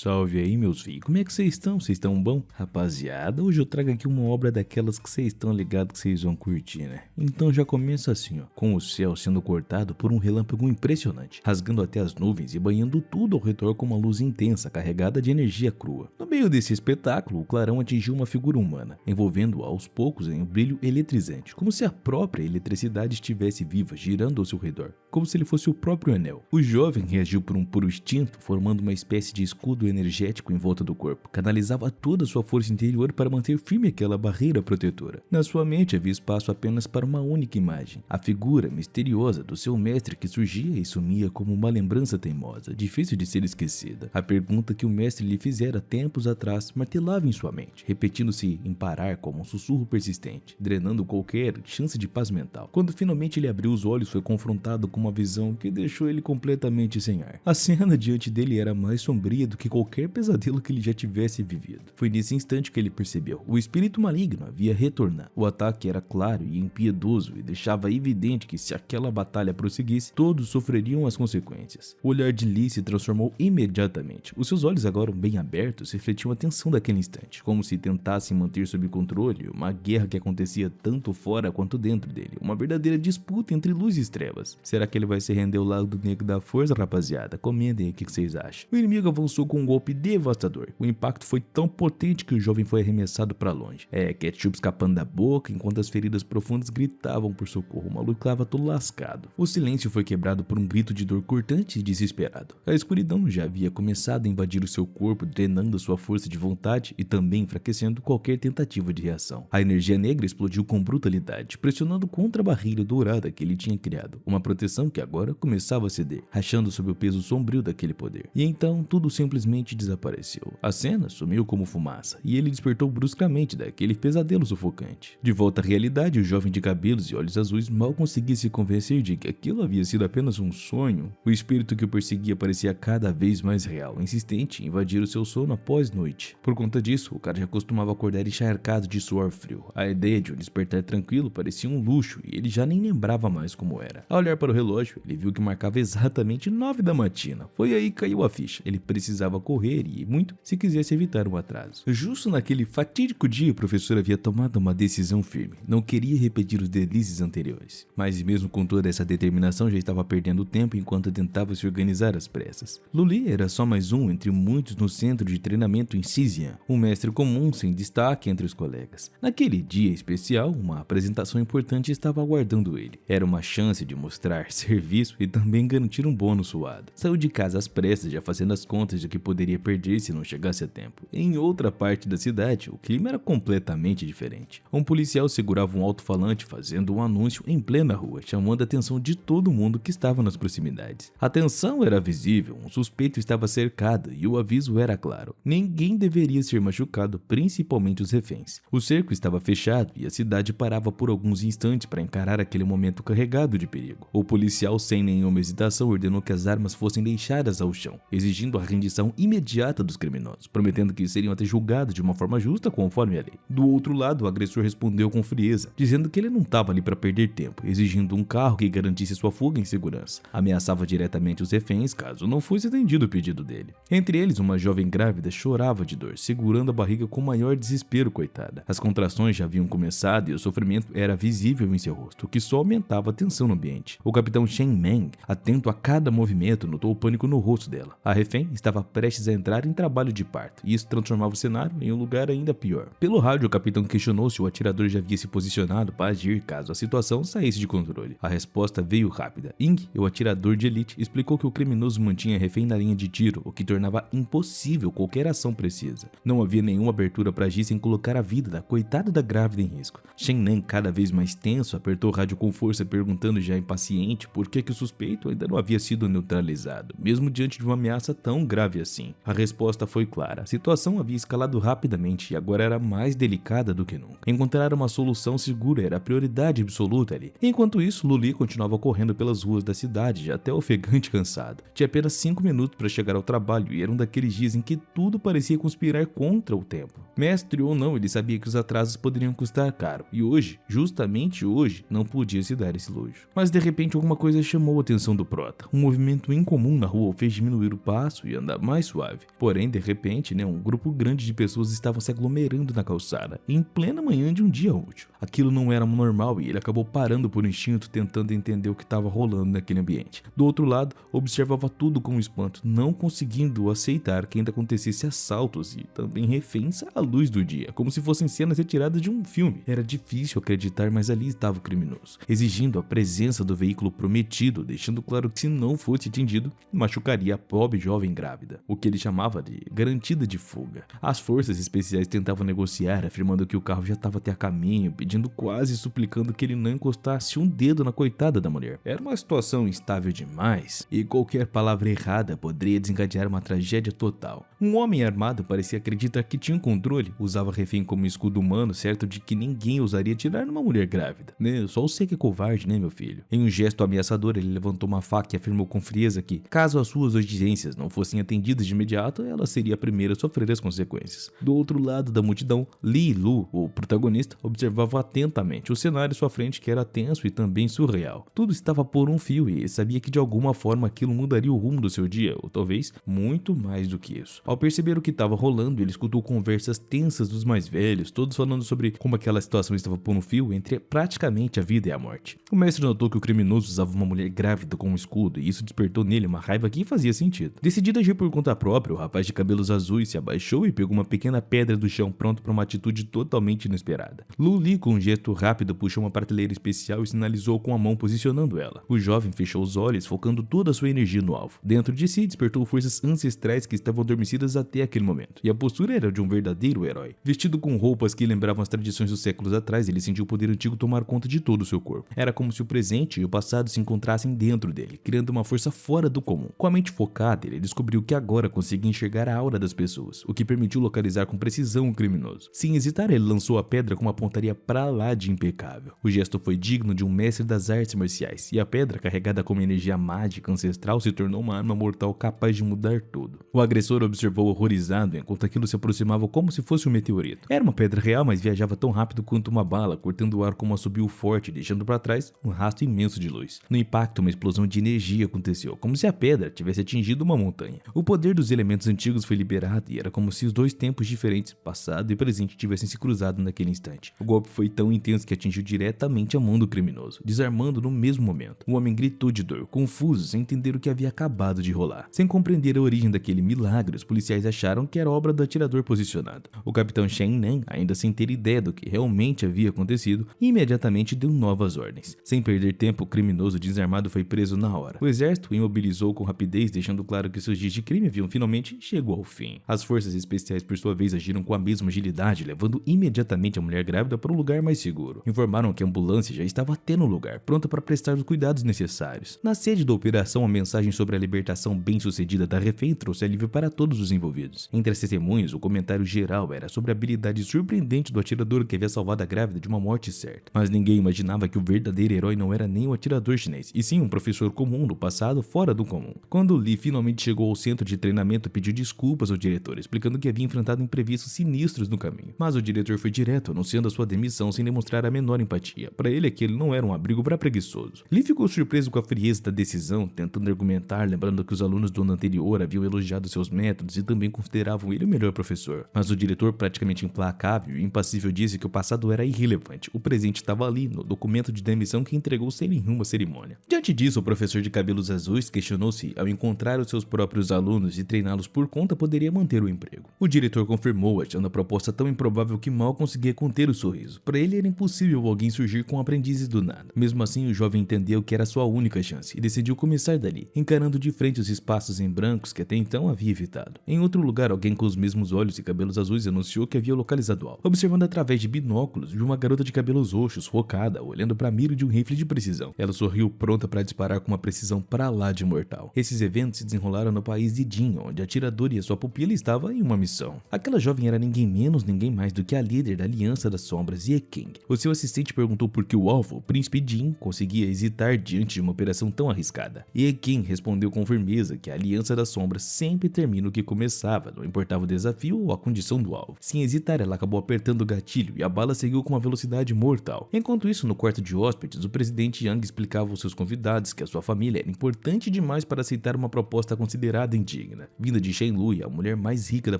Salve aí, meus filhos, como é que vocês estão? Vocês estão bom? Rapaziada, hoje eu trago aqui uma obra daquelas que vocês estão ligados que vocês vão curtir, né? Então já começa assim, ó, com o céu sendo cortado por um relâmpago impressionante, rasgando até as nuvens e banhando tudo ao redor com uma luz intensa carregada de energia crua. No meio desse espetáculo, o clarão atingiu uma figura humana, envolvendo-a aos poucos em um brilho eletrizante, como se a própria eletricidade estivesse viva, girando ao seu redor, como se ele fosse o próprio anel. O jovem reagiu por um puro instinto, formando uma espécie de escudo energético em volta do corpo, canalizava toda a sua força interior para manter firme aquela barreira protetora. Na sua mente havia espaço apenas para uma única imagem, a figura misteriosa do seu mestre que surgia e sumia como uma lembrança teimosa, difícil de ser esquecida. A pergunta que o mestre lhe fizera tempos atrás martelava em sua mente, repetindo-se em parar como um sussurro persistente, drenando qualquer chance de paz mental. Quando finalmente ele abriu os olhos, foi confrontado com uma visão que deixou ele completamente sem ar. A cena diante dele era mais sombria do que qualquer pesadelo que ele já tivesse vivido. Foi nesse instante que ele percebeu. O espírito maligno havia retornado. O ataque era claro e impiedoso e deixava evidente que se aquela batalha prosseguisse, todos sofreriam as consequências. O olhar de Lee se transformou imediatamente. Os seus olhos agora bem abertos refletiam a tensão daquele instante, como se tentassem manter sob controle uma guerra que acontecia tanto fora quanto dentro dele. Uma verdadeira disputa entre luz e trevas. Será que ele vai se render ao lado negro da força, rapaziada? Comentem aí o que vocês acham. O inimigo avançou com um golpe devastador. O impacto foi tão potente que o jovem foi arremessado para longe. Ketchup escapando da boca, enquanto as feridas profundas gritavam por socorro. O maluco estava todo lascado. O silêncio foi quebrado por um grito de dor cortante e desesperado. A escuridão já havia começado a invadir o seu corpo, drenando sua força de vontade e também enfraquecendo qualquer tentativa de reação. A energia negra explodiu com brutalidade, pressionando contra a barreira dourada que ele tinha criado. Uma proteção que agora começava a ceder, rachando sob o peso sombrio daquele poder. E então tudo simplesmente desapareceu. A cena sumiu como fumaça e ele despertou bruscamente daquele pesadelo sufocante. De volta à realidade, o jovem de cabelos e olhos azuis mal conseguia se convencer de que aquilo havia sido apenas um sonho. O espírito que o perseguia parecia cada vez mais real, insistente em invadir o seu sono após noite. Por conta disso, o cara já costumava acordar encharcado de suor frio. A ideia de um despertar tranquilo parecia um luxo e ele já nem lembrava mais como era. Ao olhar para o relógio, ele viu que marcava exatamente 9 da matina. Foi aí que caiu a ficha. Ele precisava correr e muito se quisesse evitar um atraso. Justo naquele fatídico dia, o professor havia tomado uma decisão firme. Não queria repetir os delícias anteriores. Mas mesmo com toda essa determinação, já estava perdendo tempo enquanto tentava se organizar às pressas. Luli era só mais um entre muitos no centro de treinamento em Xizian, um mestre comum sem destaque entre os colegas. Naquele dia especial, uma apresentação importante estava aguardando ele. Era uma chance de mostrar serviço e também garantir um bônus suado. Saiu de casa às pressas, já fazendo as contas de que poderia perder se não chegasse a tempo. Em outra parte da cidade, o clima era completamente diferente. Um policial segurava um alto-falante fazendo um anúncio em plena rua, chamando a atenção de todo mundo que estava nas proximidades. A tensão era visível, um suspeito estava cercado e o aviso era claro. Ninguém deveria ser machucado, principalmente os reféns. O cerco estava fechado e a cidade parava por alguns instantes para encarar aquele momento carregado de perigo. O policial, sem nenhuma hesitação, ordenou que as armas fossem deixadas ao chão, exigindo a rendição imediata dos criminosos, prometendo que seriam até julgados de uma forma justa conforme a lei. Do outro lado, o agressor respondeu com frieza, dizendo que ele não estava ali para perder tempo, exigindo um carro que garantisse sua fuga em segurança. Ameaçava diretamente os reféns caso não fosse atendido o pedido dele. Entre eles, uma jovem grávida chorava de dor, segurando a barriga com maior desespero, coitada. As contrações já haviam começado e o sofrimento era visível em seu rosto, o que só aumentava a tensão no ambiente. O capitão Shen Meng, atento a cada movimento, notou o pânico no rosto dela. A refém estava prestes a entrar em trabalho de parto, e isso transformava o cenário em um lugar ainda pior. Pelo rádio, o capitão questionou se o atirador já havia se posicionado para agir caso a situação saísse de controle. A resposta veio rápida. Ying, o atirador de elite, explicou que o criminoso mantinha a refém na linha de tiro, o que tornava impossível qualquer ação precisa. Não havia nenhuma abertura para agir sem colocar a vida da coitada da grávida em risco. Shen Nan, cada vez mais tenso, apertou o rádio com força, perguntando já impaciente por que o suspeito ainda não havia sido neutralizado, mesmo diante de uma ameaça tão grave assim. A resposta foi clara. A situação havia escalado rapidamente e agora era mais delicada do que nunca. Encontrar uma solução segura era a prioridade absoluta ali. Enquanto isso, Luli continuava correndo pelas ruas da cidade, já até ofegante e cansado. Tinha apenas 5 minutos para chegar ao trabalho e era um daqueles dias em que tudo parecia conspirar contra o tempo. Mestre ou não, ele sabia que os atrasos poderiam custar caro e hoje, justamente hoje, não podia se dar esse luxo. Mas de repente alguma coisa chamou a atenção do prota. Um movimento incomum na rua o fez diminuir o passo e andar mais suave. Porém, de repente, um grupo grande de pessoas estavam se aglomerando na calçada, em plena manhã de um dia útil. Aquilo não era normal e ele acabou parando por instinto, tentando entender o que estava rolando naquele ambiente. Do outro lado, observava tudo com espanto, não conseguindo aceitar que ainda acontecesse assaltos e também reféns à luz do dia, como se fossem cenas retiradas de um filme. Era difícil acreditar, mas ali estava o criminoso, exigindo a presença do veículo prometido, deixando claro que se não fosse atingido, machucaria a pobre jovem grávida, o que ele chamava de garantida de fuga. As forças especiais tentavam negociar, afirmando que o carro já estava até a caminho, pedindo, quase suplicando que ele não encostasse um dedo na coitada da mulher. Era uma situação instável demais, e qualquer palavra errada poderia desencadear uma tragédia total. Um homem armado parecia acreditar que tinha um controle, usava refém como escudo humano, certo de que ninguém ousaria atirar numa mulher grávida. Só você que é covarde, meu filho? Em um gesto ameaçador, ele levantou uma faca e afirmou com frieza que, caso as suas exigências não fossem atendidas de imediato, ela seria a primeira a sofrer as consequências. Do outro lado da multidão, Li Lu, o protagonista, observava atentamente o cenário à sua frente, que era tenso e também surreal. Tudo estava por um fio e sabia que de alguma forma aquilo mudaria o rumo do seu dia, ou talvez muito mais do que isso. Ao perceber o que estava rolando, ele escutou conversas tensas dos mais velhos, todos falando sobre como aquela situação estava por um fio entre praticamente a vida e a morte. O mestre notou que o criminoso usava uma mulher grávida como escudo, e isso despertou nele uma raiva que fazia sentido. Decidido a agir por conta própria, o rapaz de cabelos azuis se abaixou e pegou uma pequena pedra do chão, pronto para uma atitude totalmente inesperada. Lu Li, com um gesto rápido, puxou uma prateleira especial e sinalizou com a mão, posicionando ela. O jovem fechou os olhos, focando toda a sua energia no alvo. Dentro de si, despertou forças ancestrais que estavam adormecidas até aquele momento, e a postura era de um verdadeiro herói. Vestido com roupas que lembravam as tradições dos séculos atrás, ele sentiu o poder antigo tomar conta de todo o seu corpo. Era como se o presente e o passado se encontrassem dentro dele, criando uma força fora do comum. Com a mente focada, ele descobriu que agora conseguia enxergar a aura das pessoas, o que permitiu localizar com precisão o criminoso. Sem hesitar, ele lançou a pedra com uma pontaria pra lá de impecável. O gesto foi digno de um mestre das artes marciais, e a pedra, carregada com uma energia mágica ancestral, se tornou uma arma mortal capaz de mudar tudo. O agressor observou horrorizado enquanto aquilo se aproximava como se fosse um meteorito. Era uma pedra real, mas viajava tão rápido quanto uma bala, cortando o ar com um assobio forte, deixando para trás um rastro imenso de luz. No impacto, uma explosão de energia aconteceu, como se a pedra tivesse atingido uma montanha. O poder dos elementos antigos foi liberado e era como se os dois tempos diferentes, passado e presente, tivessem se cruzado naquele instante. O golpe foi tão intenso que atingiu diretamente a mão do criminoso, desarmando no mesmo momento. O homem gritou de dor, confuso, sem entender o que havia acabado de rolar. Sem compreender a origem daquele milagre, os policiais acharam que era obra do atirador posicionado. O capitão Shen Nan, ainda sem ter ideia do que realmente havia acontecido, imediatamente deu novas ordens. Sem perder tempo, o criminoso desarmado foi preso na hora. O exército o imobilizou com rapidez, deixando claro que seus dias de crime haviam finalmente chegado ao fim. As forças especiais, por sua vez, agiram com a mesma agilidade, levando imediatamente a mulher grávida para um lugar mais seguro. Informaram que a ambulância já estava até no lugar, pronta para prestar os cuidados necessários. Na sede da operação, a mensagem sobre a libertação bem-sucedida da refém trouxe alívio para todos os envolvidos. Entre as testemunhas, o comentário geral era sobre a habilidade surpreendente do atirador que havia salvado a grávida de uma morte certa. Mas ninguém imaginava que o verdadeiro herói não era nem o atirador chinês, e sim um professor comum do passado fora do comum. Quando Li finalmente chegou ao centro de treinamento, pediu desculpas ao diretor, explicando que havia enfrentado imprevistos sinistros no caminho. Mas o diretor foi direto, anunciando a sua demissão sem demonstrar a menor empatia. Para ele, aquele não era um abrigo para preguiçoso. Li ficou surpreso com a frieza da decisão, tentando argumentar, lembrando que os alunos do ano anterior haviam elogiado seus métodos e também consideravam ele o melhor professor. Mas o diretor, praticamente implacável e impassível, disse que o passado era irrelevante. O presente estava ali, no documento de demissão que entregou sem nenhuma cerimônia. Diante disso, o professor de cabelos azuis questionou se, ao encontrar os seus próprios alunos e treiná-los por conta, poderia manter o emprego. O diretor confirmou, achando a proposta tão improvável que mal conseguia conter o sorriso. Para ele era impossível alguém surgir com aprendizes do nada. Mesmo assim, o jovem entendeu que era sua única chance e decidiu começar dali, encarando de frente os espaços em brancos que até então havia evitado. Em outro lugar, alguém com os mesmos olhos e cabelos azuis anunciou que havia localizado algo. Observando através de binóculos, viu uma garota de cabelos roxos, focada, olhando para a mira de um rifle de precisão. Ela sorriu, pronta para disparar com uma precisão para lá de mortal. Esses eventos se desenrolaram no país de Jin, onde a atiradora e a sua pupila estavam em uma missão. missão. Aquela jovem era ninguém menos, ninguém mais do que a líder da Aliança das Sombras, Ye King. O seu assistente perguntou por que o alvo, o príncipe Jin, conseguia hesitar diante de uma operação tão arriscada. Ye King respondeu com firmeza que a Aliança das Sombras sempre termina o que começava, não importava o desafio ou a condição do alvo. Sem hesitar, ela acabou apertando o gatilho e a bala seguiu com uma velocidade mortal. Enquanto isso, no quarto de hóspedes, o presidente Yang explicava aos seus convidados que a sua família era importante demais para aceitar uma proposta considerada indigna. Vinda de Shen Lui, a mulher mais rica da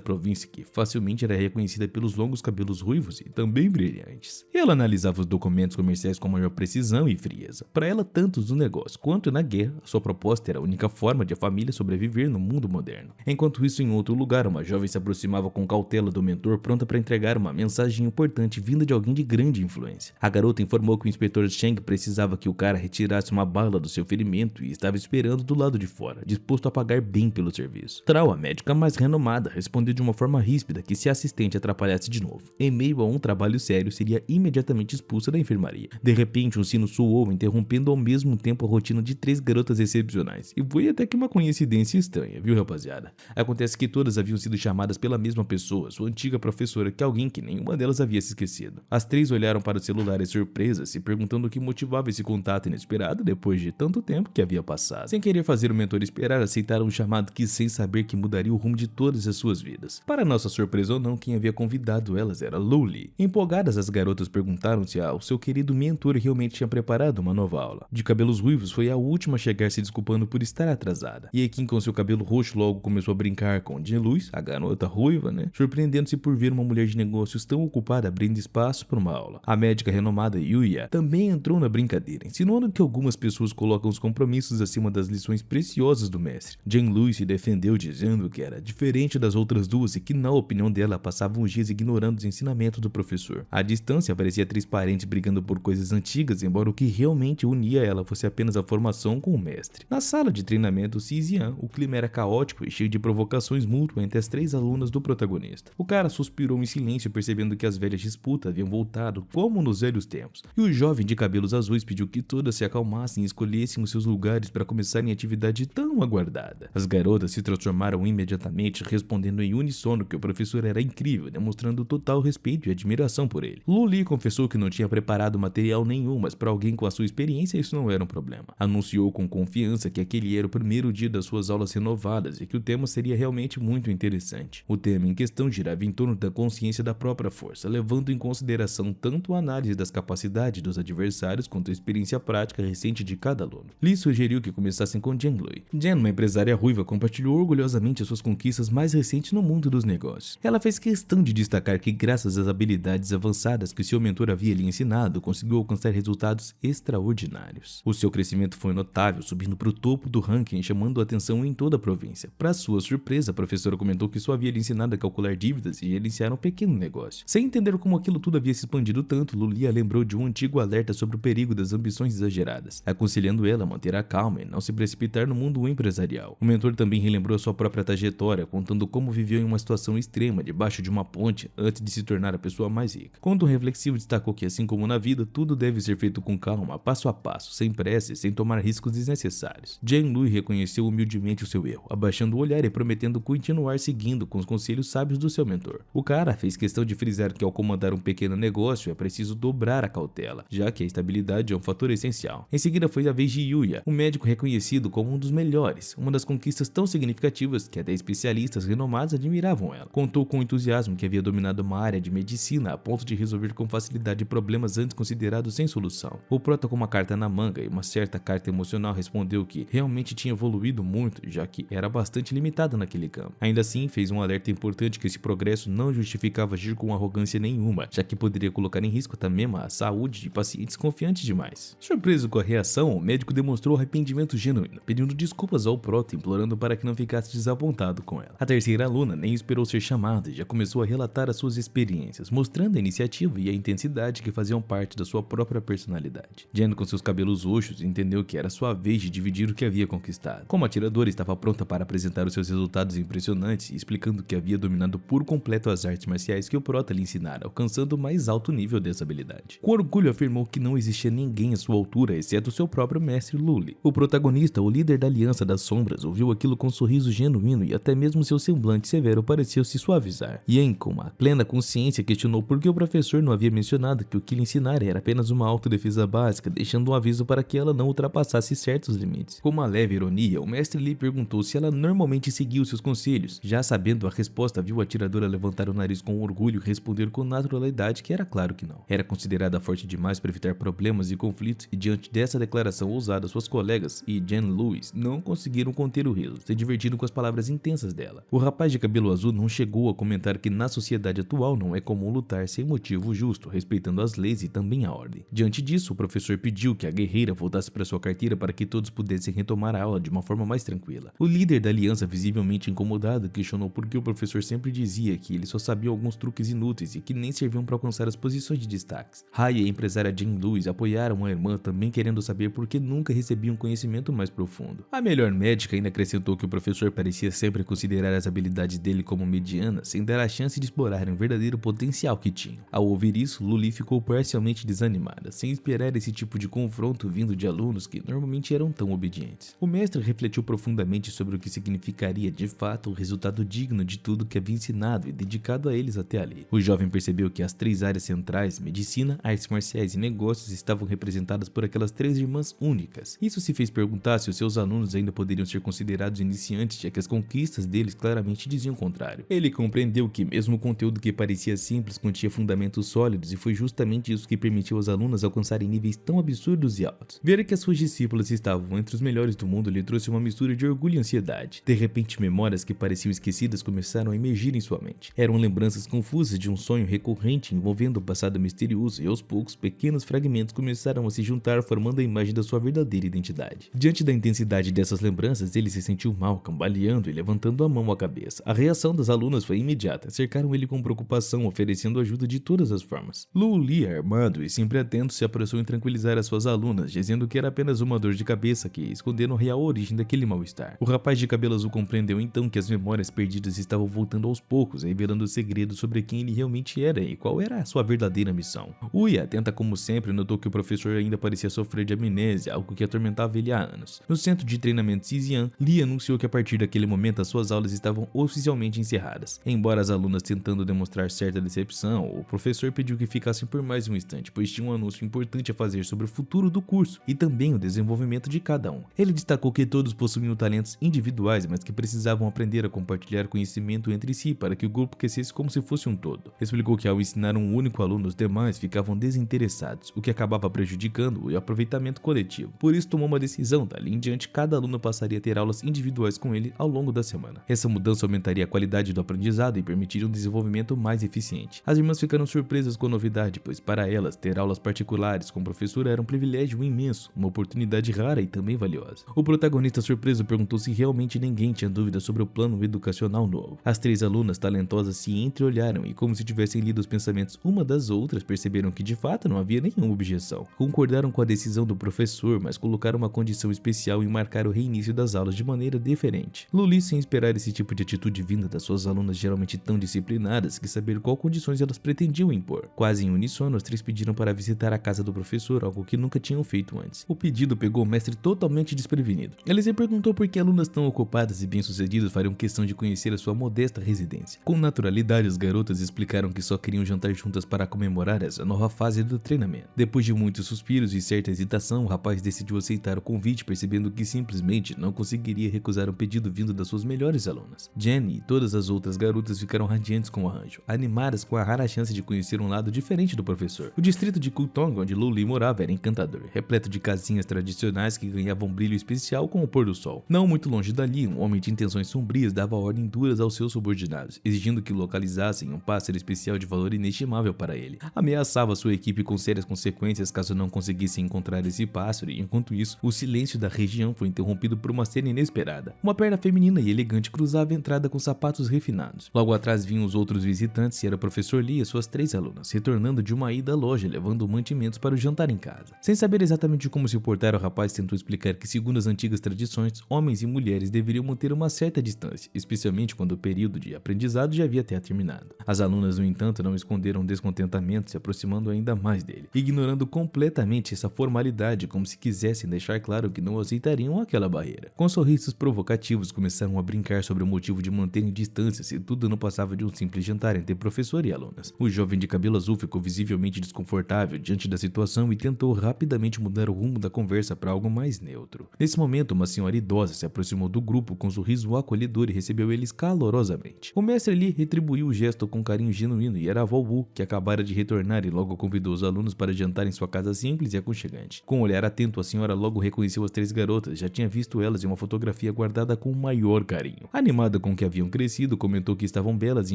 província, que facilmente era reconhecida pelos longos cabelos ruivos e também brilhantes. Ela analisava os documentos comerciais com maior precisão e frieza. Para ela, tanto no negócio quanto na guerra, sua proposta era a única forma de a família sobreviver no mundo moderno. Enquanto isso, em outro lugar, uma jovem se aproximava com cautela do mentor, pronta para entregar uma mensagem importante vinda de alguém de grande influência. A garota informou que o inspetor Sheng precisava que o cara retirasse uma bala do seu ferimento e estava esperando do lado de fora, disposto a pagar bem pelo serviço. Trau, a médica mais renomada, respondeu de uma forma ríspida que se a assistente atrapalhasse de novo, em meio a um trabalho sério, seria imediatamente expulsa da enfermaria. De repente, um sino soou, interrompendo ao mesmo tempo a rotina de 3 garotas excepcionais. E foi até que uma coincidência estranha, viu, rapaziada? Acontece que todas haviam sido chamadas pela mesma pessoa, sua antiga professora, que alguém que nenhuma delas havia se esquecido. As 3 olharam para os celulares surpresas, se perguntando o que motivava esse contato inesperado depois de tanto tempo que havia passado. Sem querer fazer o mentor esperar, aceitaram um chamado que, sem saber que mudaria o rumo de todas as suas vidas. Para nossa surpresa ou não, quem havia convidado elas era Lu Li. Empolgadas, as garotas perguntaram se o seu querido mentor realmente tinha preparado uma nova aula. De cabelos ruivos, foi a última a chegar, se desculpando por estar atrasada. Ye King, com seu cabelo roxo, logo começou a brincar com Jin Luz, a garota ruiva, surpreendendo-se por ver uma mulher de negócios tão ocupada abrindo espaço para uma aula. A médica renomada Yuya também entrou na brincadeira, insinuando que algumas pessoas colocam os compromissos acima das lições preciosas do mestre. Jin Luz se defendeu dizendo que era diferente das outras duas e que, na opinião dela, passavam os dias ignorando os ensinamentos do professor. À distância, parecia 3 parentes brigando por coisas antigas, embora o que realmente unia ela fosse apenas a formação com o mestre. Na sala de treinamento Xizian, o clima era caótico e cheio de provocações mútuas entre as 3 alunas do protagonista. O cara suspirou em silêncio, percebendo que as velhas disputas haviam voltado como nos velhos tempos, e o jovem de cabelos azuis pediu que todas se acalmassem e escolhessem os seus lugares para começarem a atividade tão aguardada. As garotas se transformaram imediatamente, respondendo em uníssono que o professor era incrível, demonstrando total respeito e admiração por ele. Lu Li confessou que não tinha preparado material nenhum, mas para alguém com a sua experiência isso não era um problema. Anunciou com confiança que aquele era o primeiro dia das suas aulas renovadas e que o tema seria realmente muito interessante. O tema em questão girava em torno da consciência da própria força, levando em consideração tanto a análise das capacidades dos adversários quanto a experiência prática recente de cada aluno. Li sugeriu que começassem com Jen Lui. Jen, uma empresária ruiva, compartilhou orgulhosamente as suas conquistas mais recentes no mundo dos negócios. Ela fez questão de destacar que, graças às habilidades avançadas que seu mentor havia lhe ensinado, conseguiu alcançar resultados extraordinários. O seu crescimento foi notável, subindo para o topo do ranking, chamando a atenção em toda a província. Para sua surpresa, a professora comentou que só havia lhe ensinado a calcular dívidas e gerenciar um pequeno negócio. Sem entender como aquilo tudo havia se expandido tanto, Lulia lembrou de um antigo alerta sobre o perigo das ambições exageradas, aconselhando ela a manter a calma e não se precipitar no mundo empresarial. O mentor também relembrou a sua própria trajetória, contando como viveu em uma situação extrema debaixo de uma ponte antes de se tornar a pessoa mais rica. Com um tom reflexivo, destacou que, assim como na vida, tudo deve ser feito com calma, passo a passo, sem pressa e sem tomar riscos desnecessários. Jen Lui reconheceu humildemente o seu erro, abaixando o olhar e prometendo continuar seguindo com os conselhos sábios do seu mentor. O cara fez questão de frisar que, ao comandar um pequeno negócio, é preciso dobrar a cautela, já que a estabilidade é um fator essencial. Em seguida foi a vez de Yuya, um médico reconhecido como um dos melhores, uma das conquistas tão significativas que até especialistas renomados admiravam ela. Contou com entusiasmo que havia dominado uma área de medicina a ponto de resolver com facilidade problemas antes considerados sem solução. O prota, com uma carta na manga e uma certa carta emocional, respondeu que realmente tinha evoluído muito, já que era bastante limitado naquele campo. Ainda assim, fez um alerta importante que esse progresso não justificava agir com arrogância nenhuma, já que poderia colocar em risco até mesmo a saúde de pacientes confiantes demais. Surpreso com a reação, o médico demonstrou arrependimento genuíno, pedindo desculpas ao prota, implorando para que não ficasse desapontado com ela. A terceira aluna nem esperou ser chamada e já começou a relatar as suas experiências, mostrando a iniciativa e a intensidade que faziam parte da sua própria personalidade. Jen, com seus cabelos roxos, entendeu que era sua vez de dividir o que havia conquistado. Como atiradora, estava pronta para apresentar os seus resultados impressionantes, explicando que havia dominado por completo as artes marciais que o prota lhe ensinara, alcançando o mais alto nível dessa habilidade. Com orgulho, afirmou que não existia ninguém à sua altura, exceto seu próprio mestre Lu Li. O protagonista, o líder da Aliança das Sombras, ouviu aquilo com um sorriso genuíno e até mesmo seu semblante severo atmosfera pareceu se suavizar. Yan, com uma plena consciência, questionou por que o professor não havia mencionado que o que lhe ensinara era apenas uma autodefesa básica, deixando um aviso para que ela não ultrapassasse certos limites. Com uma leve ironia, o mestre lhe perguntou se ela normalmente seguia os seus conselhos. Já sabendo a resposta, viu a atiradora levantar o nariz com orgulho e responder com naturalidade que era claro que não. Era considerada forte demais para evitar problemas e conflitos, e diante dessa declaração ousada, suas colegas e Jen Lewis não conseguiram conter o riso, se divertindo com as palavras intensas dela. O rapaz de cabelo azul não chegou a comentar que na sociedade atual não é comum lutar sem motivo justo, respeitando as leis e também a ordem. Diante disso, o professor pediu que a guerreira voltasse para sua carteira para que todos pudessem retomar a aula de uma forma mais tranquila. O líder da aliança, visivelmente incomodado, questionou por que o professor sempre dizia que ele só sabia alguns truques inúteis e que nem serviam para alcançar as posições de destaques. Rai e a empresária Jen Lewis apoiaram a irmã, também querendo saber por que nunca recebiam um conhecimento mais profundo. A melhor médica ainda acrescentou que o professor parecia sempre considerar as habilidades dele como medianas, sem dar a chance de explorar o verdadeiro potencial que tinham. Ao ouvir isso, Luli ficou parcialmente desanimada, sem esperar esse tipo de confronto vindo de alunos que normalmente eram tão obedientes. O mestre refletiu profundamente sobre o que significaria de fato o resultado digno de tudo que havia ensinado e dedicado a eles até ali. O jovem percebeu que as três áreas centrais, medicina, artes marciais e negócios, estavam representadas por aquelas três irmãs únicas. Isso se fez perguntar se os seus alunos ainda poderiam ser considerados iniciantes, já que as conquistas deles claramente diziam o contrário. Ele compreendeu que mesmo o conteúdo que parecia simples continha fundamentos sólidos, e foi justamente isso que permitiu aos alunos alcançarem níveis tão absurdos e altos. Ver que as suas discípulas estavam entre os melhores do mundo lhe trouxe uma mistura de orgulho e ansiedade. De repente, memórias que pareciam esquecidas começaram a emergir em sua mente. Eram lembranças confusas de um sonho recorrente envolvendo o passado misterioso, e aos poucos, pequenos fragmentos começaram a se juntar, formando a imagem da sua verdadeira identidade. Diante da intensidade dessas lembranças, ele se sentiu mal, cambaleando e levantando a mão à cabeça. A reação das alunas foi imediata, cercaram ele com preocupação, oferecendo ajuda de todas as formas. Lu Li, armado e sempre atento, se apressou em tranquilizar as suas alunas, dizendo que era apenas uma dor de cabeça que esconderam a real origem daquele mal-estar. O rapaz de cabelo azul compreendeu então que as memórias perdidas estavam voltando aos poucos, revelando segredos sobre quem ele realmente era e qual era a sua verdadeira missão. Uia, atenta como sempre, notou que o professor ainda parecia sofrer de amnésia, algo que atormentava ele há anos. No centro de treinamento Xizian, Li anunciou que a partir daquele momento as suas aulas estavam oficialmente encerradas. Embora as alunas tentando demonstrar certa decepção, o professor pediu que ficassem por mais um instante, pois tinha um anúncio importante a fazer sobre o futuro do curso e também o desenvolvimento de cada um. Ele destacou que todos possuíam talentos individuais, mas que precisavam aprender a compartilhar conhecimento entre si para que o grupo crescesse como se fosse um todo. Explicou que ao ensinar um único aluno, os demais ficavam desinteressados, o que acabava prejudicando o aproveitamento coletivo. Por isso tomou uma decisão: dali em diante cada aluno passaria a ter aulas individuais com ele ao longo da semana. Essa mudança aumentaria a qualidade do aprendizado e permitiria um desenvolvimento mais eficiente. As irmãs ficaram surpresas com a novidade, pois para elas ter aulas particulares com o professor era um privilégio imenso, uma oportunidade rara e também valiosa. O protagonista surpreso perguntou se realmente ninguém tinha dúvida sobre o plano educacional novo. As três alunas talentosas se entreolharam e, como se tivessem lido os pensamentos uma das outras, perceberam que de fato não havia nenhuma objeção. Concordaram com a decisão do professor, mas colocaram uma condição especial em marcar o reinício das aulas de maneira diferente. Luli, sem esperar esse tipo de atitude vinda das suas alunas geralmente tão disciplinadas, quis saber qual condições elas pretendiam impor. Quase em uníssono, as três pediram para visitar a casa do professor, algo que nunca tinham feito antes. O pedido pegou o mestre totalmente desprevenido. Ele se perguntou por que alunas tão ocupadas e bem-sucedidas fariam questão de conhecer a sua modesta residência. Com naturalidade, as garotas explicaram que só queriam jantar juntas para comemorar essa nova fase do treinamento. Depois de muitos suspiros e certa hesitação, o rapaz decidiu aceitar o convite, percebendo que simplesmente não conseguiria recusar um pedido vindo das suas melhores alunas. Jenny e todas as outras garotas ficaram radiantes com o arranjo, animadas com a rara chance de conhecer um lado diferente do professor. O distrito de Kultong, onde Luli morava, era encantador, repleto de casinhas tradicionais que ganhavam brilho especial com o pôr do sol. Não muito longe dali, um homem de intenções sombrias dava ordem duras aos seus subordinados, exigindo que localizassem um pássaro especial de valor inestimável para ele. Ameaçava sua equipe com sérias consequências caso não conseguissem encontrar esse pássaro, e enquanto isso, o silêncio da região foi interrompido por uma cena inesperada. Uma perna feminina e elegante cruzava a entrada com sapatos refinados. Logo atrás vinham os outros visitantes e era o professor Lee e suas três alunas, retornando de uma ida à loja, levando mantimentos para o jantar em casa. Sem saber exatamente como se portar, o rapaz tentou explicar que, segundo as antigas tradições, homens e mulheres deveriam manter uma certa distância, especialmente quando o período de aprendizado já havia até terminado. As alunas, no entanto, não esconderam descontentamento, se aproximando ainda mais dele, ignorando completamente essa formalidade, como se quisessem deixar claro que não aceitariam aquela barreira. Com sorrisos provocativos, começaram a brincar sobre o motivo de manter manterem distância se tudo não passava de um simples jantar entre professor e alunas. O jovem de cabelo azul ficou visivelmente desconfortável diante da situação e tentou rapidamente mudar o rumo da conversa para algo mais neutro. Nesse momento, uma senhora idosa se aproximou do grupo com um sorriso acolhedor e recebeu eles calorosamente. O mestre Lee retribuiu o gesto com carinho genuíno e era a avó Wu, que acabara de retornar, e logo convidou os alunos para jantar em sua casa simples e aconchegante. Com um olhar atento, a senhora logo reconheceu as 3 garotas, já tinha visto elas em uma fotografia guardada com o maior carinho. Animada com o que haviam crescido, comentou que estavam belas e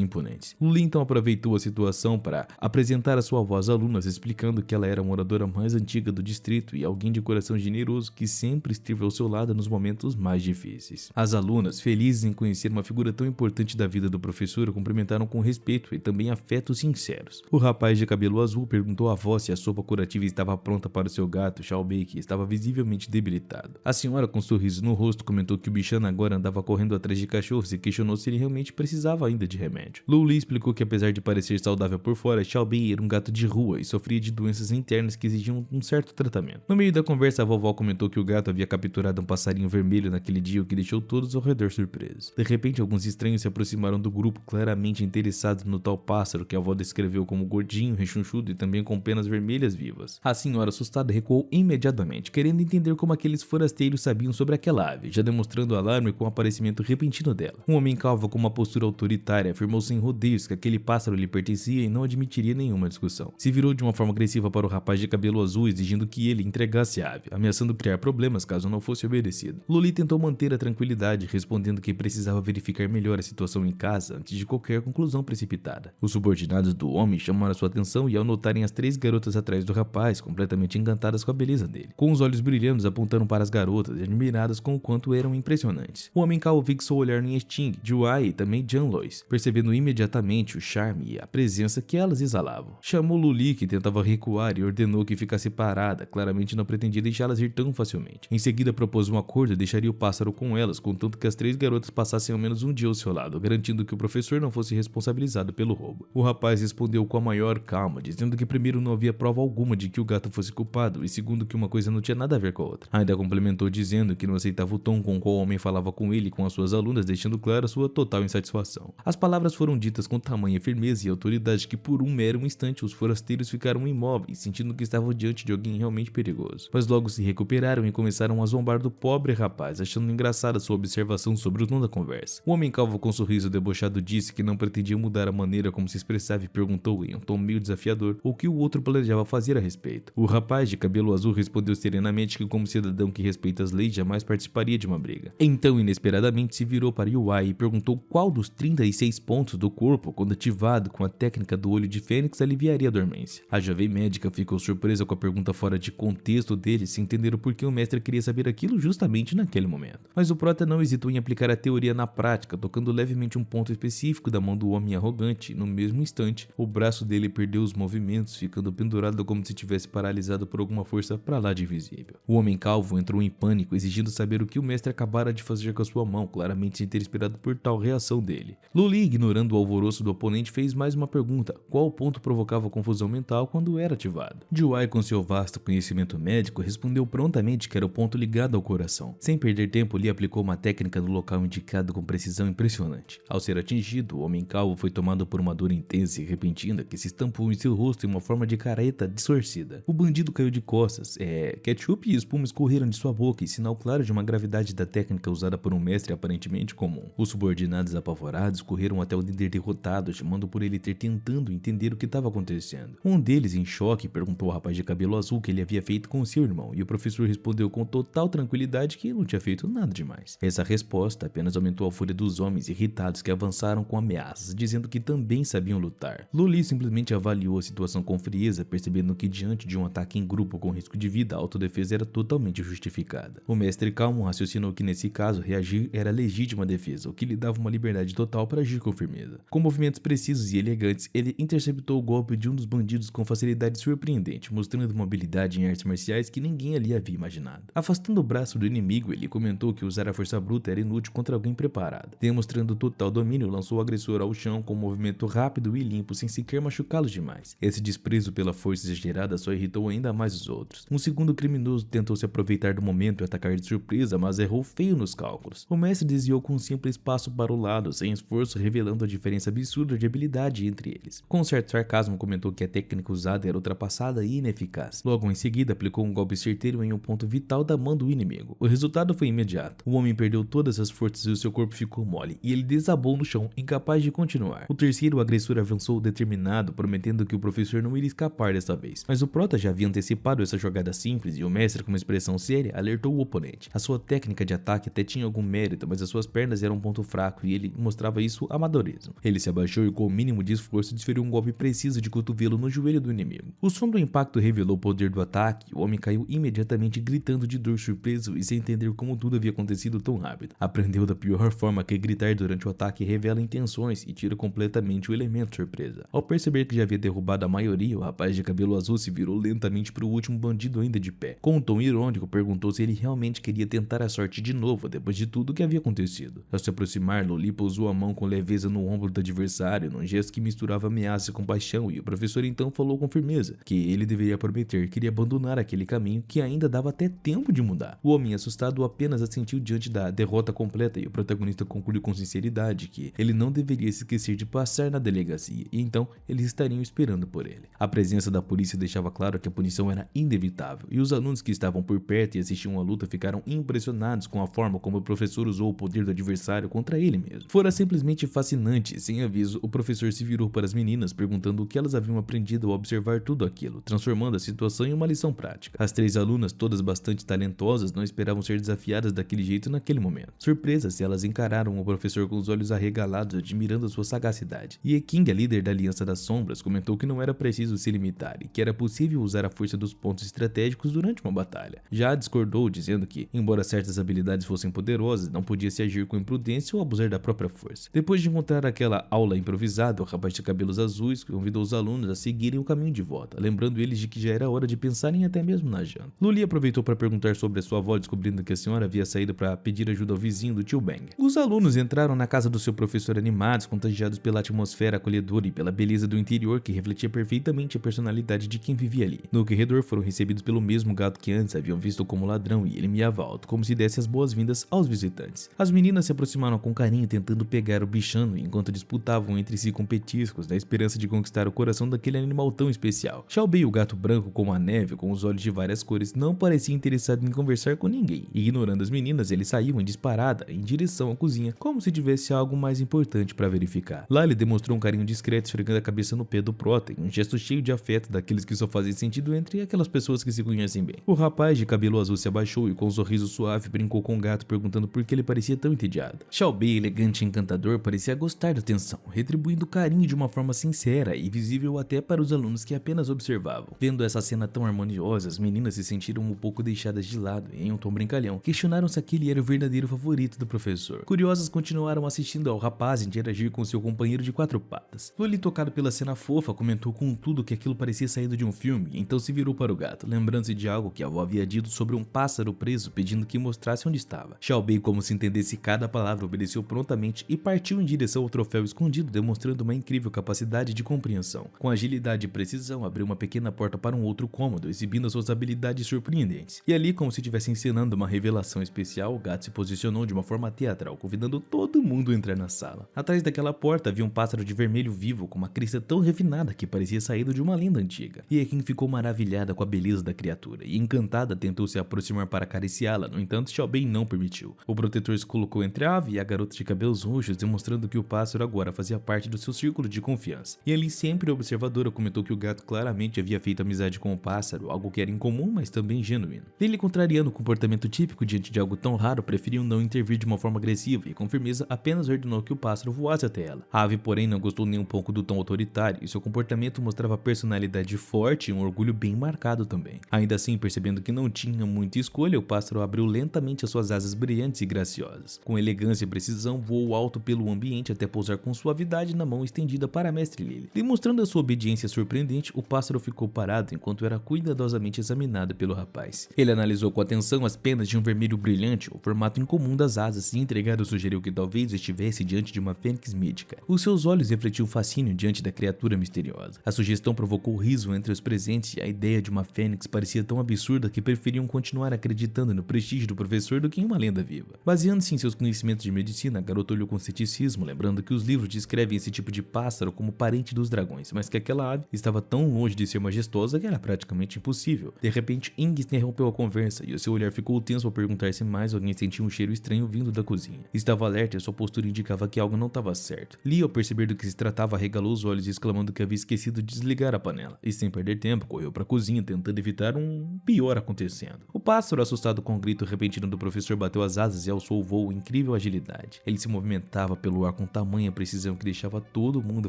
imponentes. Lee então aproveitou a situação para apresentar a sua avó às alunas, explicando que ela era a moradora mais antiga do distrito e alguém de coração generoso que sempre esteve ao seu lado nos momentos mais difíceis. As alunas, felizes em conhecer uma figura tão importante da vida do professor, o cumprimentaram com respeito e também afetos sinceros. O rapaz de cabelo azul perguntou à avó se a sopa curativa estava pronta para o seu gato, Xiaobei, que estava visivelmente debilitado. A senhora, com um sorriso no rosto, comentou que o bichano agora andava correndo atrás de cachorros e questionou se ele realmente precisava ainda de remédio. Lu Li explicou que, apesar de parecer saudável por fora, Xiaobei era um gato de rua e sofria de doenças internas que exigiam um certo tratamento. No meio da conversa, a vovó comentou que o gato havia capturado um passarinho vermelho naquele dia, o que deixou todos ao redor surpresos. De repente, alguns estranhos se aproximaram do grupo, claramente interessados no tal pássaro que a avó descreveu como gordinho, rechonchudo e também com penas vermelhas vivas. A senhora, assustada, recuou imediatamente, querendo entender como aqueles forasteiros sabiam sobre aquela ave, já demonstrando alarme com o aparecimento repentino dela. Um homem calvo com uma postura autoritária afirmou sem rodeios que aquele pássaro lhe pertencia e não admitiria nenhuma discussão. Se virou de uma forma agressiva para o rapaz de cabelo azul, exigindo que ele entregasse a ave, ameaçando criar problemas caso não fosse obedecido. Luli tentou manter a tranquilidade, respondendo que precisava verificar melhor a situação em casa antes de qualquer conclusão precipitada. Os subordinados do homem chamaram sua atenção e, ao notarem as 3 garotas atrás do rapaz, completamente encantadas com a beleza dele, com os olhos brilhando, apontaram para as garotas e admiradas com o quanto eram impressionantes. O homem calvo fixou o olhar em Sting, Juai e também Jan Lois, percebendo imediatamente o charme e a presença que elas exalavam. Chamou Luli, que tentava recuar, e ordenou que ficasse parada, claramente não pretendia deixá-las ir tão facilmente. Em seguida propôs um acordo e deixaria o pássaro com elas, contanto que as 3 garotas passassem ao menos um dia ao seu lado, garantindo que o professor não fosse responsabilizado pelo roubo. O rapaz respondeu com a maior calma, dizendo que primeiro não havia prova alguma de que o gato fosse culpado e segundo que uma coisa não tinha nada a ver com a outra. Ainda complementou dizendo que não aceitava o tom com qual o homem falava com ele e com as suas alunas, deixando clara sua total insatisfação. As palavras foram ditas com tamanha firmeza e autoridade que por um mero instante os forasteiros ficaram imóveis, sentindo que estavam diante de alguém realmente perigoso. Mas logo se recuperaram e começaram a zombar do pobre rapaz, achando engraçada sua observação sobre o tom da conversa. O homem calvo, com um sorriso debochado, disse que não pretendia mudar a maneira como se expressava e perguntou em um tom meio desafiador o que o outro planejava fazer a respeito. O rapaz de cabelo azul respondeu serenamente que, como cidadão que respeita as leis, jamais participaria de uma briga. Então, inesperadamente, se virou para Yuai e perguntou qual dos 36 pontos do corpo, quando ativado com a técnica do olho de fênix, aliviaria a dormência. A jovem médica ficou surpresa com a pergunta fora de contexto dele, sem entender o porquê o mestre queria saber aquilo justamente naquele momento. Mas o prota não hesitou em aplicar a teoria na prática, tocando levemente um ponto específico da mão do homem arrogante, e no mesmo instante, o braço dele perdeu os movimentos, ficando pendurado como se tivesse paralisado por alguma força para lá de invisível. O homem calvo entrou em pânico, exigindo saber o que o mestre acabara de fazer com a sua mão, claramente sem ter esperado por tal reação dele. Luli, ignorando o alvoroço do oponente, fez mais uma pergunta: qual ponto provocava confusão mental quando era ativado? Juai, com seu vasto conhecimento médico, respondeu prontamente que era o ponto ligado ao coração. Sem perder tempo, Lee aplicou uma técnica no local indicado com precisão impressionante. Ao ser atingido, o homem calvo foi tomado por uma dor intensa e repentina que se estampou em seu rosto em uma forma de careta distorcida. O bandido caiu de costas. Ketchup e espuma escorreram de sua boca, em sinal claro de uma gravidade da técnica usada por um mestre aparentemente comum. Os subordinados apavorados correram até o líder derrotado, chamando por ele ter tentando entender o que estava acontecendo. Um deles, em choque, perguntou ao rapaz de cabelo azul o que ele havia feito com seu irmão, e o professor respondeu com total tranquilidade que não tinha feito nada demais. Essa resposta apenas aumentou a fúria dos homens irritados que avançaram com ameaças, dizendo que também sabiam lutar. Luli simplesmente avaliou a situação com frieza, percebendo que diante de um ataque em grupo com risco de vida, a autodefesa era totalmente justificada. O mestre calmo raciocinou que nesse caso reagir era legítima defesa, o que lhe dava uma liberdade total para agir com firmeza. Com movimentos precisos e elegantes, ele interceptou o golpe de um dos bandidos com facilidade surpreendente, mostrando uma habilidade em artes marciais que ninguém ali havia imaginado. Afastando o braço do inimigo, ele comentou que usar a força bruta era inútil contra alguém preparado. Demonstrando total domínio, lançou o agressor ao chão com um movimento rápido e limpo, sem sequer machucá-los demais. Esse desprezo pela força exagerada só irritou ainda mais os outros. Um segundo criminoso tentou se aproveitar do momento e atacar de surpresa, mas errou feio nos cálculos. O mestre desviou com um simples passo para o lado, sem esforço, revelando a diferença absurda de habilidade entre eles. Com certo sarcasmo comentou que a técnica usada era ultrapassada e ineficaz. Logo em seguida aplicou um golpe certeiro em um ponto vital da mão do inimigo. O resultado foi imediato. O homem perdeu todas as forças e o seu corpo ficou mole, e ele desabou no chão, incapaz de continuar. O terceiro agressor avançou determinado, prometendo que o professor não iria escapar desta vez. Mas o prota já havia antecipado essa jogada simples e o mestre, com uma expressão séria, alertou o oponente. A sua técnica de ataque até tinha algum mérito, mas as suas pernas eram um ponto fraco e ele mostrava isso amadorismo. Ele se abaixou e com o mínimo de esforço desferiu um golpe preciso de cotovelo no joelho do inimigo. O som do impacto revelou o poder do ataque. O homem caiu imediatamente gritando de dor, surpreso e sem entender como tudo havia acontecido tão rápido. Aprendeu da pior forma que gritar durante o ataque revela intenções e tira completamente o elemento surpresa. Ao perceber que já havia derrubado a maioria, o rapaz de cabelo azul se virou lentamente para o último bandido ainda de pé. Com um tom irônico, perguntou se ele realmente queria tentar a sorte de novo depois de tudo o que havia acontecido. Ao se aproximar, Loli pousou a mão com leveza no ombro do adversário, num gesto que misturava ameaça com paixão, e o professor então falou com firmeza que ele deveria prometer que iria abandonar aquele caminho, que ainda dava até tempo de mudar. O homem assustado apenas assentiu diante da derrota completa, e o protagonista concluiu com sinceridade que ele não deveria se esquecer de passar na delegacia, e então eles estariam esperando por ele. A presença da polícia deixava claro que a punição era inevitável, e os alunos que estavam por perto e assistiam à luta ficaram impressionados com a forma como o professor usou o poder do adversário contra ele mesmo. Fora simplesmente fascinante. Sem aviso, o professor se virou para as meninas, perguntando o que elas haviam aprendido ao observar tudo aquilo, transformando a situação em uma lição prática. As três alunas, todas bastante talentosas, não esperavam ser desafiadas daquele jeito naquele momento. Surpresas, elas encararam o professor com os olhos arregalados, admirando a sua sagacidade. E King, a líder da Aliança das Sombras, comentou que não era preciso se limitar e que era possível usar a força dos pontos estratégicos durante uma batalha. Já discordou, dizendo que, embora certas habilidades fossem poderosas, não podia se agir com imprudência ou abusar da própria força. Depois de encontrar aquela aula improvisada, o rapaz de cabelos azuis convidou os alunos a seguirem o caminho de volta, lembrando eles de que já era hora de pensarem até mesmo na janta. Luli aproveitou para perguntar sobre a sua avó, descobrindo que a senhora havia saído para pedir ajuda ao vizinho do tio Bang. Os alunos entraram na casa do seu professor animados, contagiados pela atmosfera acolhedora e pela beleza do interior que refletia perfeitamente a personalidade de quem vivia ali. No corredor foram recebidos pelo mesmo gato que antes haviam visto como ladrão, e ele miava alto, como se desse as boas-vindas aos visitantes. As meninas se aproximaram com carinho, tentando pegar o bichano, enquanto disputavam entre si com petiscos, na esperança de conquistar o coração daquele animal tão especial. Xiaobei, o gato branco como a neve, com os olhos de várias cores, não parecia interessado em conversar com ninguém. Ignorando as meninas, ele saiu em disparada em direção à cozinha, como se tivesse algo mais importante para verificar. Lá ele demonstrou um carinho discreto, esfregando a cabeça no pé do prota, um gesto cheio de afeto daqueles que só fazem sentido entre aquelas pessoas que se conhecem bem. O rapaz de cabelo azul se abaixou e com um sorriso suave brincou com o gato, perguntando por que ele parecia tão entediado. Xiaobei, elegante e encantador, parecia gostar da atenção, retribuindo o carinho de uma forma sincera e visível até para os alunos que apenas observavam. Vendo essa cena tão harmoniosa, as meninas se sentiram um pouco deixadas de lado e, em um tom brincalhão, questionaram se aquele era o verdadeiro favorito do professor. Curiosas, continuaram assistindo ao rapaz interagir com seu companheiro de quatro patas. Loli, tocado pela cena fofa, comentou com tudo que aquilo parecia saído de um filme, então se virou para o gato, lembrando-se de algo que a avó havia dito sobre um pássaro preso, pedindo que mostrasse onde estava. Xiaobei, como se entendesse cada palavra, obedeceu prontamente e partiu em direção ao troféu escondido, demonstrando uma incrível capacidade de compreensão. Com agilidade e precisão, abriu uma pequena porta para um outro cômodo, exibindo suas habilidades surpreendentes. E ali, como se estivesse encenando uma revelação especial, o gato se posicionou de uma forma teatral, convidando todo mundo a entrar na sala. Atrás daquela porta havia um pássaro de vermelho vivo, com uma crista tão refinada que parecia saído de uma lenda antiga. E Ekin ficou maravilhada com a beleza da criatura, e encantada tentou se aproximar para acariciá-la, no entanto Xiaobei não permitiu. O protetor se colocou entre a ave e a garota de cabelos roxos, demonstrando que o pássaro agora fazia parte do seu círculo de confiança. E ali, sempre observadora, comentou que o gato claramente havia feito amizade com o pássaro, algo que era incomum, mas também genuíno. Ele, contrariando o comportamento típico diante de algo tão raro, preferiu não intervir de uma forma agressiva e com firmeza apenas ordenou que o pássaro voasse até ela. A ave, porém, não gostou nem um pouco do tom autoritário e seu comportamento mostrava personalidade forte e um orgulho bem marcado também. Ainda assim, percebendo que não tinha muita escolha, o pássaro abriu lentamente as suas asas brilhantes e graciosas. Com elegância e precisão, voou alto pelo ambiente até pousar com suavidade na mão estendida para a mestre Lily. Demonstrando a sua obediência surpreendente, o pássaro ficou parado enquanto era cuidadosamente examinado pelo rapaz. Ele analisou com atenção as penas de um vermelho brilhante, o formato incomum das asas, e intrigado sugeriu que talvez estivesse diante de uma fênix mítica. Os seus olhos refletiam fascínio diante da criatura misteriosa. A sugestão provocou riso entre os presentes e a ideia de uma fênix parecia tão absurda que preferiam continuar acreditando no prestígio do professor do que em uma lenda viva. Baseando-se em seus conhecimentos de medicina, rotina, a garota olhou com ceticismo, lembrando que os livros descrevem esse tipo de pássaro como parente dos dragões, mas que aquela ave estava tão longe de ser majestosa que era praticamente impossível. De repente, Ing interrompeu a conversa e o seu olhar ficou tenso ao perguntar se mais alguém sentia um cheiro estranho vindo da cozinha. Estava alerta e sua postura indicava que algo não estava certo. Lee, ao perceber do que se tratava, arregalou os olhos exclamando que havia esquecido de desligar a panela, e sem perder tempo, correu para a cozinha tentando evitar um pior acontecendo. O pássaro, assustado com o grito repentino do professor, bateu as asas e alçou o voo com incrível agilidade. Ele se movimentava pelo ar com tamanha precisão que deixava todo mundo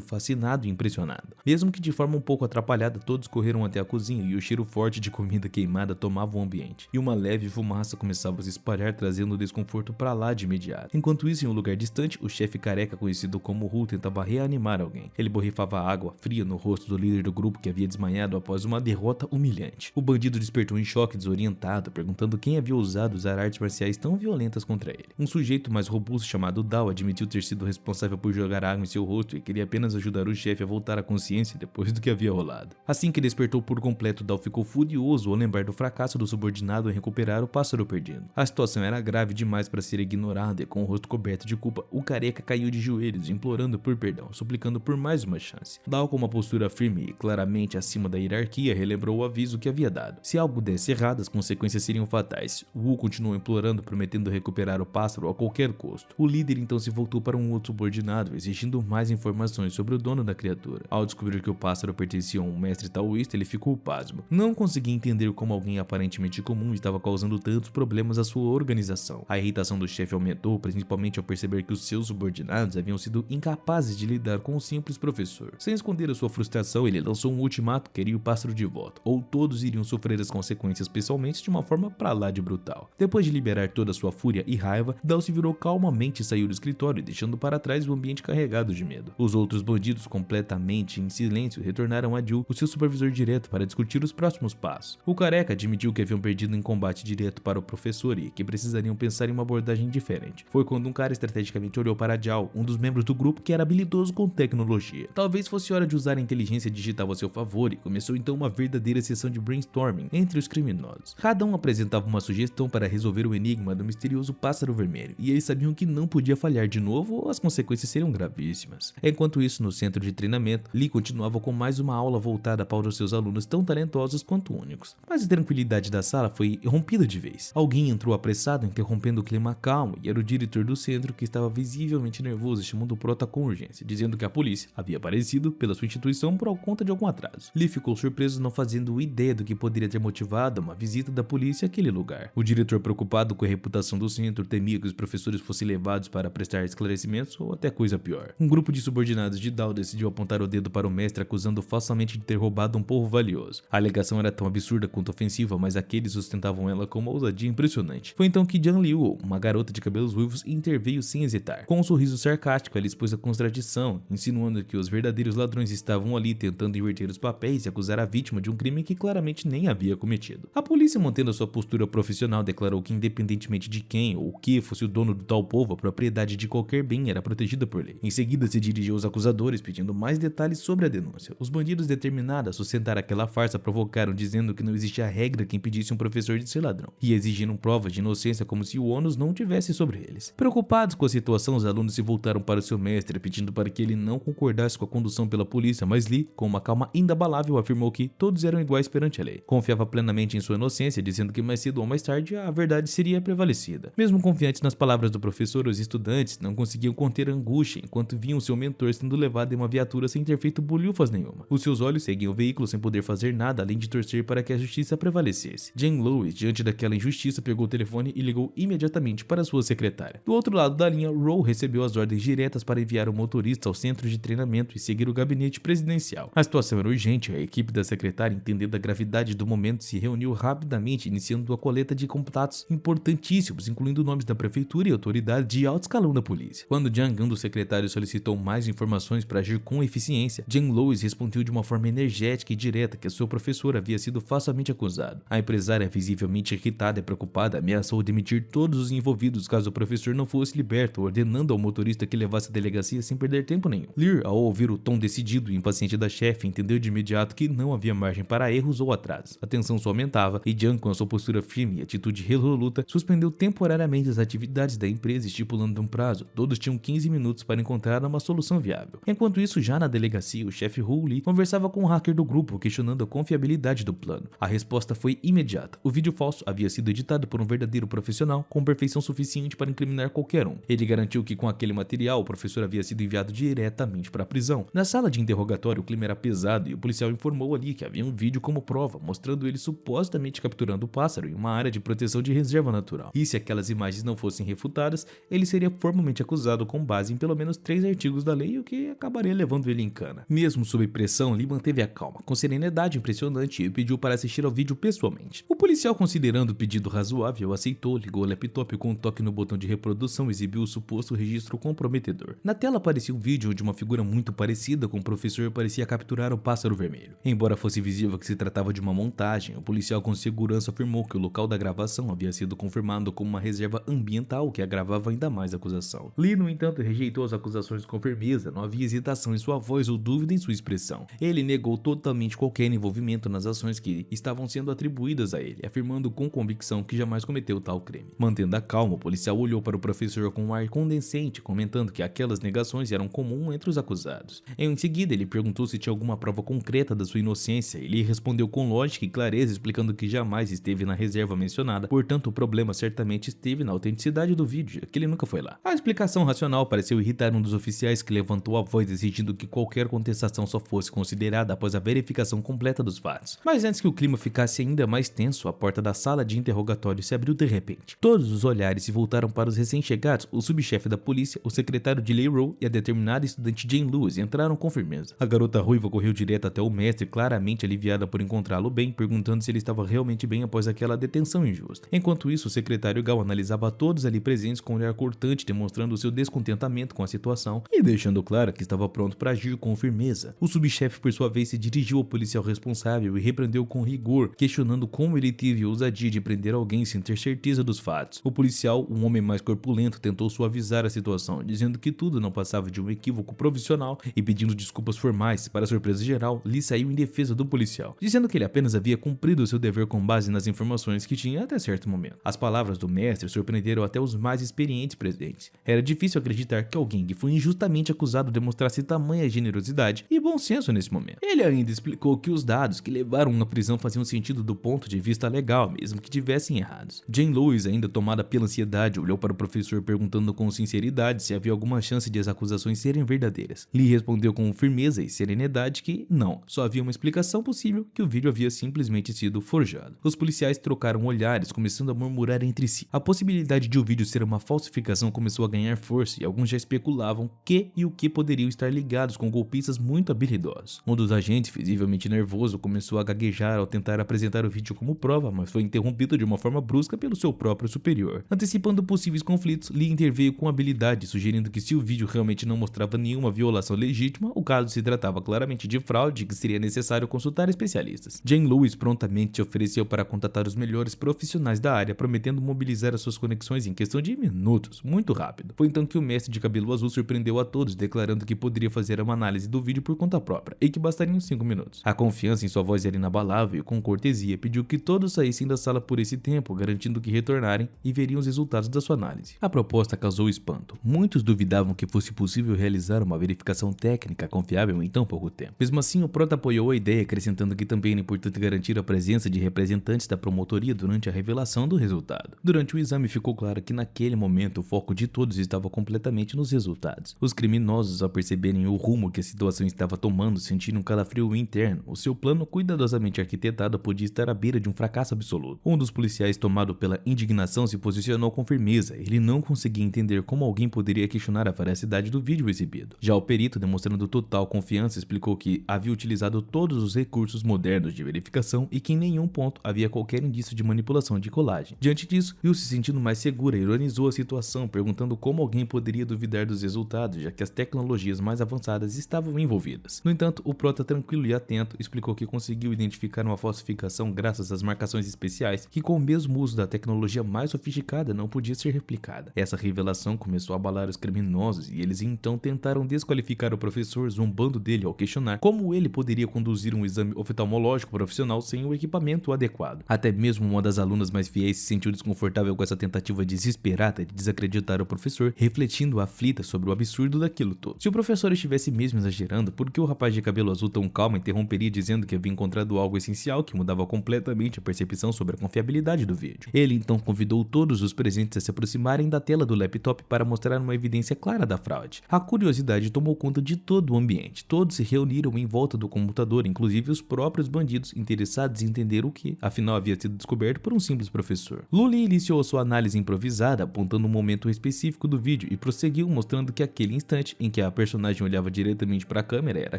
fascinado e impressionado. Mesmo que de forma um pouco atrapalhada, todos correram até a cozinha e o cheiro forte de comida queimada tomava o ambiente, e uma leve fumaça começava a se espalhar, trazendo o desconforto para lá de imediato. Enquanto isso, em um lugar distante, o chefe careca conhecido como Hu tentava reanimar alguém. Ele borrifava água fria no rosto do líder do grupo que havia desmaiado após uma derrota humilhante. O bandido despertou em choque, desorientado, perguntando quem havia ousado usar artes marciais tão violentas contra ele. Um sujeito mais robusto chamado Dao admitiu ter sido responsável por jogar água em seu rosto e queria apenas ajudar o chefe a voltar à consciência depois do que havia rolado. Assim que despertou por completo, Dao ficou furioso ao lembrar do fracasso do subordinado em recuperar o pássaro perdido. A situação era grave demais para ser ignorada e com o rosto coberto de culpa, o careca caiu de joelhos, implorando por perdão, suplicando por mais uma chance. Dao, com uma postura firme e claramente acima da hierarquia, relembrou o aviso que havia dado. Se algo desse errado, as consequências seriam fatais. Wu continuou implorando, prometendo recuperar o pássaro a qualquer custo. O líder então se voltou para um outro subordinado, exigindo mais informações sobre o dono da criatura. Ao descobrir que o pássaro pertencia a um mestre taoísta, ele ficou pasmo. Não conseguia entender como alguém aparentemente comum estava causando tantos problemas à sua organização. A irritação do chefe aumentou, principalmente ao perceber que os seus subordinados haviam sido incapazes de lidar com o simples professor. Sem esconder a sua frustração, ele lançou um ultimato que queria o pássaro de volta, ou todos iriam sofrer as consequências pessoalmente de uma forma pra lá de brutal. Depois de liberar toda a sua fúria e raiva, Dao se virou calmamente e saiu do escritório, deixando para trás o ambiente carregado de medo. Os outros bandidos, completamente em silêncio, retornaram a Jiu, o seu supervisor direto, para discutir os próximos passos. O careca admitiu que haviam perdido em combate direto para o professor e que precisariam pensar em uma abordagem diferente. Foi quando um cara estrategicamente olhou para Jiao, um dos membros do grupo que era habilidoso com tecnologia. Talvez fosse hora de usar a inteligência digital a seu favor, e começou então uma verdadeira sessão de brainstorming entre os criminosos. Cada um apresentava uma sugestão para resolver o enigma do misterioso pássaro vermelho, e eles sabiam que não podia falhar de novo ou as consequências seriam gravíssimas. Enquanto isso, no centro de treinamento, Lee continuava com mais uma aula voltada para os seus alunos tão talentosos quanto únicos. Mas a tranquilidade da sala foi rompida de vez. Alguém entrou apressado, interrompendo o clima calmo, e era o diretor do centro, que estava visivelmente nervoso, chamando o prota com urgência, dizendo que a polícia havia aparecido pela sua instituição por conta de algum atraso. Lee ficou surpreso, não fazendo ideia do que poderia ter motivado uma visita da polícia àquele lugar. O diretor, preocupado com a reputação do centro, temia que os professores fossem levados para prestar esclarecimentos ou até coisa pior. Um grupo de subordinados de Dao decidiu apontar o dedo para o mestre, acusando falsamente de ter roubado um polvo valioso. A alegação era tão absurda quanto ofensiva, mas aqueles sustentavam ela com uma ousadia impressionante. Foi então que Jiang Liu, uma garota de cabelos ruivos, interveio sem hesitar. Com um sorriso sarcástico, ela expôs a contradição, insinuando que os verdadeiros ladrões estavam ali tentando inverter os papéis e acusar a vítima de um crime que claramente nem havia cometido. A polícia, mantendo a sua postura profissional, declarou que independentemente de quem ou o que fosse o dono do tal povo, a propriedade de qualquer bem era protegida por lei. Em seguida, se dirigiu aos acusadores, pedindo mais detalhes sobre a denúncia. Os bandidos, determinados a sustentar aquela farsa, provocaram, dizendo que não existia regra que impedisse um professor de ser ladrão, e exigiram provas de inocência como se o ônus não tivesse sobre eles. Preocupados com a situação, os alunos se voltaram para o seu mestre, pedindo para que ele não concordasse com a condução pela polícia, mas Lee, com uma calma inabalável, afirmou que todos eram iguais perante a lei. Confiava plenamente em sua inocência, dizendo que mais cedo ou mais tarde a verdade seria prevalecida. Mesmo confiantes nas palavras do professor, os estudantes não conseguiam conter a angústia enquanto viam seu mentor sendo levado em uma viatura sem ter feito bolhufas nenhuma. Os seus olhos seguiam o veículo sem poder fazer nada além de torcer para que a justiça prevalecesse. Jane Louis, diante daquela injustiça, pegou o telefone e ligou imediatamente para sua secretária. Do outro lado da linha, Rowe recebeu as ordens diretas para enviar o motorista ao centro de treinamento e seguir o gabinete presidencial. A situação era urgente, a equipe da secretária, entendendo a gravidade do momento, se reuniu rapidamente, iniciando a coleta de contatos importantíssimos, incluindo nomes da prefeitura e autoridades de alto escalão da polícia. Quando Jiang, um dos secretários, solicitou mais informações para agir com eficiência, Jane Louis respondeu de uma forma energética e direta que seu professor havia sido falsamente acusado. A empresária, visivelmente irritada e preocupada, ameaçou demitir todos os envolvidos caso o professor não fosse liberto, ordenando ao motorista que levasse a delegacia sem perder tempo nenhum. Lear, ao ouvir o tom decidido e impaciente da chefe, entendeu de imediato que não havia margem para erros ou atrasos. A tensão só aumentava e Jiang, com a sua postura firme e atitude resoluta, suspendeu temporariamente as atividades da empresa, estipulando estipulando um prazo, todos tinham 15 minutos para encontrar uma solução viável. Enquanto isso, já na delegacia, o chefe Hu Lee conversava com o hacker do grupo, questionando a confiabilidade do plano. A resposta foi imediata. O vídeo falso havia sido editado por um verdadeiro profissional com perfeição suficiente para incriminar qualquer um. Ele garantiu que com aquele material o professor havia sido enviado diretamente para a prisão. Na sala de interrogatório o clima era pesado e o policial informou ali que havia um vídeo como prova, mostrando ele supostamente capturando o pássaro em uma área de proteção de reserva natural. E se aquelas imagens não fossem refutadas, ele seria formalmente acusado com base em pelo menos 3 artigos da lei, o que acabaria levando ele em cana. Mesmo sob pressão, Lee manteve a calma, com serenidade impressionante, e pediu para assistir ao vídeo pessoalmente. O policial, considerando o pedido razoável, aceitou, ligou o laptop com um toque no botão de reprodução e exibiu o suposto registro comprometedor. Na tela aparecia um vídeo onde uma figura muito parecida com o professor parecia capturar o pássaro vermelho. Embora fosse visível que se tratava de uma montagem, o policial com segurança afirmou que o local da gravação havia sido confirmado como uma reserva ambiental, que agravava ainda mais a acusação. Lee, no entanto, rejeitou as acusações com firmeza, não havia hesitação em sua voz ou dúvida em sua expressão. Ele negou totalmente qualquer envolvimento nas ações que estavam sendo atribuídas a ele, afirmando com convicção que jamais cometeu tal crime. Mantendo a calma, o policial olhou para o professor com um ar condescendente, comentando que aquelas negações eram comuns entre os acusados. Em seguida, ele perguntou se tinha alguma prova concreta da sua inocência. Ele respondeu com lógica e clareza, explicando que jamais esteve na reserva mencionada, portanto o problema certamente esteve na autenticidade do vídeo, já que ele nunca foi lá. A explicação racional pareceu irritar um dos oficiais, que levantou a voz exigindo que qualquer contestação só fosse considerada após a verificação completa dos fatos. Mas antes que o clima ficasse ainda mais tenso, a porta da sala de interrogatório se abriu de repente. Todos os olhares se voltaram para os recém-chegados. O subchefe da polícia, o secretário de Leroy e a determinada estudante Jane Lewis entraram com firmeza. A garota ruiva correu direto até o mestre, claramente aliviada por encontrá-lo bem, perguntando se ele estava realmente bem após aquela detenção injusta. Enquanto isso, o secretário Gao analisava todos ali presentes com um olhar cortante, demonstrando seu descontentamento com a situação e deixando claro que estava pronto para agir com firmeza. O subchefe, por sua vez, se dirigiu ao policial responsável e repreendeu com rigor, questionando como ele teve a ousadia de prender alguém sem ter certeza dos fatos. O policial, um homem mais corpulento, tentou suavizar a situação, dizendo que tudo não passava de um equívoco profissional e pedindo desculpas formais. Para surpresa geral, Lee saiu em defesa do policial, dizendo que ele apenas havia cumprido seu dever com base nas informações que tinha até certo momento. As palavras do mestre surpreenderam até os mais experientes presentes. Era difícil acreditar que alguém que foi injustamente acusado demonstrasse tamanha generosidade e bom senso nesse momento. Ele ainda explicou que os dados que levaram à prisão faziam sentido do ponto de vista legal, mesmo que tivessem errados. Jane Lewis, ainda tomada pela ansiedade, olhou para o professor perguntando com sinceridade se havia alguma chance de as acusações serem verdadeiras. Lee respondeu com firmeza e serenidade que não, só havia uma explicação possível, que o vídeo havia simplesmente sido forjado. Os policiais trocaram olhares, começando a murmurar entre si. A possibilidade de o vídeo ser uma falsificação começou a ganhar força e alguns já especulavam que e o que poderiam estar ligados com golpistas muito habilidosos. Um dos agentes, visivelmente nervoso, começou a gaguejar ao tentar apresentar o vídeo como prova, mas foi interrompido de uma forma brusca pelo seu próprio superior. Antecipando possíveis conflitos, Lee interveio com habilidade, sugerindo que se o vídeo realmente não mostrava nenhuma violação legítima, o caso se tratava claramente de fraude e que seria necessário consultar especialistas. Jane Lewis prontamente se ofereceu para contatar os melhores profissionais da área, prometendo mobilizar as suas conexões em questão de minutos, muito rápido. Foi então que o mestre de cabelo azul surpreendeu a todos, declarando que poderia fazer uma análise do vídeo por conta própria e que bastariam 5 minutos. A confiança em sua voz era inabalável e, com cortesia, pediu que todos saíssem da sala por esse tempo, garantindo que retornarem e veriam os resultados da sua análise. A proposta causou espanto. Muitos duvidavam que fosse possível realizar uma verificação técnica confiável em tão pouco tempo. Mesmo assim, o prota apoiou a ideia, acrescentando que também era importante garantir a presença de representantes da promotoria durante a revelação do resultado. Durante o exame, ficou claro que naquele momento o foco de todos estava completamente nos resultados. Os criminosos, ao perceberem o rumo que a situação estava tomando, sentiram um calafrio interno. O seu plano cuidadosamente arquitetado podia estar à beira de um fracasso absoluto. Um dos policiais, tomado pela indignação, se posicionou com firmeza. Ele não conseguia entender como alguém poderia questionar a veracidade do vídeo exibido. Já o perito, demonstrando total confiança, explicou que havia utilizado todos os recursos modernos de verificação e que em nenhum ponto havia qualquer indício de manipulação de colagem. Diante disso, Will, se sentindo mais segura, ironizou a situação, perguntando como alguém poderia duvidar dos resultados, já que as tecnologias mais avançadas estavam envolvidas. No entanto, o prota, tranquilo e atento, explicou que conseguiu identificar uma falsificação graças às marcações especiais, que com o mesmo uso da tecnologia mais sofisticada não podia ser replicada. Essa revelação começou a abalar os criminosos e eles então tentaram desqualificar o professor, zombando dele ao questionar como ele poderia conduzir um exame oftalmológico profissional sem o equipamento adequado. Até mesmo uma das alunas mais fiéis se sentiu desconfortável com essa tentativa desesperada de desacreditar o professor, refletindo aflita sobre o absurdo daquilo tudo. Se o professor estivesse mesmo exagerando, por que o rapaz de cabelo azul tão calmo interromperia dizendo que havia encontrado algo essencial que mudava completamente a percepção sobre a confiabilidade do vídeo? Ele então convidou todos os presentes a se aproximarem da tela do laptop para mostrar uma evidência clara da fraude. A curiosidade tomou conta de todo o ambiente. Todos se reuniram em volta do computador, inclusive os próprios bandidos, interessados em entender o que, afinal, havia sido descoberto por um simples professor. Lully iniciou sua análise improvisada, apontando um momento específico do vídeo e prosseguiu mostrando que aquele instante em que a personagem olhava diretamente para a câmera era a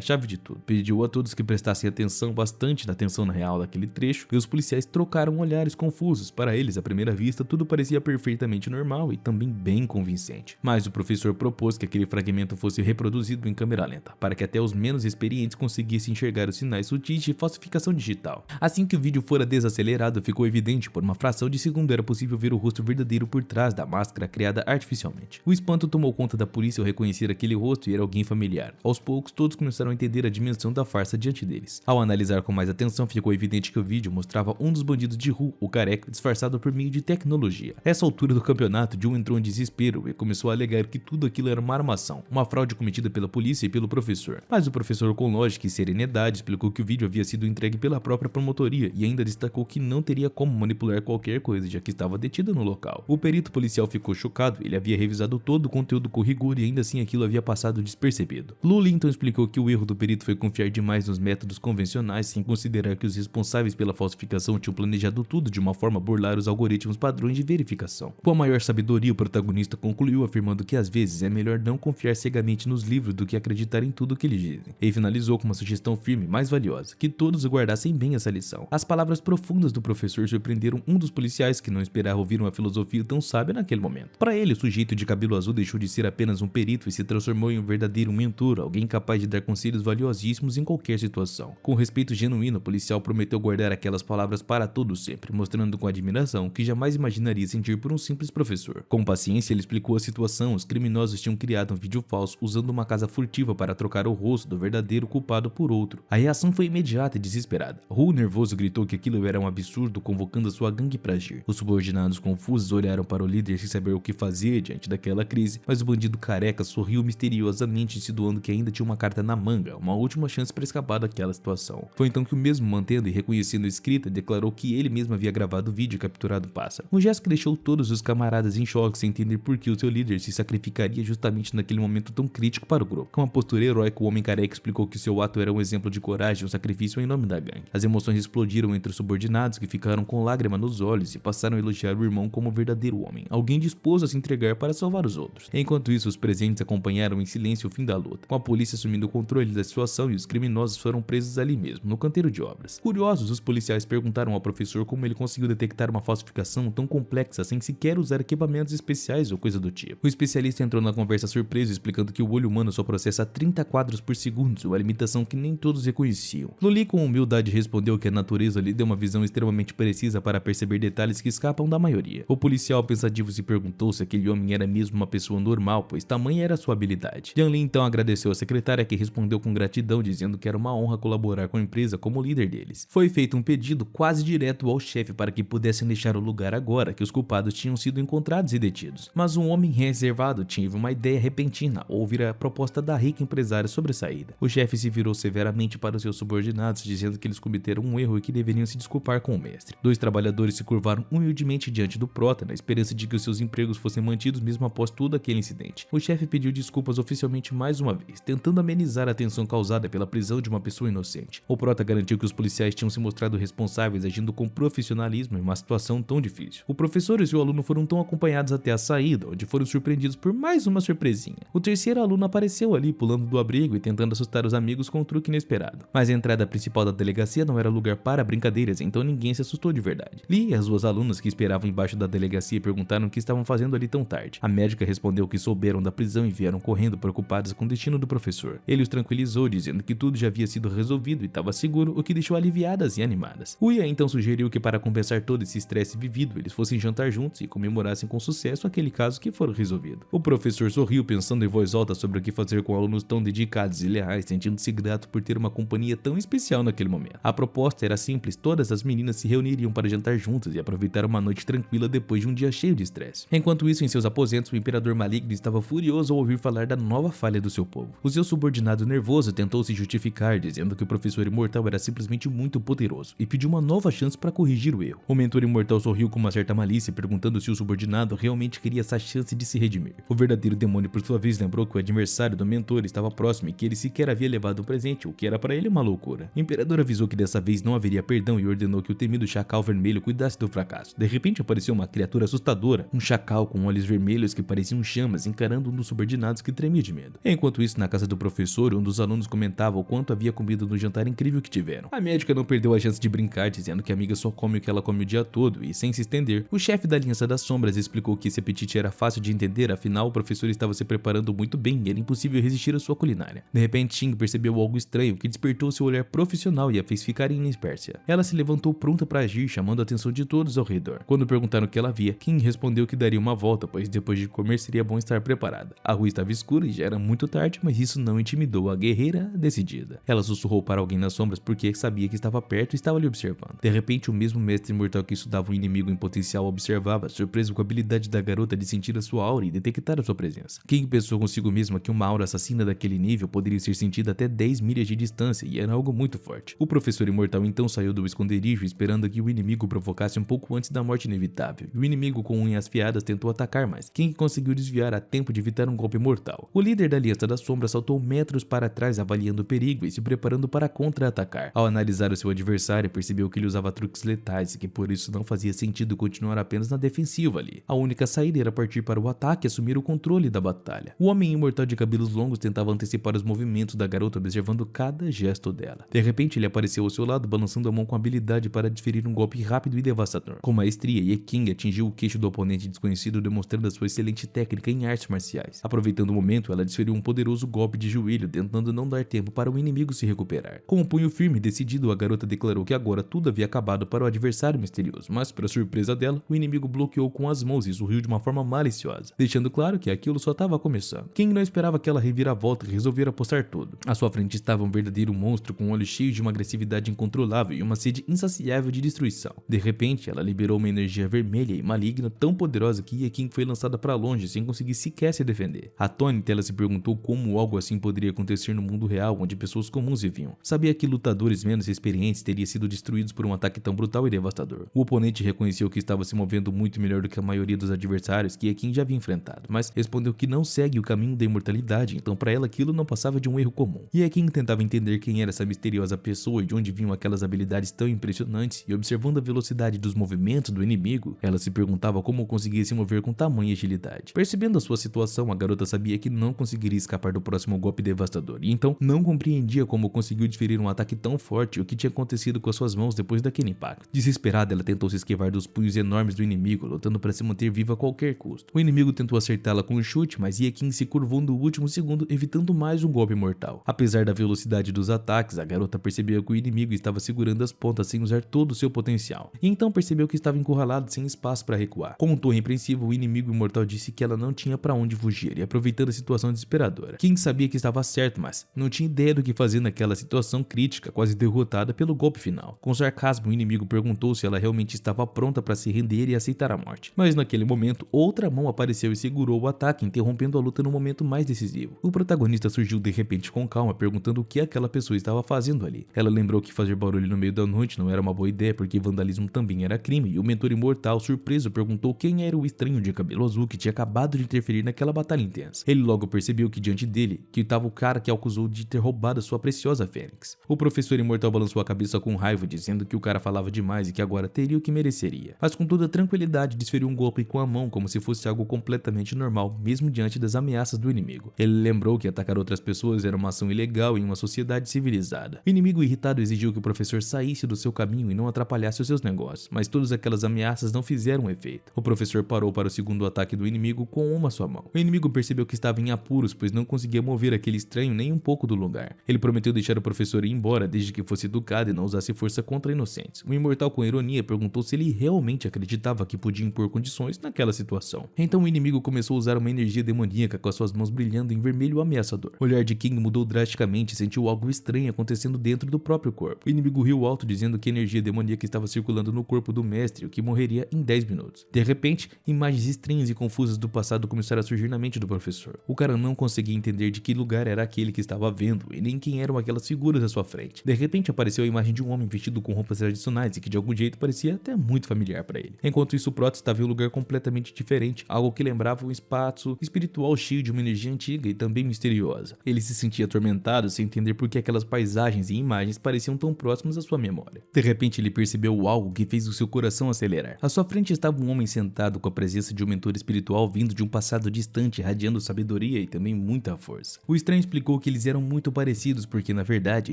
chave de tudo. Pediu a todos que prestassem bastante atenção na real daquele trecho, e os policiais trocaram olhares confusos. Para eles, à primeira vista, tudo parecia perfeitamente normal e também bem convincente. Mas o professor propôs que aquele fragmento fosse reproduzido em câmera lenta, para que até os menos experientes conseguissem enxergar os sinais sutis de falsificação digital. Assim que o vídeo fora desacelerado, ficou evidente por uma fração de segundo era possível ver o rosto verdadeiro por trás da máscara criada artificialmente. O espanto tomou conta da polícia ao reconhecer aquele rosto e era alguém familiar. Aos poucos, todos começaram a entender a dimensão da farsa diante deles. Ao analisar com mais atenção, ficou evidente que o vídeo mostrava um dos bandidos de rua, o Careca, disfarçado por meio de tecnologia. Nessa altura do campeonato, Joe entrou em desespero e começou a alegar que tudo aquilo era uma armação, uma fraude cometida pela polícia e pelo professor. Mas o professor, com lógica e serenidade, explicou que o vídeo havia sido entregue pela própria promotoria e ainda destacou que não teria como manipular qualquer coisa, já que estava detido no local. O perito policial ficou chocado. Ele havia revisado todo o conteúdo com rigor e ainda assim aquilo havia passado despercebido. Lully então explicou que o erro do perito foi confiar demais nos métodos convencionais, sem considerar que os responsáveis pela falsificação tinham planejado tudo de uma forma a burlar os algoritmos padrões de verificação. Com a maior sabedoria, o protagonista concluiu afirmando que às vezes é melhor não confiar cegamente nos livros do que acreditar em tudo o que eles dizem. Ele finalizou com uma sugestão firme, mais valiosa, que todos guardassem bem essa lição. As palavras profundas do professor surpreenderam um dos policiais, que não esperava ouvir uma filosofia tão sábia naquele momento. Para ele, o sujeito de cabelo azul deixou de ser apenas um perito e se transformou em um verdadeiro mentor, alguém capaz de dar conselhos valiosíssimos em qualquer situação. Com respeito genuíno, o policial prometeu guardar aquelas palavras para todo sempre, mostrando com admiração que jamais imaginaria sentir por um simples professor. Com paciência, ele explicou a situação. Os criminosos tinham criado um vídeo falso usando uma casa furtiva para trocar o rosto do verdadeiro culpado por outro. A reação foi imediata e desesperada. Ru, nervoso, gritou que aquilo era um absurdo, convocando a sua gangue para agir. Os subordinados confusos olharam para o líder sem saber o que fazer diante daquela crise, mas o bandido Careca sorriu misteriosamente, insinuando que ainda tinha uma carta na manga, uma última chance para escapar daquela situação. Foi então que o mesmo, mantendo e reconhecendo a escrita, declarou que ele mesmo havia gravado o vídeo e capturado o pássaro. Um gesto que deixou todos os camaradas em choque, sem entender por que o seu líder se sacrificaria justamente naquele momento tão crítico para o grupo. Com uma postura heróica, o homem Careca explicou que seu ato era um exemplo de coragem e um sacrifício em nome da gangue. As emoções explodiram entre os subordinados, que ficaram com lágrima nos olhos e passaram a elogiar o irmão como um verdadeiro homem, alguém disposto a se entregar para salvar os outros. Enquanto isso, os presentes acompanharam em silêncio o fim da luta, com a polícia assumindo o controle da situação e os criminosos foram presos ali mesmo, no canteiro de obras. Curiosos, os policiais perguntaram ao professor como ele conseguiu detectar uma falsificação tão complexa sem sequer usar equipamentos especiais ou coisa do tipo. O especialista entrou na conversa surpreso, explicando que o olho humano só processa 30 quadros por segundo, uma limitação que nem todos reconheciam. Lully, com humildade, respondeu que a natureza lhe deu uma visão extremamente precisa para perceber detalhes que escapam da maioria. O policial pensativo se perguntou se aquele homem era mesmo uma pessoa normal, pois tamanha era sua habilidade. Jianlin então agradeceu a secretária, que respondeu com gratidão, dizendo que era uma honra colaborar com a empresa como líder deles. Foi feito um pedido quase direto ao chefe para que pudessem deixar o lugar agora que os culpados tinham sido encontrados e detidos. Mas um homem reservado tive uma ideia repentina ao ouvir a proposta da rica empresária sobre a saída. O chefe se virou severamente para os seus subordinados, dizendo que eles cometeram um erro e que deveriam se desculpar com o mestre. Dois trabalhadores se curvaram humildemente diante do prota, na esperança de que os seus empregos fossem mantidos mesmo após todo aquele incidente. O chefe pediu desculpas oficialmente mais uma vez, tentando amenizar a tensão causada pela prisão de uma pessoa inocente. O prota garantiu que os policiais tinham se mostrado responsáveis, agindo com profissionalismo em uma situação tão difícil. O professor e seu aluno foram tão acompanhados até a saída, onde foram surpreendidos por mais uma surpresinha. O terceiro aluno apareceu ali, pulando do abrigo e tentando assustar os amigos com um truque inesperado. Mas a entrada principal da delegacia não era lugar para brincadeiras, então ninguém se assustou de verdade. Lee e as duas alunas que esperavam embaixo da delegacia perguntaram o que estavam fazendo ali tão tarde. A médica respondeu que souberam da prisão e vieram correndo, preocupadas com o destino do professor. Ele os tranquilizou, dizendo que tudo já havia sido resolvido e estava seguro, o que deixou aliviadas e animadas. Uia então sugeriu que, para compensar todo esse estresse vivido, eles fossem jantar juntos e comemorassem com sucesso aquele caso que for resolvido. O professor sorriu, pensando em voz alta sobre o que fazer com alunos tão dedicados e leais, sentindo-se grato por ter uma companhia tão especial naquele momento. A proposta era simples: todas as meninas se reuniriam para jantar juntas e aproveitar uma noite tranquila depois de um dia cheio de estresse. Enquanto isso, em seus aposentos, o Imperador Maligno estava furioso ao ouvir falar da nova falha do seu povo. O seu subordinado nervoso tentou se justificar, dizendo que o professor imortal era simplesmente muito poderoso e pediu uma nova chance para corrigir o erro. O mentor imortal sorriu com uma certa malícia, perguntando se o subordinado realmente queria essa chance de se redimir. O verdadeiro demônio, por sua vez, lembrou que o adversário do mentor estava próximo e que ele sequer havia levado um presente, o que era para ele uma loucura. O imperador avisou que dessa vez não haveria perdão e ordenou que o temido chacal vermelho cuidasse do fracasso. De repente apareceu uma criatura assustadora, um chacal com olhos vermelhos que pareciam chamas, encarando um dos subordinados que tremia de medo. Enquanto isso, na casa do professor, um dos alunos comentava o quanto havia comido no jantar incrível que tiveram. A médica não perdeu a chance de brincar, dizendo que a amiga só come o que ela come o dia todo, e sem se estender, o chefe da Aliança das Sombras explicou que esse apetite era fácil de entender, afinal o professor estava se preparando muito bem e era impossível resistir à sua culinária. De repente, Ting percebeu algo estranho que despertou seu olhar profissional e a fez ficar inespércia. Ela se levantou pronta para agir, chamando a atenção de todos ao redor. Quando perguntaram o que ela via, King respondeu que daria uma volta, pois depois de comer seria bom estar preparada. A rua estava escura e já era muito tarde, mas isso não intimidou a guerreira decidida. Ela sussurrou para alguém nas sombras porque sabia que estava perto e estava lhe observando. De repente, o mesmo mestre imortal que estudava o inimigo em potencial observava, surpreso com a habilidade da garota de sentir a sua aura e detectar a sua presença. King pensou consigo mesma que uma aura assassina daquele nível poderia ser sentida até 10 milhas de distância e era algo muito forte. O professor imortal então saiu do esconderijo esperando que o inimigo provocasse um pouco antes da morte inevitável. O inimigo com unhas afiadas tentou atacar, mas King conseguiu desviar a tempo de evitar um golpe mortal. O líder da Aliança das Sombras saltou metros para trás avaliando o perigo e se preparando para contra-atacar. Ao analisar o seu adversário, percebeu que ele usava truques letais e que por isso não fazia sentido continuar apenas na defensiva ali. A única saída era partir para o ataque e assumir o controle da batalha. O homem imortal de cabelos longos tentava antecipar os movimentos da garota, observando cada gesto dela. De repente, ele apareceu ao seu lado, balançando a mão com habilidade para desferir um golpe rápido e devastador. Com maestria, Ye King atingiu o queixo do oponente desconhecido, demonstrando a sua excelente técnica em artes marciais. Aproveitando o momento, ela desferiu um poderoso golpe de joelho, tentando não dar tempo para o inimigo se recuperar. Com um punho firme e decidido, a garota declarou que agora tudo havia acabado para o adversário misterioso, mas, para surpresa dela, o inimigo bloqueou com as mãos e sorriu de uma forma maliciosa, deixando claro que aquilo só estava começando. King não esperava aquela reviravolta e resolvera apostar tudo. À sua frente estava um verdadeiro monstro com olhos cheios de uma agressividade incontrolável e uma sede insaciável de destruição. De repente, ela liberou uma energia vermelha e maligna tão poderosa que Ye King foi lançada para longe sem conseguir sequer se defender. Atônita, ela se perguntou como algo assim poderia acontecer no mundo real, onde pessoas comuns viviam. Sabia que lutadores menos experientes teriam sido destruídos por um ataque tão brutal e devastador. O oponente reconheceu que estava se movendo muito melhor do que a maioria dos adversários que Ye King já havia enfrentado, mas respondeu que não segue o caminho da imortalidade, então para ela aquilo não passava de um erro comum. Ye King tentava entender quem era essa misteriosa pessoa e de onde vinham aquelas habilidades tão impressionantes, e observando a velocidade dos movimentos do inimigo, ela se perguntava como conseguia se mover com tamanha agilidade. Percebendo a sua situação, a garota sabia que não conseguiria escapar do próximo golpe devastador, e então não compreendia como conseguiu desferir um ataque tão forte e o que tinha acontecido com as suas mãos depois daquele impacto. Desesperada, ela tentou se esquivar dos punhos enormes do inimigo, lutando para se manter viva a qualquer custo. O inimigo tentou acertá-la com um chute, mas Ye King se curvou no último segundo, evitando mais um golpe mortal. Apesar da velocidade dos ataques, a garota percebeu que o inimigo estava segurando as pontas sem usar todo o seu potencial, e então percebeu que estava encurralado sem espaço para recuar. Com um tom repreensivo, o inimigo imortal disse que ela não tinha para onde fugir, e aproveitando a situação desesperadora. King sabia que estava certo, mas não tinha ideia do que fazer naquela situação crítica, quase derrotada pelo golpe final. Com sarcasmo, o inimigo perguntou se ela realmente estava pronta para se render e aceitar a morte. Mas naquele momento, outra mão apareceu e segurou o ataque, interrompendo a luta no momento mais decisivo. O protagonista surgiu de repente com calma, perguntando o que aquela pessoa estava fazendo ali. Ela lembrou que fazer barulho no meio da noite não era uma boa ideia, porque vandalismo também era crime, e o mentor imortal, surpreso, perguntou quem era o estranho de cabelo azul que tinha acabado de interferir naquela batalha intensa. Ele logo percebeu que diante dele, que estava o cara que acusou de ter roubado a sua preciosa fênix. O professor imortal balançou a cabeça com raiva, dizendo que o cara falava demais e que agora teria o que mereceria. Mas com toda tranquilidade desferiu um golpe com a mão como se fosse algo completamente normal, mesmo diante das ameaças do inimigo. Ele lembrou que atacar outras pessoas era uma ação ilegal em uma sociedade civilizada. O inimigo irritado exigiu que o professor saísse do seu caminho e não atrapalhasse os seus negócios, mas todas aquelas ameaças não fizeram efeito. O professor parou para o segundo ataque do inimigo com uma só mão. O inimigo percebeu que estava em apuros, pois não conseguia mover aquele estranho nem um pouco do lugar. Ele prometeu deixar o professor ir embora desde que fosse educado e não usasse força contra inocentes. O imortal, com ironia, perguntou se ele realmente acreditava que podia impor condições naquela situação. Então o inimigo começou a usar uma energia demoníaca com as suas mãos brilhando em vermelho ameaçador. O olhar de King mudou drasticamente e sentiu algo estranho acontecendo dentro do próprio corpo. O inimigo riu alto, dizendo que a energia demoníaca estava circulando no corpo do mestre, o que morreria em 10 minutos. De repente, em Imagens estranhas e confusas do passado começaram a surgir na mente do professor. O cara não conseguia entender de que lugar era aquele que estava vendo e nem quem eram aquelas figuras à sua frente. De repente apareceu a imagem de um homem vestido com roupas tradicionais e que de algum jeito parecia até muito familiar para ele. Enquanto isso, Proto estava em um lugar completamente diferente, algo que lembrava um espaço espiritual cheio de uma energia antiga e também misteriosa. Ele se sentia atormentado sem entender por que aquelas paisagens e imagens pareciam tão próximas à sua memória. De repente ele percebeu algo que fez o seu coração acelerar. À sua frente estava um homem sentado com a presença de um mentor espiritual vindo de um passado distante, irradiando sabedoria e também muita força. O estranho explicou que eles eram muito parecidos porque na verdade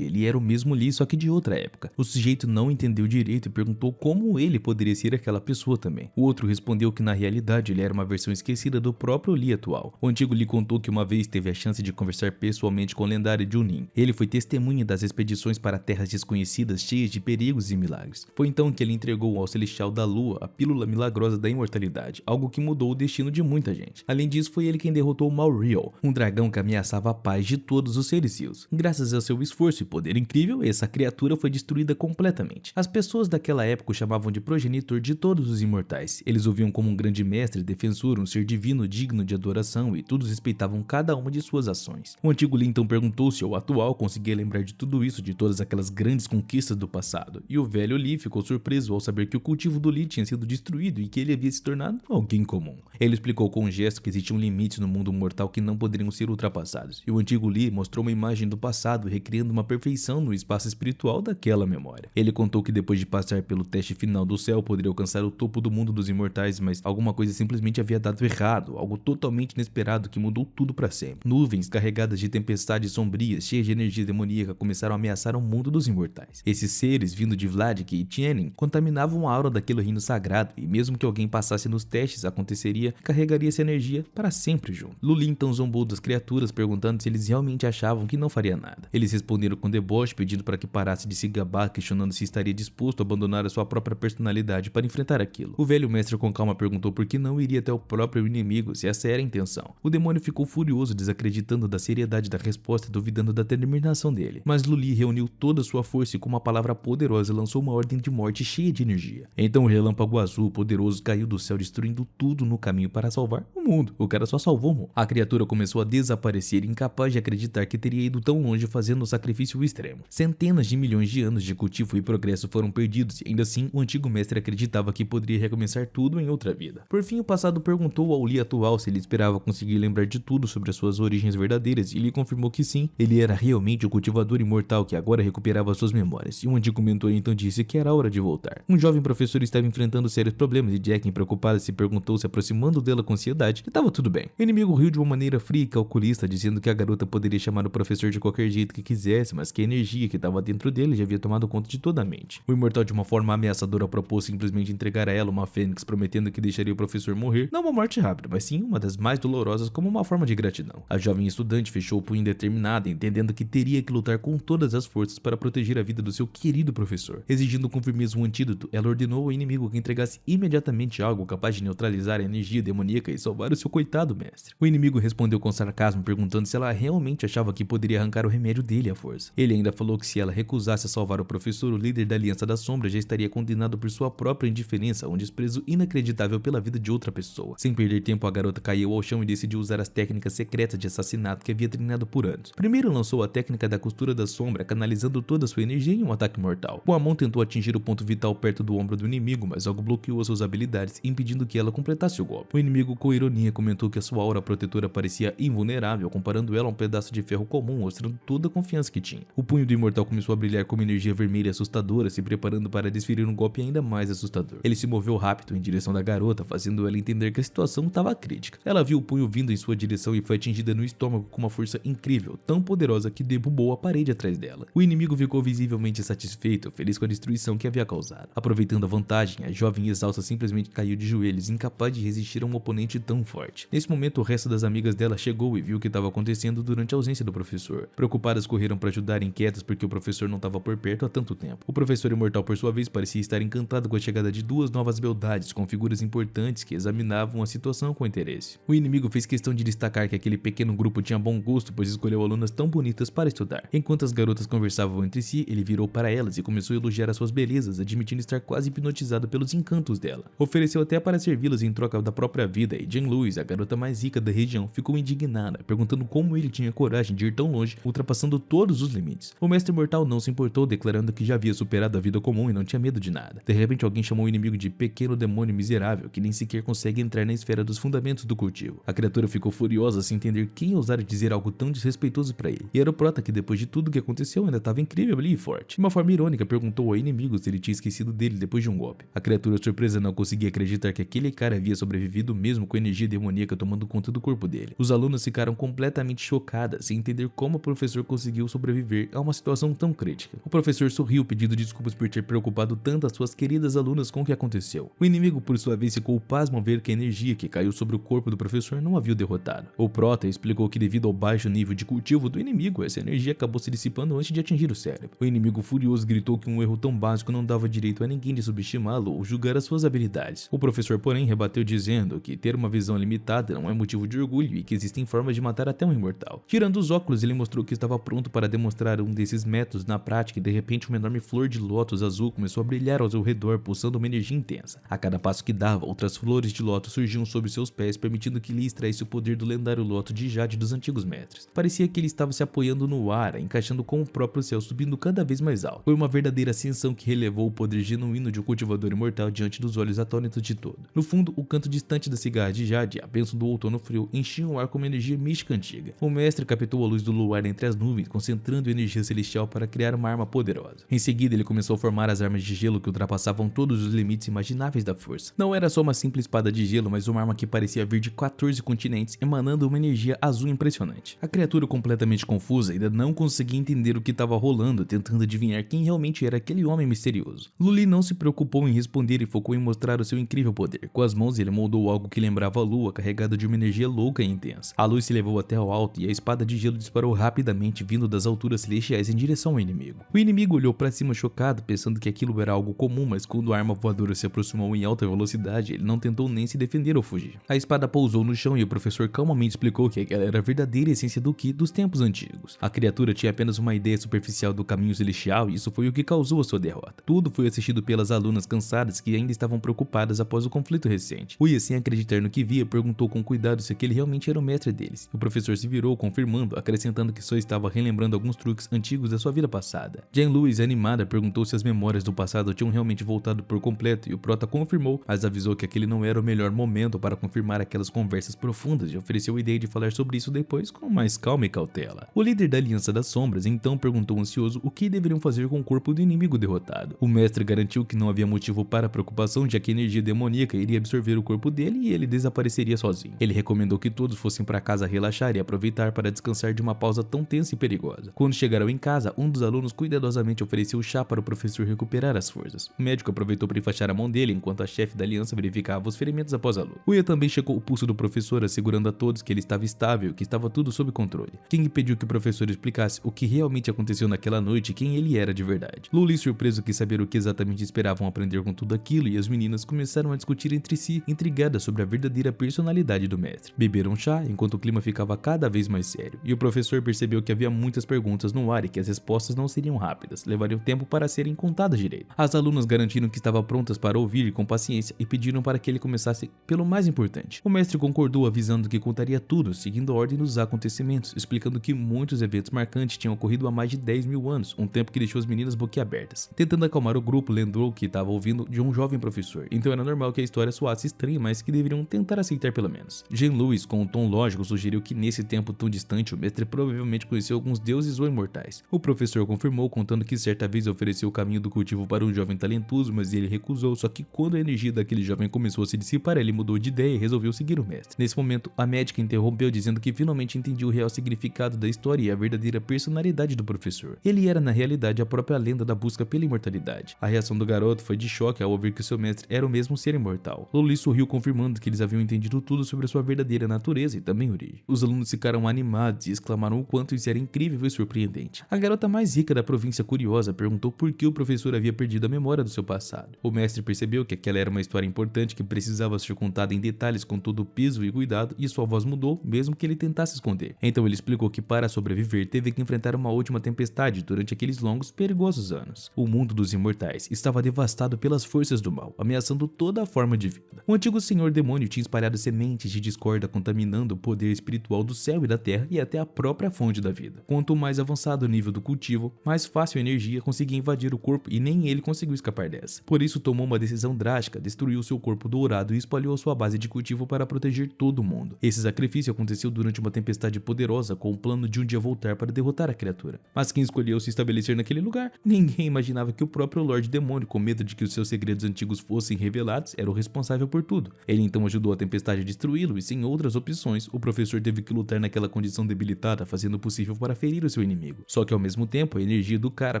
ele era o mesmo Lee, só que de outra época. O sujeito não entendeu direito e perguntou como ele poderia ser aquela pessoa também. O outro respondeu que na realidade ele era uma versão esquecida do próprio Lee atual. O antigo Lee contou que uma vez teve a chance de conversar pessoalmente com o lendário Junin. Ele foi testemunha das expedições para terras desconhecidas cheias de perigos e milagres. Foi então que ele entregou ao Celestial da Lua a pílula milagrosa da imortalidade, algo que mudou o destino de muita gente. Além disso, foi ele quem derrotou Malriel, um dragão que ameaçava a paz de todos os seres vivos. Graças ao seu esforço e poder incrível, essa criatura foi destruída completamente. As pessoas daquela época o chamavam de progenitor de todos os imortais. Eles o viam como um grande mestre e defensor, um ser divino digno de adoração, e todos respeitavam cada uma de suas ações. O antigo Lee então perguntou se o atual conseguia lembrar de tudo isso, de todas aquelas grandes conquistas do passado, e o velho Lee ficou surpreso ao saber que o cultivo do Lee tinha sido destruído e que ele havia se tornado alguém comum. Ele explicou com um gesto que existiam limites no mundo mortal que não poderiam ser ultrapassados, e o antigo Lee mostrou uma imagem do passado recriando uma perfeição no espaço espiritual daquela memória. Ele contou que depois de passar pelo teste final do céu poderia alcançar o topo do mundo dos imortais, mas alguma coisa simplesmente havia dado errado, algo totalmente inesperado que mudou tudo para sempre. Nuvens carregadas de tempestades sombrias, cheias de energia demoníaca, começaram a ameaçar o mundo dos imortais. Esses seres, vindo de Vladik e Tienin, contaminavam a aura daquele reino sagrado, e mesmo que alguém passasse nos testes, aconteceria, carregaria essa energia para sempre junto. Luli então zombou das criaturas, perguntando se eles realmente achavam que não faria nada. Eles responderam com deboche, pedindo para que parasse de se gabar, questionando se estaria disposto a abandonar a sua própria personalidade para enfrentar aquilo. O velho mestre com calma perguntou por que não iria até o próprio inimigo, se essa era a intenção. O demônio ficou furioso, desacreditando da seriedade da resposta, duvidando da determinação dele. Mas Luli reuniu toda a sua força e com uma palavra poderosa lançou uma ordem de morte cheia de energia. Então o relâmpago azul poderoso caiu do céu, destruindo tudo no caminho para salvar o mundo. O cara só salvou o mundo. A criatura começou a desaparecer, incapaz de acreditar que teria ido tão longe fazendo um sacrifício extremo. Centenas de milhões de anos de cultivo e progresso foram perdidos e ainda assim o antigo mestre acreditava que poderia recomeçar tudo em outra vida. Por fim, o passado perguntou ao Lee atual se ele esperava conseguir lembrar de tudo sobre as suas origens verdadeiras e ele confirmou que sim, ele era realmente o cultivador imortal que agora recuperava suas memórias, e um antigo mentor então disse que era hora de voltar. Um jovem professor estava enfrentando sérios problemas e Jack, preocupada, se perguntou, se aproximando dela com ansiedade, que estava tudo bem. O inimigo riu de uma maneira fria e calculista, dizendo que a garota poderia chamar o professor de qualquer jeito que quisesse, mas que a energia que estava dentro dele já havia tomado conta de toda a mente. O imortal, de uma forma ameaçadora, propôs simplesmente entregar a ela uma fênix, prometendo que deixaria o professor morrer, não uma morte rápida, mas sim uma das mais dolorosas, como uma forma de gratidão. A jovem estudante fechou o punho determinada, entendendo que teria que lutar com todas as forças para proteger a vida do seu querido professor. Exigindo com firmeza um antídoto, ela ordenou ao inimigo que entregasse imediatamente algo capaz de neutralizar a energia demoníaca e salvar o seu coitado mestre. O inimigo respondeu com sarcasmo, perguntando se ela realmente achava que poderia arrancar o remédio dele à força. Ele ainda falou que se ela recusasse a salvar o professor, o líder da Aliança da Sombra já estaria condenado por sua própria indiferença, um desprezo inacreditável pela vida de outra pessoa. Sem perder tempo, a garota caiu ao chão e decidiu usar as técnicas secretas de assassinato que havia treinado por anos. Primeiro lançou a técnica da costura da sombra, canalizando toda a sua energia em um ataque mortal. Com a mão tentou atingir o ponto vital perto do ombro do inimigo, mas algo bloqueou as suas habilidades, impedindo que ela completasse o golpe. O inimigo, com ironia, comentou que a sua aura protetora parecia invulnerável, comparando ela a um pedaço de ferro comum, mostrando toda a confiança que tinha. O punho do imortal começou a brilhar com uma energia vermelha assustadora, se preparando para desferir um golpe ainda mais assustador. Ele se moveu rápido em direção da garota, fazendo ela entender que a situação estava crítica. Ela viu o punho vindo em sua direção e foi atingida no estômago com uma força incrível, tão poderosa que derrubou a parede atrás dela. O inimigo ficou visivelmente satisfeito, feliz com a destruição que havia causado. Aproveitando a vantagem, a jovem exausta simplesmente caiu de joelhos, incapaz de resistir a um oponente tão forte. Nesse momento, o resto das amigas dela chegou e viu o que estava acontecendo durante a ausência do professor. Preocupadas, correram para ajudar, inquietas porque o professor não estava por perto há tanto tempo. O professor imortal, por sua vez, parecia estar encantado com a chegada de duas novas beldades com figuras importantes que examinavam a situação com interesse. O inimigo fez questão de destacar que aquele pequeno grupo tinha bom gosto, pois escolheu alunas tão bonitas para estudar. Enquanto as garotas conversavam entre si, ele virou para elas e começou a elogiar as suas belezas, admitindo estar quase hipnotizado pelos encantos dela. Ofereceu até para ser servi-las em troca da própria vida, e Jean Louise, a garota mais rica da região, ficou indignada, perguntando como ele tinha coragem de ir tão longe, ultrapassando todos os limites. O mestre mortal não se importou, declarando que já havia superado a vida comum e não tinha medo de nada. De repente, alguém chamou o inimigo de pequeno demônio miserável, que nem sequer consegue entrar na esfera dos fundamentos do cultivo. A criatura ficou furiosa sem entender quem ousara dizer algo tão desrespeitoso para ele. E era o Prota que, depois de tudo que aconteceu, ainda estava incrível ali e forte. De uma forma irônica, perguntou ao inimigo se ele tinha esquecido dele depois de um golpe. A criatura surpresa não conseguia acreditar que aquele cara havia sobrevivido mesmo com a energia demoníaca tomando conta do corpo dele. Os alunos ficaram completamente chocados, sem entender como o professor conseguiu sobreviver a uma situação tão crítica. O professor sorriu, pedindo desculpas por ter preocupado tanto as suas queridas alunas com o que aconteceu. O inimigo, por sua vez, ficou pasmo ao ver que a energia que caiu sobre o corpo do professor não havia derrotado. O Prota explicou que, devido ao baixo nível de cultivo do inimigo, essa energia acabou se dissipando antes de atingir o cérebro. O inimigo furioso gritou que um erro tão básico não dava direito a ninguém de subestimá-lo ou julgar as suas habilidades. O professor, porém, rebateu dizendo que ter uma visão limitada não é motivo de orgulho e que existem formas de matar até um imortal. Tirando os óculos, ele mostrou que estava pronto para demonstrar um desses métodos na prática e, de repente, uma enorme flor de lótus azul começou a brilhar ao seu redor, pulsando uma energia intensa. A cada passo que dava, outras flores de lótus surgiam sob seus pés, permitindo que lhe extraísse o poder do lendário lótus de jade dos antigos mestres. Parecia que ele estava se apoiando no ar, encaixando com o próprio céu, subindo cada vez mais alto. Foi uma verdadeira ascensão que relevou o poder genuíno de um cultivador imortal diante dos olhos atônitos de todo. No fundo, o canto distante da cigarra de jade, a bênção do outono frio, enchia o ar com uma energia mística antiga. O mestre captou a luz do luar entre as nuvens, concentrando energia celestial para criar uma arma poderosa. Em seguida, ele começou a formar as armas de gelo que ultrapassavam todos os limites imagináveis da força. Não era só uma simples espada de gelo, mas uma arma que parecia vir de 14 continentes, emanando uma energia azul impressionante. A criatura, completamente confusa, ainda não conseguia entender o que estava rolando, tentando adivinhar quem realmente era aquele homem misterioso. Luli não se preocupou em responder e focou em mostrar o seu incrível poder. Com as mãos, ele moldou algo que lembrava a lua, carregada de uma energia louca e intensa. A luz se levou até ao alto e a espada de gelo disparou rapidamente, vindo das alturas celestiais em direção ao inimigo. O inimigo olhou para cima chocado, pensando que aquilo era algo comum, mas quando a arma voadora se aproximou em alta velocidade, ele não tentou nem se defender ou fugir. A espada pousou no chão e o professor calmamente explicou que aquela era a verdadeira essência do Ki dos tempos antigos. A criatura tinha apenas uma ideia superficial do caminho celestial e isso foi o que causou a sua derrota. Tudo foi assistido pelas alunas cansadas que ainda estavam preocupadas após o conflito recente. Uia, sem acreditar no que via, perguntou com cuidado se aquele realmente era o mestre deles. O professor se virou, confirmando, acrescentando que só estava relembrando alguns truques antigos da sua vida passada. Jean Louise, animada, perguntou se as memórias do passado tinham realmente voltado por completo e o Prota confirmou, mas avisou que aquele não era o melhor momento para confirmar aquelas conversas profundas e ofereceu a ideia de falar sobre isso depois com mais calma e cautela. O líder da Aliança das Sombras então perguntou ansioso o que deveriam fazer com o corpo do inimigo derrotado. O mestre garantiu que não havia motivo para preocupação, já que a energia demoníaca iria absorver o corpo dele e ele desapareceria sozinho. Ele recomendou que todos fossem para casa relaxar e aproveitar para descansar de uma pausa tão tensa e perigosa. Quando chegaram em casa, um dos alunos cuidadosamente ofereceu chá para o professor recuperar as forças. O médico aproveitou para enfaixar a mão dele enquanto a chefe da aliança verificava os ferimentos após a luta. Uia também checou o pulso do professor, assegurando a todos que ele estava estável e que estava tudo sob controle. King pediu que o professor explicasse o que realmente aconteceu naquela noite e quem ele era de verdade. Luli, surpreso, quis saber o que exatamente esperavam aprender com tudo aquilo e as meninas começaram a discutir entre si, intrigadas sobre a verdadeira personalidade do mestre. Beberam chá enquanto o clima ficava cada vez mais sério e o professor percebeu que havia muitas perguntas no ar e que as respostas não seriam rápidas, levariam tempo para serem contadas direito. As alunas garantiram que estavam prontas para ouvir com paciência e pediram para que ele começasse pelo mais importante. O mestre concordou, avisando que contaria tudo, seguindo a ordem dos acontecimentos, explicando que muitos eventos marcantes tinham ocorrido há mais de 10 mil anos, um tempo que deixou as meninas boquiabertas. Tentando acalmar o grupo, lembrou que estava ouvindo de um jovem professor, então era normal que a história soasse estranha, mas que deveriam tentar aceitar pelo menos. Jean Louise, com um tom lógico, sugeriu que nesse tempo tão distante o mestre provavelmente conheceu alguns deuses ou imortais. O professor confirmou, contando que certa vez ofereceu o caminho do cultivo para um jovem talentoso, mas ele recusou, só que quando a energia daquele jovem começou a se dissipar, ele mudou de ideia e resolveu seguir o mestre. Nesse momento, a médica interrompeu, dizendo que finalmente entendia o real significado da história e a verdadeira personalidade do professor. Ele era na realidade a própria lenda da busca pela imortalidade. A reação do garoto foi de choque ao ouvir que seu mestre era o mesmo ser imortal. Luli sorriu, confirmando que eles haviam entendido tudo sobre sua verdadeira natureza e também origem. Os alunos ficaram animados e exclamaram o quanto isso era incrível e surpreendente. A garota mais rica da província, curiosa, perguntou por que o professor havia perdido a memória do seu passado. O mestre percebeu que aquela era uma história importante que precisava ser contada em detalhes com todo o peso e cuidado, e sua voz mudou, mesmo que ele tentasse esconder. Então ele explicou que para sobreviver teve que enfrentar uma última tempestade durante aqueles longos, perigosos anos. O mundo dos imortais estava devastado pelas forças do mal, ameaçando toda a forma de de vida. O antigo senhor demônio tinha espalhado sementes de discórdia, contaminando o poder espiritual do céu e da terra e até a própria fonte da vida. Quanto mais avançado o nível do cultivo, mais fácil a energia conseguia invadir o corpo e nem ele conseguiu escapar dessa. Por isso tomou uma decisão drástica, destruiu seu corpo dourado e espalhou sua base de cultivo para proteger todo mundo. Esse sacrifício aconteceu durante uma tempestade poderosa com o plano de um dia voltar para derrotar a criatura. Mas quem escolheu se estabelecer naquele lugar? Ninguém imaginava que o próprio Lorde Demônio, com medo de que os seus segredos antigos fossem revelados, era o responsável por tudo. Ele então ajudou a tempestade a destruí-lo e sem outras opções, o professor teve que lutar naquela condição debilitada, fazendo o possível para ferir o seu inimigo. Só que ao mesmo tempo, a energia do cara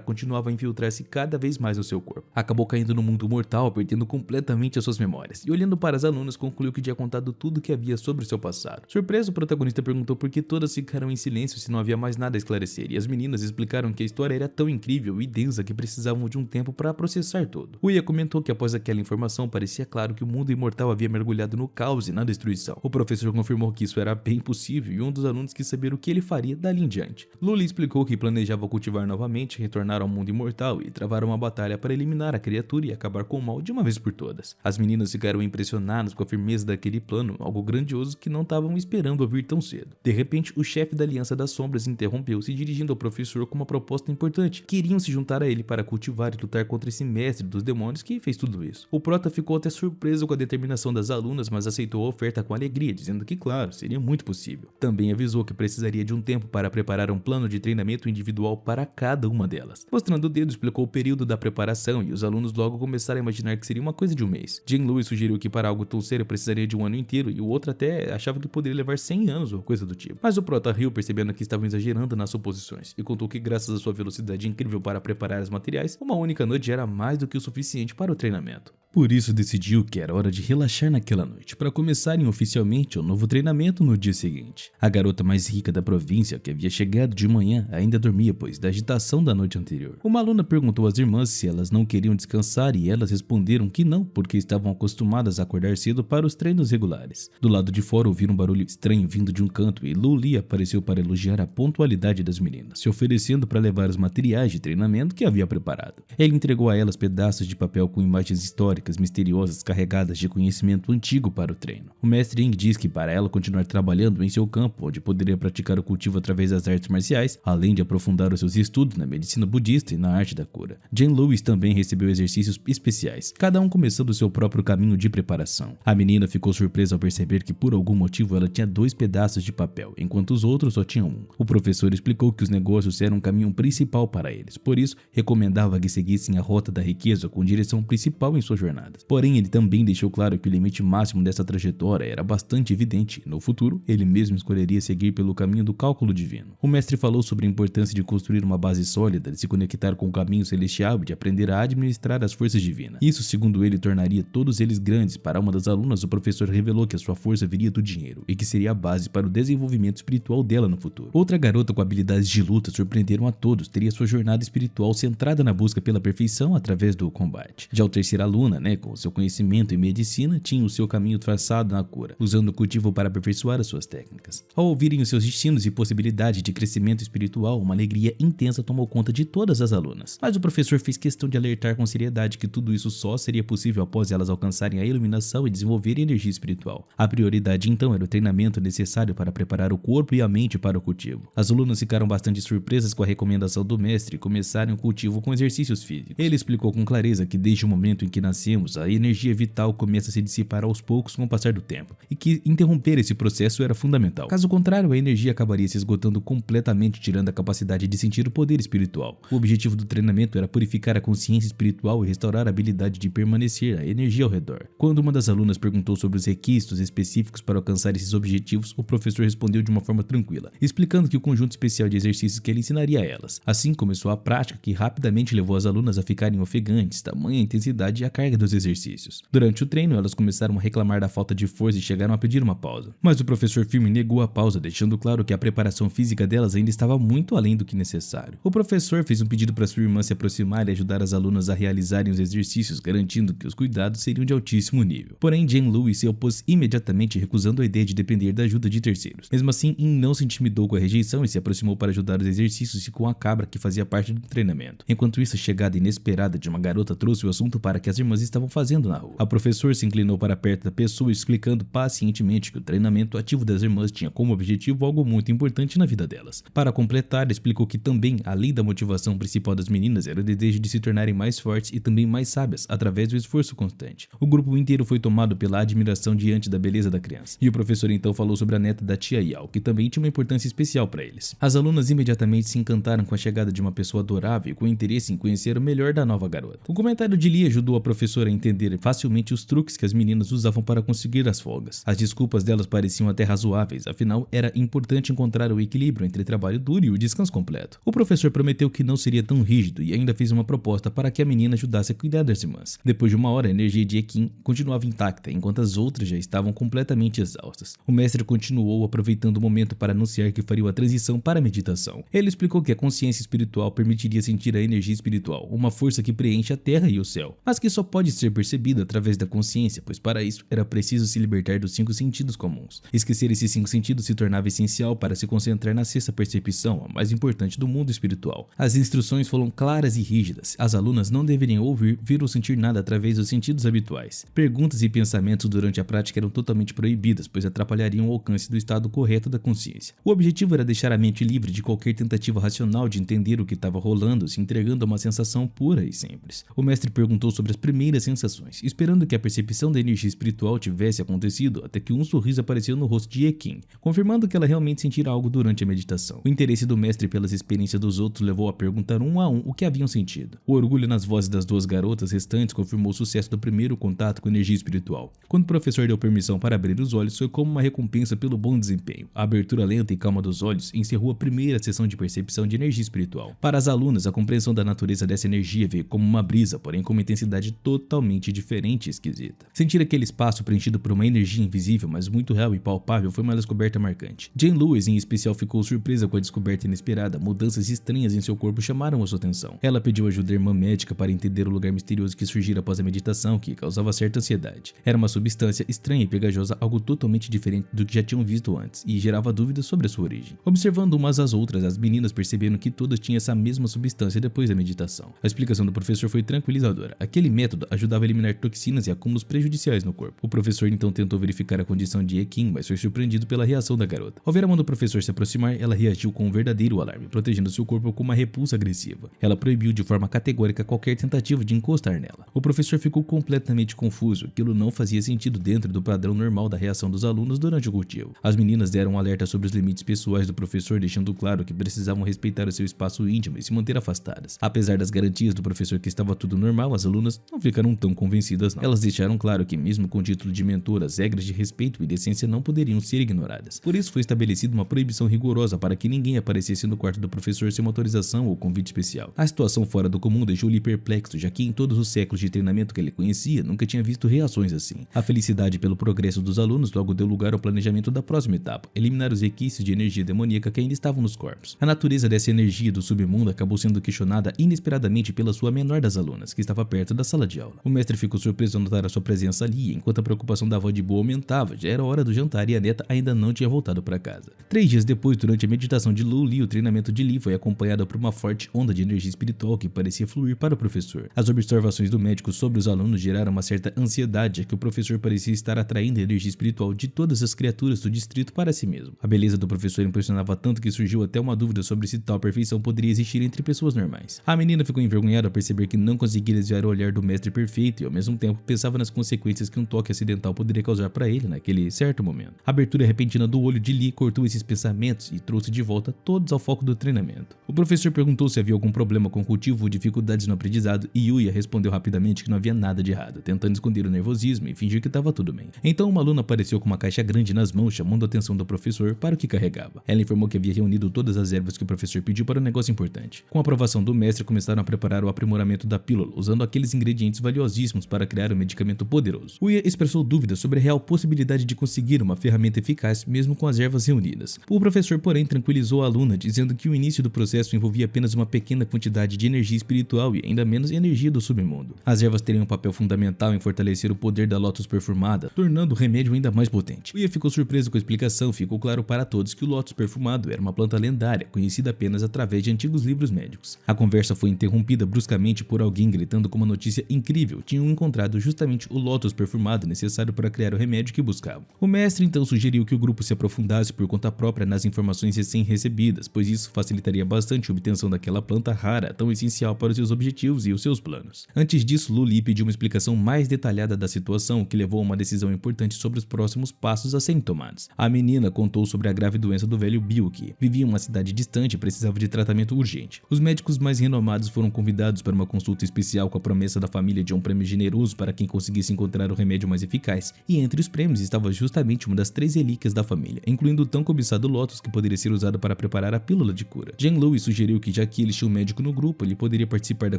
continuava a infiltrar-se cada vez mais no seu corpo. Acabou caindo no mundo mortal, perdendo completamente as suas memórias. E olhando para as alunas, concluiu que tinha contado tudo o que havia sobre o seu passado. Surpreso, o protagonista perguntou por que todas ficaram em silêncio se não havia mais nada a esclarecer, e as meninas explicaram que a história era tão incrível e densa que precisavam de um tempo para processar tudo. Uia comentou que após aquela informação parecia claro que o mundo imortal havia mergulhado no caos e na destruição. O professor confirmou que isso era bem possível e um dos alunos quis saber o que ele faria dali em diante. Luli explicou que planejava cultivar novamente, retornar ao mundo imortal e travar uma batalha para eliminar a criatura e acabar com o mal de uma vez por todas. As meninas ficaram impressionadas com a firmeza daquele plano, algo grandioso que não estavam esperando ouvir tão cedo. De repente, o chefe da Aliança das Sombras interrompeu, se dirigindo ao professor com uma proposta importante. Queriam se juntar a ele para cultivar e lutar contra esse mestre dos demônios que fez tudo isso. O prota ficou até surpreso com a determinação das alunas, mas aceitou a oferta com alegria, dizendo que, claro, seria muito possível. Também avisou que precisaria de um tempo para preparar um plano de treinamento individual para cada uma delas. Mostrando o dedo, explicou o período da preparação e os alunos logo começaram a imaginar que seria uma coisa de um mês. Jean Louis sugeriu que para algo tão sério precisaria de um ano inteiro e o outro até achava que poderia levar 100 anos ou coisa do tipo. Mas o prota riu, percebendo que estavam exagerando nas suposições, e contou que graças à sua velocidade incrível para preparar os materiais, uma única noite era mais do que o suficiente para o treinamento. Por isso decidiu que era hora de relaxar naquela noite, para começarem oficialmente o novo treinamento no dia seguinte. A garota mais rica da província, que havia chegado de manhã, ainda dormia pois da agitação da noite anterior. Uma aluna perguntou às irmãs se elas não queriam descansar e elas responderam que não, porque estavam acostumadas a acordar cedo para os treinos regulares. Do lado de fora ouviram um barulho estranho vindo de um canto e Luli apareceu para elogiar a pontualidade das meninas, se oferecendo para levar os materiais de treinamento que havia preparado. Ele entregou a elas pedaços de papel com imagens históricas misteriosas carregadas de conhecimento antigo para o treino. O mestre Ying diz que para ela continuar trabalhando em seu campo, onde poderia praticar o cultivo através das artes marciais, além de aprofundar os seus estudos na medicina budista e na arte da cura. Jean Louis também recebeu exercícios especiais, cada um começando o seu próprio caminho de preparação. A menina ficou surpresa ao perceber que por algum motivo ela tinha 2 pedaços de papel, enquanto os outros só tinham um. O professor explicou que os negócios eram um caminho principal para eles, por isso recomendava que seguissem a rota da riqueza com direção principal em suas jornadas. Porém, ele também deixou claro que o limite máximo dessa trajetória era bastante evidente. No futuro, ele mesmo escolheria seguir pelo caminho do cálculo divino. O mestre falou sobre a importância de construir uma base sólida, de se conectar com o caminho celestial e de aprender a administrar as forças divinas. Isso, segundo ele, tornaria todos eles grandes. Para uma das alunas, o professor revelou que a sua força viria do dinheiro e que seria a base para o desenvolvimento espiritual dela no futuro. Outra garota com habilidades de luta surpreenderam a todos, teria sua jornada espiritual centrada na busca pela perfeição através do combate. Já o terceira aluna, com seu conhecimento em medicina, tinha o seu caminho traçado na cura, usando o cultivo para aperfeiçoar as suas técnicas. Ao ouvirem os seus destinos e possibilidade de crescimento espiritual, uma alegria intensa tomou conta de todas as alunas. Mas o professor fez questão de alertar com seriedade que tudo isso só seria possível após elas alcançarem a iluminação e desenvolverem energia espiritual. A prioridade então era o treinamento necessário para preparar o corpo e a mente para o cultivo. As alunas ficaram bastante surpresas com a recomendação do mestre e começaram o cultivo com exercícios físicos. Ele explicou com clareza que desde o momento em que nascemos, a energia vital começa a se dissipar aos poucos com o passar do tempo, e que interromper esse processo era fundamental. Caso contrário, a energia acabaria se esgotando completamente, tirando a capacidade de sentir o poder espiritual. O objetivo do treinamento era purificar a consciência espiritual e restaurar a habilidade de permanecer a energia ao redor. Quando uma das alunas perguntou sobre os requisitos específicos para alcançar esses objetivos, o professor respondeu de uma forma tranquila, explicando que o conjunto especial de exercícios que ele ensinaria a elas. Assim começou a prática, que rapidamente levou as alunas a ficarem ofegantes, tamanha a intensidade e a carga dos exercícios. Durante o treino, elas começaram a reclamar da falta de força e chegaram a pedir uma pausa. Mas o professor firme negou a pausa, deixando claro que a preparação física delas ainda estava muito além do que necessário. O professor fez um pedido para sua irmã se aproximar e ajudar as alunas a realizarem os exercícios, garantindo que os cuidados seriam de altíssimo nível. Porém, Jean Louis se opôs imediatamente, recusando a ideia de depender da ajuda de terceiros. Mesmo assim, Yin não se intimidou com a rejeição e se aproximou para ajudar os exercícios e com a cabra que fazia parte do treinamento. Enquanto isso, a chegada inesperada de uma garota trouxe o assunto para que as irmãs elas estavam fazendo na rua. A professora se inclinou para perto da pessoa, explicando pacientemente que o treinamento ativo das irmãs tinha como objetivo algo muito importante na vida delas. Para completar, explicou que também, além da motivação principal das meninas, era o desejo de se tornarem mais fortes e também mais sábias, através do esforço constante. O grupo inteiro foi tomado pela admiração diante da beleza da criança. E o professor então falou sobre a neta da tia Yao, que também tinha uma importância especial para eles. As alunas imediatamente se encantaram com a chegada de uma pessoa adorável e com interesse em conhecer o melhor da nova garota. O comentário de Lee ajudou a professora a entender facilmente os truques que as meninas usavam para conseguir as folgas. As desculpas delas pareciam até razoáveis, afinal era importante encontrar o equilíbrio entre trabalho duro e o descanso completo. O professor prometeu que não seria tão rígido e ainda fez uma proposta para que a menina ajudasse a cuidar das irmãs. Depois de uma hora, a energia de Ekin continuava intacta, enquanto as outras já estavam completamente exaustas. O mestre continuou aproveitando o momento para anunciar que faria a transição para a meditação. Ele explicou que a consciência espiritual permitiria sentir a energia espiritual, uma força que preenche a terra e o céu, mas que só pode ser percebida através da consciência, pois para isso era preciso se libertar dos 5 sentidos comuns. Esquecer esses 5 sentidos se tornava essencial para se concentrar na sexta percepção, a mais importante do mundo espiritual. As instruções foram claras e rígidas. As alunas não deveriam ouvir, ver ou sentir nada através dos sentidos habituais. Perguntas e pensamentos durante a prática eram totalmente proibidas, pois atrapalhariam o alcance do estado correto da consciência. O objetivo era deixar a mente livre de qualquer tentativa racional de entender o que estava rolando, se entregando a uma sensação pura e simples. O mestre perguntou sobre as primeiras sensações, esperando que a percepção da energia espiritual tivesse acontecido, até que um sorriso apareceu no rosto de Ekin, confirmando que ela realmente sentira algo durante a meditação. O interesse do mestre pelas experiências dos outros levou a perguntar um a um o que haviam sentido. O orgulho nas vozes das 2 garotas restantes confirmou o sucesso do primeiro contato com energia espiritual. Quando o professor deu permissão para abrir os olhos, foi como uma recompensa pelo bom desempenho. A abertura lenta e calma dos olhos encerrou a primeira sessão de percepção de energia espiritual. Para as alunas, a compreensão da natureza dessa energia veio como uma brisa, porém com uma intensidade totalmente diferente e esquisita. Sentir aquele espaço preenchido por uma energia invisível, mas muito real e palpável, foi uma descoberta marcante. Jane Lewis, em especial, ficou surpresa com a descoberta inesperada. Mudanças estranhas em seu corpo chamaram a sua atenção. Ela pediu ajuda à irmã médica para entender o lugar misterioso que surgira após a meditação, que causava certa ansiedade. Era uma substância estranha e pegajosa, algo totalmente diferente do que já tinham visto antes, e gerava dúvidas sobre a sua origem. Observando umas às outras, as meninas perceberam que todas tinham essa mesma substância depois da meditação. A explicação do professor foi tranquilizadora. Aquele método ajudava a eliminar toxinas e acúmulos prejudiciais no corpo. O professor então tentou verificar a condição de Ekin, mas foi surpreendido pela reação da garota. Ao ver a mão do professor se aproximar, ela reagiu com um verdadeiro alarme, protegendo seu corpo com uma repulsa agressiva. Ela proibiu de forma categórica qualquer tentativa de encostar nela. O professor ficou completamente confuso. Aquilo não fazia sentido dentro do padrão normal da reação dos alunos durante o cultivo. As meninas deram um alerta sobre os limites pessoais do professor, deixando claro que precisavam respeitar o seu espaço íntimo e se manter afastadas. Apesar das garantias do professor que estava tudo normal, as alunas não ficaram tão convencidas não. Elas deixaram claro que mesmo com o título de mentor, as regras de respeito e decência não poderiam ser ignoradas. Por isso foi estabelecida uma proibição rigorosa para que ninguém aparecesse no quarto do professor sem uma autorização ou convite especial. A situação fora do comum deixou-lhe perplexo, já que em todos os séculos de treinamento que ele conhecia, nunca tinha visto reações assim. A felicidade pelo progresso dos alunos logo deu lugar ao planejamento da próxima etapa, eliminar os resquícios de energia demoníaca que ainda estavam nos corpos. A natureza dessa energia do submundo acabou sendo questionada inesperadamente pela sua menor das alunas, que estava perto da sala de aula. O mestre ficou surpreso ao notar a sua presença ali, enquanto a preocupação da avó de boa aumentava. Já era hora do jantar e a neta ainda não tinha voltado para casa. 3 dias depois, durante a meditação de Lu Li, o treinamento de Li foi acompanhado por uma forte onda de energia espiritual que parecia fluir para o professor. As observações do médico sobre os alunos geraram uma certa ansiedade, já que o professor parecia estar atraindo a energia espiritual de todas as criaturas do distrito para si mesmo. A beleza do professor impressionava tanto que surgiu até uma dúvida sobre se tal perfeição poderia existir entre pessoas normais. A menina ficou envergonhada ao perceber que não conseguia desviar o olhar do mestre perfeito e ao mesmo tempo pensava nas consequências que um toque acidental poderia causar para ele naquele certo momento. A abertura repentina do olho de Lee cortou esses pensamentos e trouxe de volta todos ao foco do treinamento. O professor perguntou se havia algum problema com o cultivo ou dificuldades no aprendizado e Yuya respondeu rapidamente que não havia nada de errado, tentando esconder o nervosismo e fingir que estava tudo bem. Então uma aluna apareceu com uma caixa grande nas mãos, chamando a atenção do professor para o que carregava. Ela informou que havia reunido todas as ervas que o professor pediu para um negócio importante. Com a aprovação do mestre, começaram a preparar o aprimoramento da pílula, usando aqueles ingredientes valiosíssimos para criar um medicamento poderoso. Yuya expressou dúvidas sobre a real possibilidade de conseguir uma ferramenta eficaz mesmo com as ervas reunidas. O professor, porém, tranquilizou a aluna, dizendo que o início do processo envolvia apenas uma pequena quantidade de energia espiritual e ainda menos energia do submundo. As ervas teriam um papel fundamental em fortalecer o poder da Lotus perfumada, tornando o remédio ainda mais potente. Yuya ficou surpreso com a explicação. Ficou claro para todos que o Lotus perfumado era uma planta lendária, conhecida apenas através de antigos livros médicos. A conversa foi interrompida bruscamente por alguém gritando com uma notícia incrível incrível, tinham encontrado justamente o lótus perfumado necessário para criar o remédio que buscavam. O mestre então sugeriu que o grupo se aprofundasse por conta própria nas informações recém-recebidas, pois isso facilitaria bastante a obtenção daquela planta rara, tão essencial para os seus objetivos e os seus planos. Antes disso, Luli pediu uma explicação mais detalhada da situação, que levou a uma decisão importante sobre os próximos passos a serem tomados. A menina contou sobre a grave doença do velho Bill, que vivia em uma cidade distante e precisava de tratamento urgente. Os médicos mais renomados foram convidados para uma consulta especial com a promessa da família de um prêmio generoso para quem conseguisse encontrar o remédio mais eficaz, e entre os prêmios estava justamente uma das 3 relíquias da família, incluindo o tão cobiçado lótus que poderia ser usado para preparar a pílula de cura. Jean-Louis sugeriu que, já que eles tinham um médico no grupo, ele poderia participar da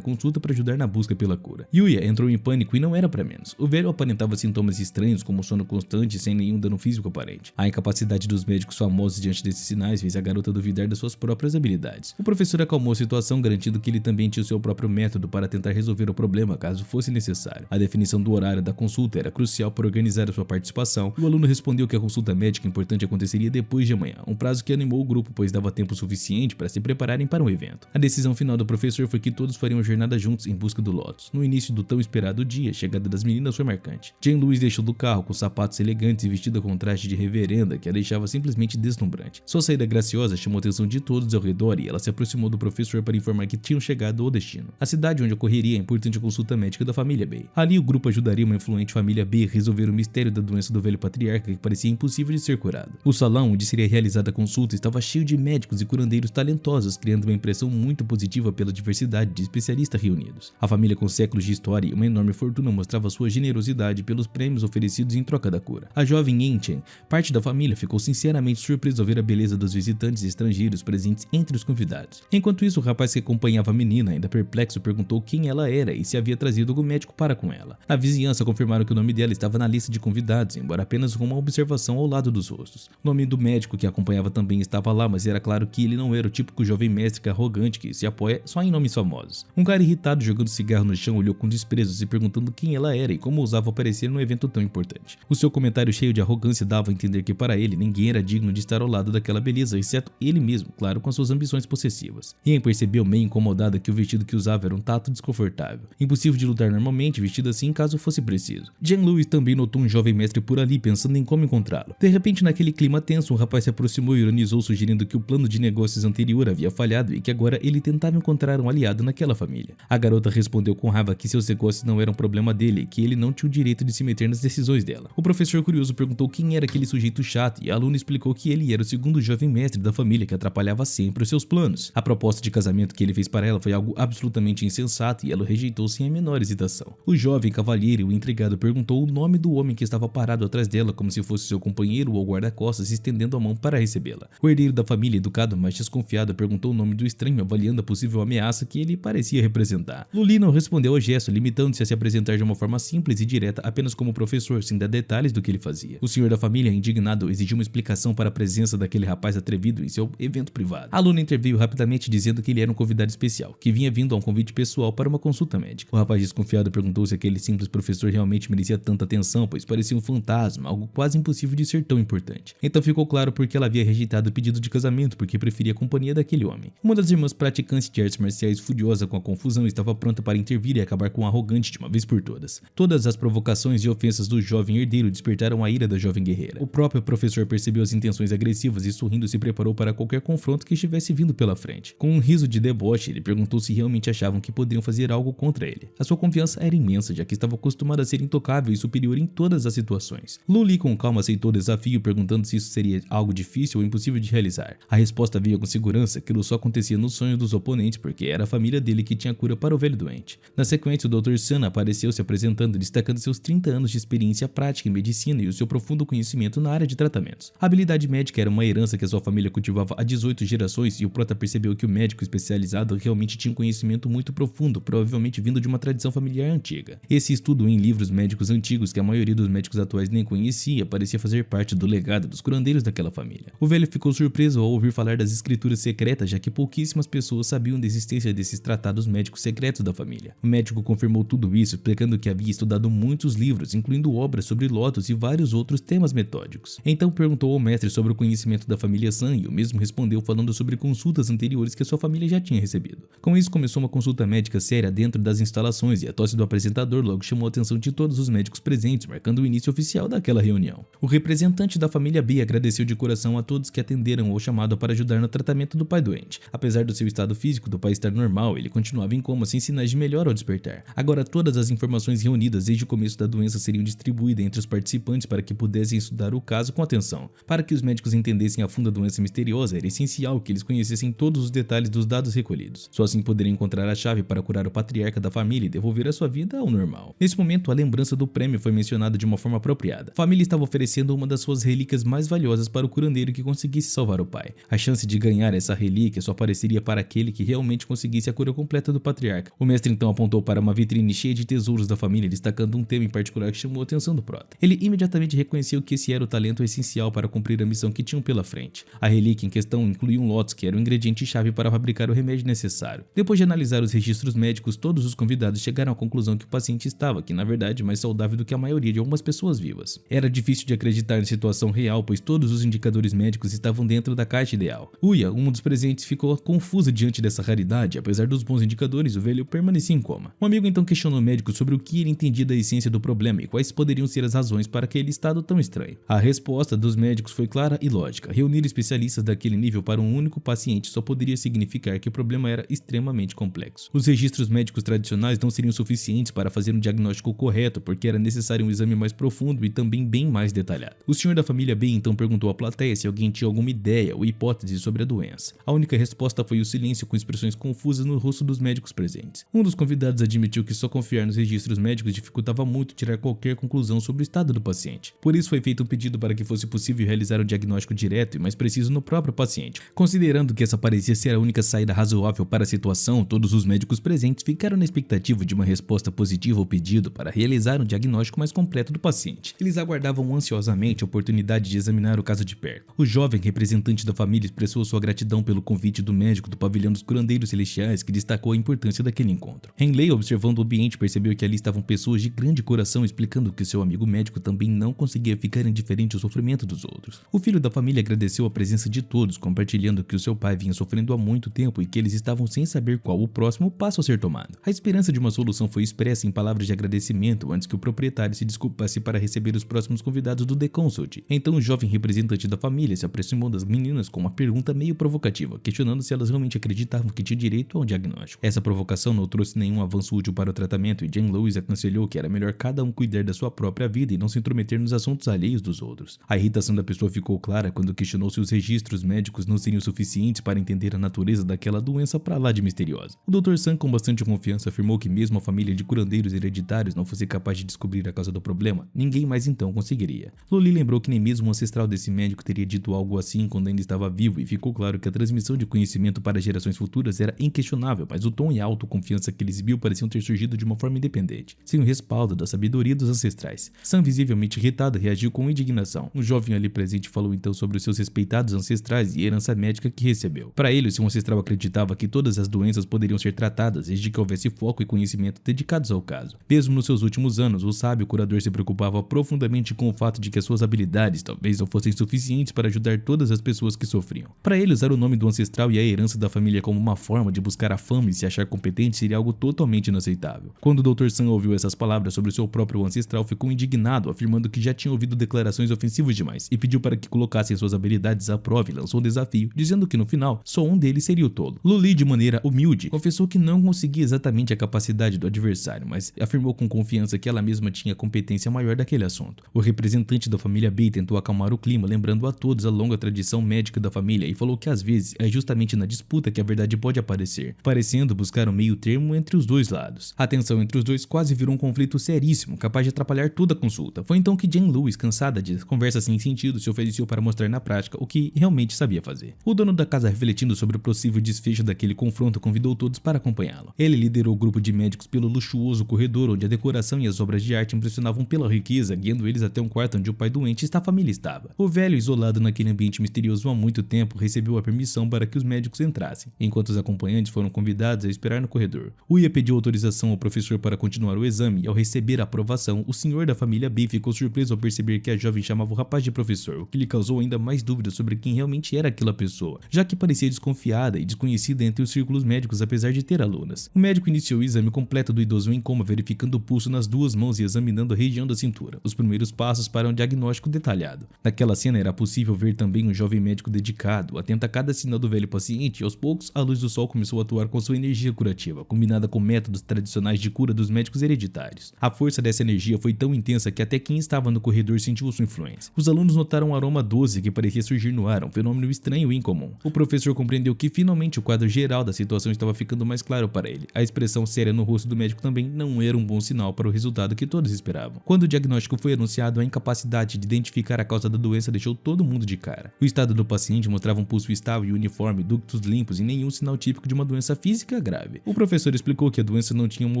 consulta para ajudar na busca pela cura. Yuya entrou em pânico e não era para menos. O velho aparentava sintomas estranhos como sono constante sem nenhum dano físico aparente. A incapacidade dos médicos famosos diante desses sinais fez a garota duvidar das suas próprias habilidades. O professor acalmou a situação, garantindo que ele também tinha o seu próprio método para tentar resolver o problema caso fosse necessário. A definição do horário da consulta era crucial para organizar a sua participação, e o aluno respondeu que a consulta médica importante aconteceria depois de amanhã, um prazo que animou o grupo, pois dava tempo suficiente para se prepararem para o evento. A decisão final do professor foi que todos fariam a jornada juntos em busca do lótus. No início do tão esperado dia, a chegada das meninas foi marcante. Jean-Louis deixou do carro com sapatos elegantes e vestida com um traje de reverenda que a deixava simplesmente deslumbrante. Sua saída graciosa chamou a atenção de todos ao redor e ela se aproximou do professor para informar que tinham chegado ao destino, a cidade onde ocorreria a importante consulta médica da família Bay. Ali, o grupo ajudaria uma influente família Bay a resolver o mistério da doença do velho patriarca que parecia impossível de ser curado. O salão onde seria realizada a consulta estava cheio de médicos e curandeiros talentosos, criando uma impressão muito positiva pela diversidade de especialistas reunidos. A família, com séculos de história e uma enorme fortuna, mostrava sua generosidade pelos prêmios oferecidos em troca da cura. A jovem Yenchen, parte da família, ficou sinceramente surpresa ao ver a beleza dos visitantes estrangeiros presentes entre os convidados. Enquanto isso, o rapaz que acompanhava a menina, ainda perplexo, perguntou quem ela era e se havia trazido algum médico para com ela. Na vizinhança confirmaram que o nome dela estava na lista de convidados, embora apenas com uma observação ao lado dos rostos. O nome do médico que a acompanhava também estava lá, mas era claro que ele não era o típico jovem mestre arrogante que se apoia só em nomes famosos. Um cara irritado jogando cigarro no chão olhou com desprezo, se perguntando quem ela era e como ousava aparecer num evento tão importante. O seu comentário cheio de arrogância dava a entender que para ele ninguém era digno de estar ao lado daquela beleza, exceto ele mesmo, claro, com as suas ambições possessivas. Ian percebeu meio incomodada que o vestido que usava era um tato desconfortável, impossível de lutar normalmente vestido assim caso fosse preciso. Jean-Louis também notou um jovem mestre por ali, pensando em como encontrá-lo. De repente, naquele clima tenso, um rapaz se aproximou e ironizou, sugerindo que o plano de negócios anterior havia falhado e que agora ele tentava encontrar um aliado naquela família. A garota respondeu com raiva que seus negócios não eram problema dele e que ele não tinha o direito de se meter nas decisões dela. O professor, curioso, perguntou quem era aquele sujeito chato e a aluna explicou que ele era o segundo jovem mestre da família que atrapalhava sempre os seus planos. A proposta de casamento que ele fez para ela foi algo absolutamente insensato e ela o rejeitou sem a menor hesitação. O jovem cavalheiro, intrigado, perguntou o nome do homem que estava parado atrás dela como se fosse seu companheiro ou guarda-costas, estendendo a mão para recebê-la. O herdeiro da família, educado mas desconfiado, perguntou o nome do estranho, avaliando a possível ameaça que ele parecia representar. Luli não respondeu ao gesto, limitando-se a se apresentar de uma forma simples e direta, apenas como professor, sem dar detalhes do que ele fazia. O senhor da família, indignado, exigiu uma explicação para a presença daquele rapaz atrevido em seu evento privado. A aluna interveio rapidamente, dizendo que ele era um convidado especial, que vinha vindo a um convite pessoal para uma consulta médica. O rapaz, desconfiado, perguntou se aquele simples professor realmente merecia tanta atenção, pois parecia um fantasma, algo quase impossível de ser tão importante. Então ficou claro porque ela havia rejeitado o pedido de casamento, porque preferia a companhia daquele homem. Uma das irmãs praticantes de artes marciais, furiosa com a confusão, estava pronta para intervir e acabar com o arrogante de uma vez por todas. Todas as provocações e ofensas do jovem herdeiro despertaram a ira da jovem guerreira. O próprio professor percebeu as intenções agressivas e, sorrindo, se preparou para qualquer confronto que estivesse vindo pela frente. Com um riso de deboche, ele perguntou se realmente achavam que poderiam fazer algo contra ele. A sua confiança era imensa, já que estava acostumado a ser intocável e superior em todas as situações. Luli, com calma, aceitou o desafio, perguntando se isso seria algo difícil ou impossível de realizar. A resposta veio com segurança: aquilo só acontecia nos sonhos dos oponentes, porque era a família dele que tinha cura para o velho doente. Na sequência, o Dr. Sana apareceu se apresentando, destacando seus 30 anos de experiência prática em medicina e o seu profundo conhecimento na área de tratamentos. A habilidade médica era uma herança que a sua família cultivava há 18 gerações e o prota percebeu que o médico especializado realmente tinha um conhecimento muito profundo, provavelmente vindo de uma tradição familiar antiga. Esse estudo em livros médicos antigos que a maioria dos médicos atuais nem conhecia parecia fazer parte do legado dos curandeiros daquela família. O velho ficou surpreso ao ouvir falar das escrituras secretas, já que pouquíssimas pessoas sabiam da existência desses tratados médicos secretos da família. O médico confirmou tudo isso, explicando que havia estudado muitos livros, incluindo obras sobre lótus e vários outros temas metódicos. Então perguntou ao mestre sobre o conhecimento da família San e o mesmo respondeu falando sobre consultas anteriores que a sua família já tinha recebido. Com isso, começou uma consulta médica séria dentro das instalações e a tosse do apresentador logo chamou a atenção de todos os médicos presentes, marcando o início oficial daquela reunião. O representante da família B agradeceu de coração a todos que atenderam ao chamado para ajudar no tratamento do pai doente. Apesar do seu estado físico do pai estar normal, ele continuava em coma sem sinais de melhora ao despertar. Agora todas as informações reunidas desde o começo da doença seriam distribuídas entre os participantes para que pudessem estudar o caso com atenção. Para que os médicos entendessem a fundo a doença misteriosa, era essencial que eles conhecessem todos os detalhes dos dados recolhidos. Só assim poderiam encontrar a chave para curar o patriarca da família e devolver a sua vida ao normal. Nesse momento, a lembrança do prêmio foi mencionada de uma forma apropriada. A família estava oferecendo uma das suas relíquias mais valiosas para o curandeiro que conseguisse salvar o pai. A chance de ganhar essa relíquia só apareceria para aquele que realmente conseguisse a cura completa do patriarca. O mestre então apontou para uma vitrine cheia de tesouros da família, destacando um tema em particular que chamou a atenção do prota. Ele imediatamente reconheceu que esse era o talento essencial para cumprir a missão que tinham pela frente. A relíquia em questão incluía um lótus, que era o ingrediente-chave para fabricar o remédio necessário. Depois de analisar os registros médicos, todos os convidados chegaram à conclusão que o paciente estava, que na verdade, mais saudável do que a maioria de algumas pessoas vivas. Era difícil de acreditar na situação real, pois todos os indicadores médicos estavam dentro da caixa ideal. Uia, um dos presentes, ficou confuso diante dessa raridade. Apesar dos bons indicadores, o velho permanecia em coma. Um amigo então questionou o médico sobre o que ele entendia da essência do problema e quais poderiam ser as razões para aquele estado tão estranho. A resposta dos médicos foi clara e lógica. Reunir especialistas daquele nível para um único paciente só poderia significar que o problema era extremamente complexo. Os registros médicos tradicionais não seriam suficientes para fazer um diagnóstico correto, porque era necessário um exame mais profundo e também bem mais detalhado. O senhor da família B então perguntou à plateia se alguém tinha alguma ideia ou hipótese sobre a doença. A única resposta foi o silêncio, com expressões confusas no rosto dos médicos presentes. Um dos convidados admitiu que só confiar nos registros médicos dificultava muito tirar qualquer conclusão sobre o estado do paciente. Por isso foi feito um pedido para que fosse possível realizar um diagnóstico direto e mais preciso no próprio paciente. Considerando que essa parecia ser a única saída razoável para a situação, todos os médicos presentes ficaram na expectativa de uma resposta positiva ao pedido para realizar um diagnóstico mais completo do paciente. Eles aguardavam ansiosamente a oportunidade de examinar o caso de perto. O jovem representante da família expressou sua gratidão pelo convite do médico do pavilhão dos curandeiros celestiais, que destacou a importância daquele encontro. Henley, observando o ambiente, percebeu que ali estavam pessoas de grande coração, explicando que seu amigo médico também não conseguia ficar indiferente ao sofrimento dos outros. O filho da família agradeceu a presença de todos, compartilhando que o seu pai vinha sofrendo há muito tempo e que eles estavam sem saber qual o próximo passo a ser tomado. A esperança de uma solução foi expressa em palavras de agradecimento antes que o proprietário se desculpasse para receber os próximos convidados do The Consult. Então o jovem representante da família se aproximou das meninas com uma pergunta meio provocativa, questionando se elas realmente acreditavam que tinham direito ao diagnóstico. Essa provocação não trouxe nenhum avanço útil para o tratamento e Jane Lewis aconselhou que era melhor cada um cuidar da sua própria vida e não se intrometer nos assuntos alheios dos outros. A irritação da pessoa ficou clara quando questionou se os registros médicos não seriam suficientes para entender a natureza daquela doença para lá de misteriosa. O Dr. Sam, com bastante confiança, afirmou que mesmo a família de curandeiros hereditários não fosse capaz de descobrir a causa do problema, ninguém mais então conseguiria. Loli lembrou que nem mesmo o ancestral desse médico teria dito algo assim quando ainda estava vivo, e ficou claro que a transmissão de conhecimento para gerações futuras era inquestionável, mas o tom e a autoconfiança que ele exibiu pareciam ter surgido de uma forma independente, sem o respaldo da sabedoria dos ancestrais. Sam, visivelmente irritado, reagiu com indignação. O jovem ali presente falou então sobre os seus respeitados ancestrais e a herança médica que recebeu. Para ele, seu ancestral acreditava que todas as doenças poderiam ser tratadas desde que houvesse foco e conhecimento dedicados ao caso. Mesmo nos seus últimos anos, o sábio curador se preocupava profundamente com o fato de que as suas habilidades talvez não fossem suficientes para ajudar todas as pessoas que sofriam. Para ele, usar o nome do ancestral e a herança da família como uma forma de buscar a fama e se achar competente seria algo totalmente inaceitável. Quando o Dr. Sam ouviu essas palavras sobre o seu próprio ancestral, ficou indignado, afirmando que já tinha ouvido declarações ofensivas demais, e pediu para que colocassem suas habilidades à prova e lançou um desafio, dizendo que no final, só um deles seria o tolo. Loli, de maneira humilde, confessou que não conseguia exatamente a capacidade do adversário, mas afirmou com confiança que ela mesma tinha competência maior daquele assunto. O representante da família B tentou acalmar o clima, lembrando a todos a longa tradição médica da família, e falou que às vezes é justamente na disputa que a verdade pode aparecer, parecendo buscar um meio termo entre os dois lados. A tensão entre os dois quase virou um conflito seríssimo, capaz de atrapalhar toda a consulta. Foi então que Jane Lewis, cansada de conversas sem sentido, se ofereceu para mostrar na prática o que realmente sabia fazer. O dono da casa, refletindo sobre o possível desfecho daquele confronto, convidou todos para acompanhá-lo. Ele liderou o grupo de médicos pelo luxuoso corredor, onde a decoração e as obras de arte impressionavam pela riqueza, guiando eles até um quarto onde o pai doente e a família estava. O velho, isolado naquele ambiente misterioso há muito tempo, recebeu a permissão para que os médicos entrassem, enquanto os acompanhantes foram convidados a esperar no corredor. Uia pediu autorização ao professor para continuar o exame, e ao receber a aprovação, o senhor da família B ficou surpreso ao perceber que a jovem chamava o rapaz de professor, o que lhe causou ainda mais dúvidas sobre quem realmente era aquela pessoa, já que parecia desconfiada e desconhecida entre os círculos médicos apesar de ter alunas. O médico iniciou o exame completo completa do idoso em coma, verificando o pulso nas duas mãos e examinando a região da cintura, os primeiros passos para um diagnóstico detalhado. Naquela cena era possível ver também um jovem médico dedicado, atento a cada sinal do velho paciente, e aos poucos a luz do sol começou a atuar com sua energia curativa, combinada com métodos tradicionais de cura dos médicos hereditários. A força dessa energia foi tão intensa que até quem estava no corredor sentiu sua influência. Os alunos notaram um aroma doce que parecia surgir no ar, um fenômeno estranho e incomum. O professor compreendeu que finalmente o quadro geral da situação estava ficando mais claro para ele. A expressão séria no rosto do médico também não era um bom sinal para o resultado que todos esperavam. Quando o diagnóstico foi anunciado, a incapacidade de identificar a causa da doença deixou todo mundo de cara. O estado do paciente mostrava um pulso estável e uniforme, ductos limpos e nenhum sinal típico de uma doença física grave. O professor explicou que a doença não tinha uma